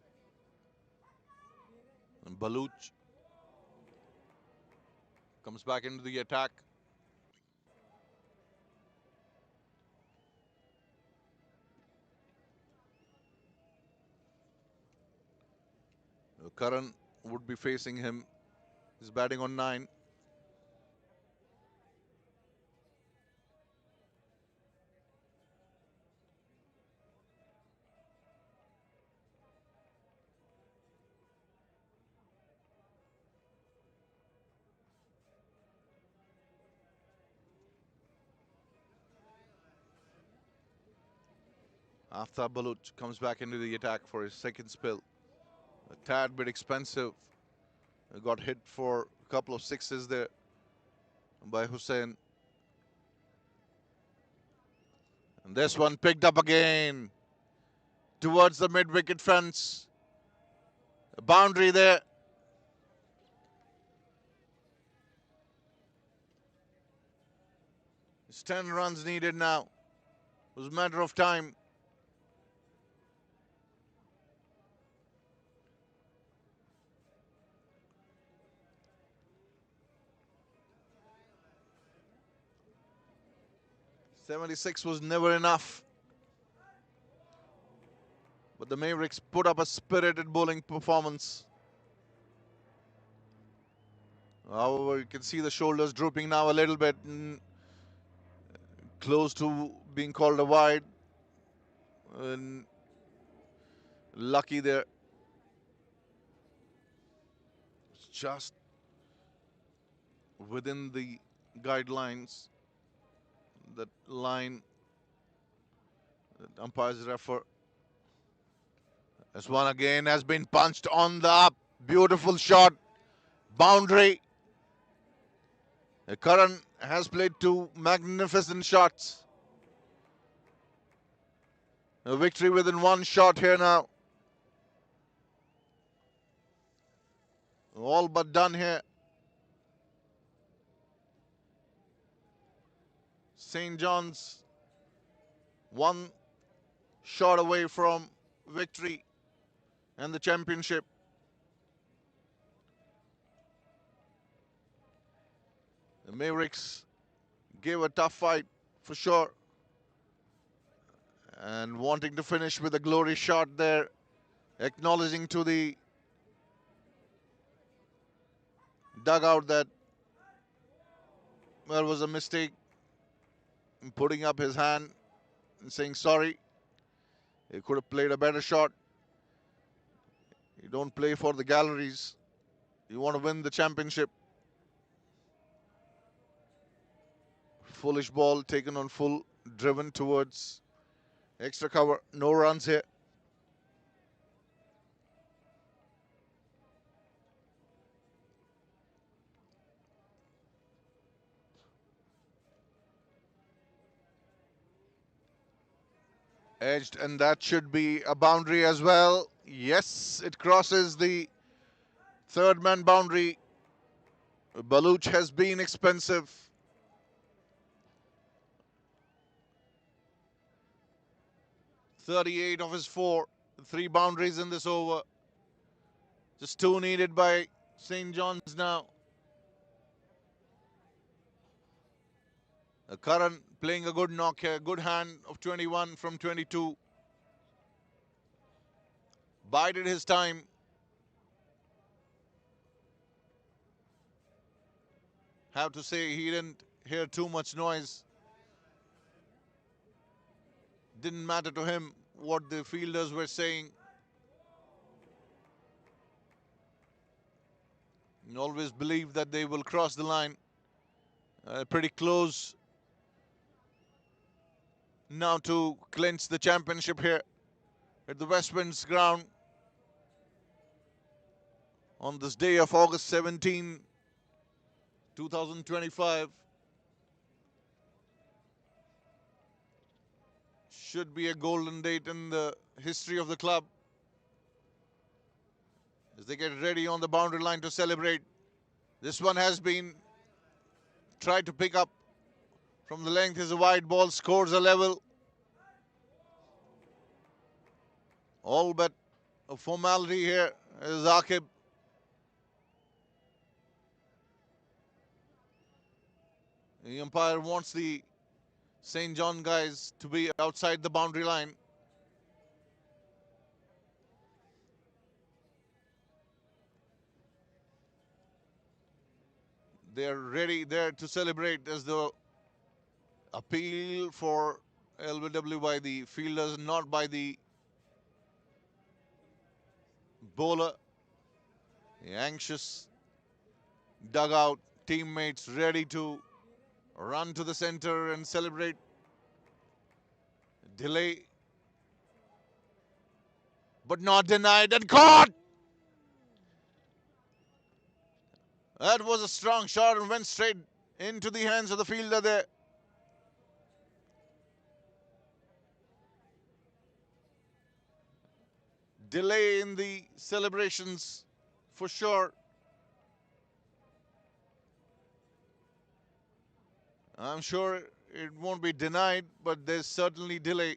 And Baluch comes back into the attack. Karan would be facing him. He's batting on 9. Aftab Baluch comes back into the attack for his second spill. A tad bit expensive. Got hit for a couple of sixes there by Hussain. And this one picked up again towards the mid-wicket fence. A boundary there. It's 10 runs needed now. It was a matter of time. 76 was never enough. But the Mavericks put up a spirited bowling performance. However, you can see the shoulders drooping now a little bit, close to being called a wide. And lucky there. It's just within the guidelines. That line that umpires refer. This one again has been punched on the up. Beautiful shot. Boundary. Karan has played two magnificent shots. A victory within one shot here now. All but done here. St. John's one shot away from victory and the championship. The Mavericks gave a tough fight for sure. And wanting to finish with a glory shot there, acknowledging to the dugout that there was a mistake, putting up his hand and saying sorry. He could have played a better shot. You don't play for the galleries. You want to win the championship. Foolish ball taken on full, driven towards extra cover. No runs here. Edged, and that should be a boundary as well. Yes, it crosses the third man boundary. Baluch has been expensive. .38 of his 4, 3 boundaries in this over. Just 2 needed by St. John's now. Karan playing a good knock here, good hand of 21 from 22. Bided his time. Have to say he didn't hear too much noise. Didn't matter to him what the fielders were saying. You always believe that they will cross the line. Pretty close now to clinch the championship here at the Westwinds ground on this day of August 17, 2025. Should be a golden date in the history of the club as they get ready on the boundary line to celebrate. This one has been tried to pick up from the length. Is a wide ball, scores a level. All but a formality here is Akib. The umpire wants the St. John guys to be outside the boundary line. They're ready there to celebrate as the appeal for LBW by the fielders, not by the bowler. The anxious dugout teammates ready to run to the center and celebrate. Delay, but not denied and caught. That was a strong shot and went straight into the hands of the fielder there. Delay in the celebrations for sure. I'm sure it won't be denied, but there's certainly delay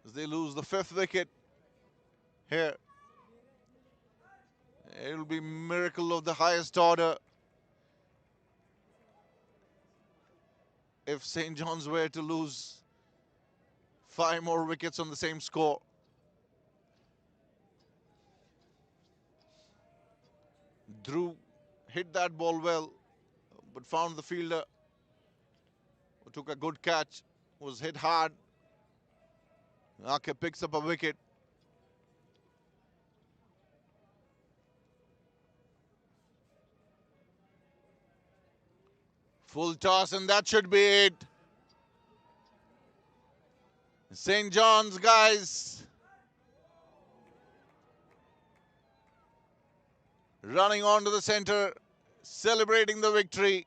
as they lose the 5th wicket here. It will be a miracle of the highest order if St. John's were to lose 5 more wickets on the same score. Drew hit that ball well, but found the fielder who took a good catch, was hit hard. Ake picks up a wicket. Full toss, and that should be it. St. John's guys running on to the center, celebrating the victory.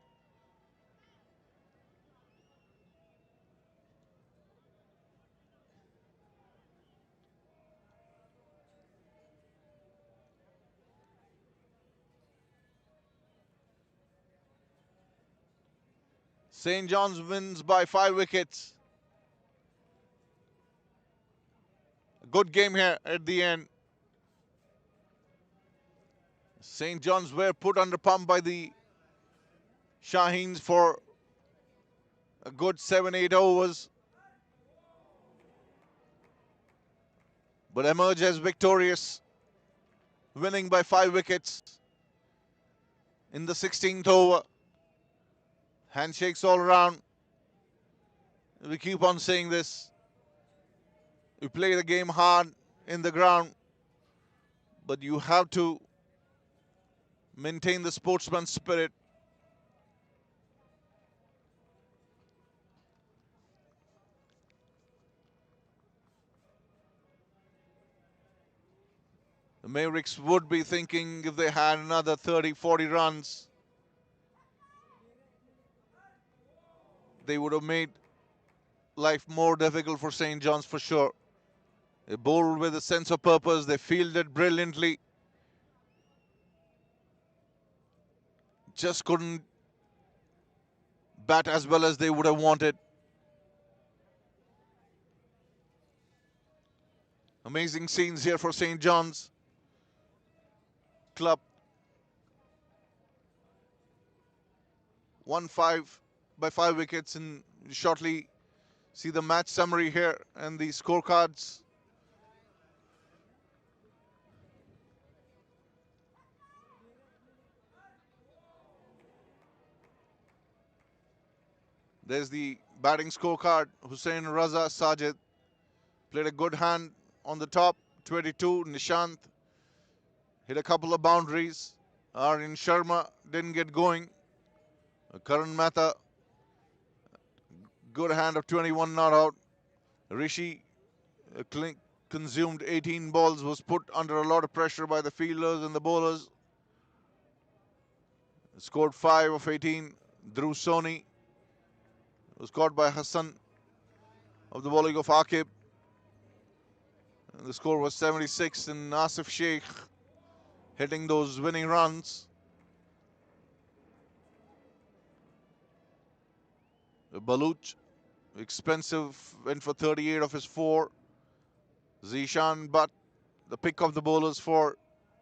St. John's wins by 5 wickets. A good game here at the end. St. John's were put under pump by the Shaheens for a good 7-8 overs, but emerge as victorious, winning by 5 wickets in the 16th over. Handshakes all around. We keep on saying this. We play the game hard in the ground, but you have to maintain the sportsman spirit. The Mavericks would be thinking if they had another 30, 40 runs, they would have made life more difficult for St. John's for sure. They bowled with a sense of purpose. They fielded brilliantly. Just couldn't bat as well as they would have wanted. Amazing scenes here for St. John's club. 1-5 by 5 wickets, and shortly see the match summary here and the scorecards. There's the batting scorecard. Hussain Raza Sajid played a good hand on the top, 22. Nishant hit a couple of boundaries. Aryan Sharma didn't get going. Karan Mehta, good hand of 21 not out. Rishi consumed 18 balls, was put under a lot of pressure by the fielders and the bowlers. Scored 5 of 18. Dhruv Soni was caught by Hassan of the bowling of Akib. And the score was 76, and Asif Sheikh hitting those winning runs. Baluch, expensive, went for 38 of his 4. Zishan Butt, the pick of the bowlers for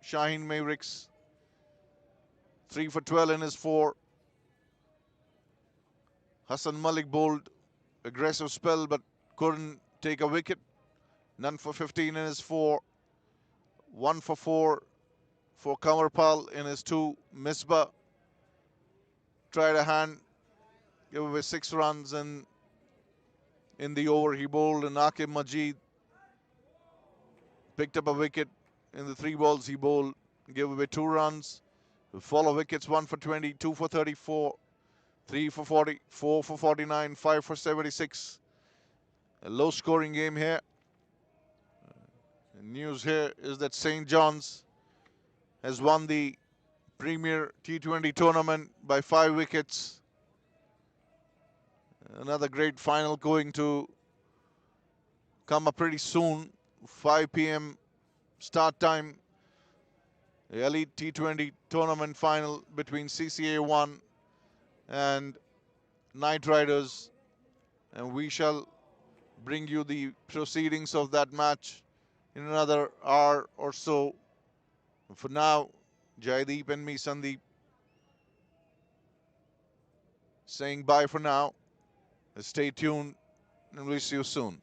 Shaheen Mavericks, 3 for 12 in his 4. Hassan Malik bowled aggressive spell but couldn't take a wicket. None for 15 in his 4. 1 for 4 for Kamarpal in his 2. Misbah tried a hand, gave away 6 runs, and in the over he bowled, and Aqib Majid picked up a wicket in the 3 balls he bowled, gave away 2 runs. Follow wickets, 1 for 20, 2 for 34, 3 for 40, 4 for 49, 5 for 76. A low scoring game here. The news here is that St. John's has won the Premier T20 tournament by 5 wickets. Another great final going to come up pretty soon. 5 p.m. start time. The Elite T20 tournament final between CCA 1 and Knight Riders. And we shall bring you the proceedings of that match in another hour or so. For now, Jaideep and me, Sandeep, saying bye for now. Stay tuned and we'll see you soon.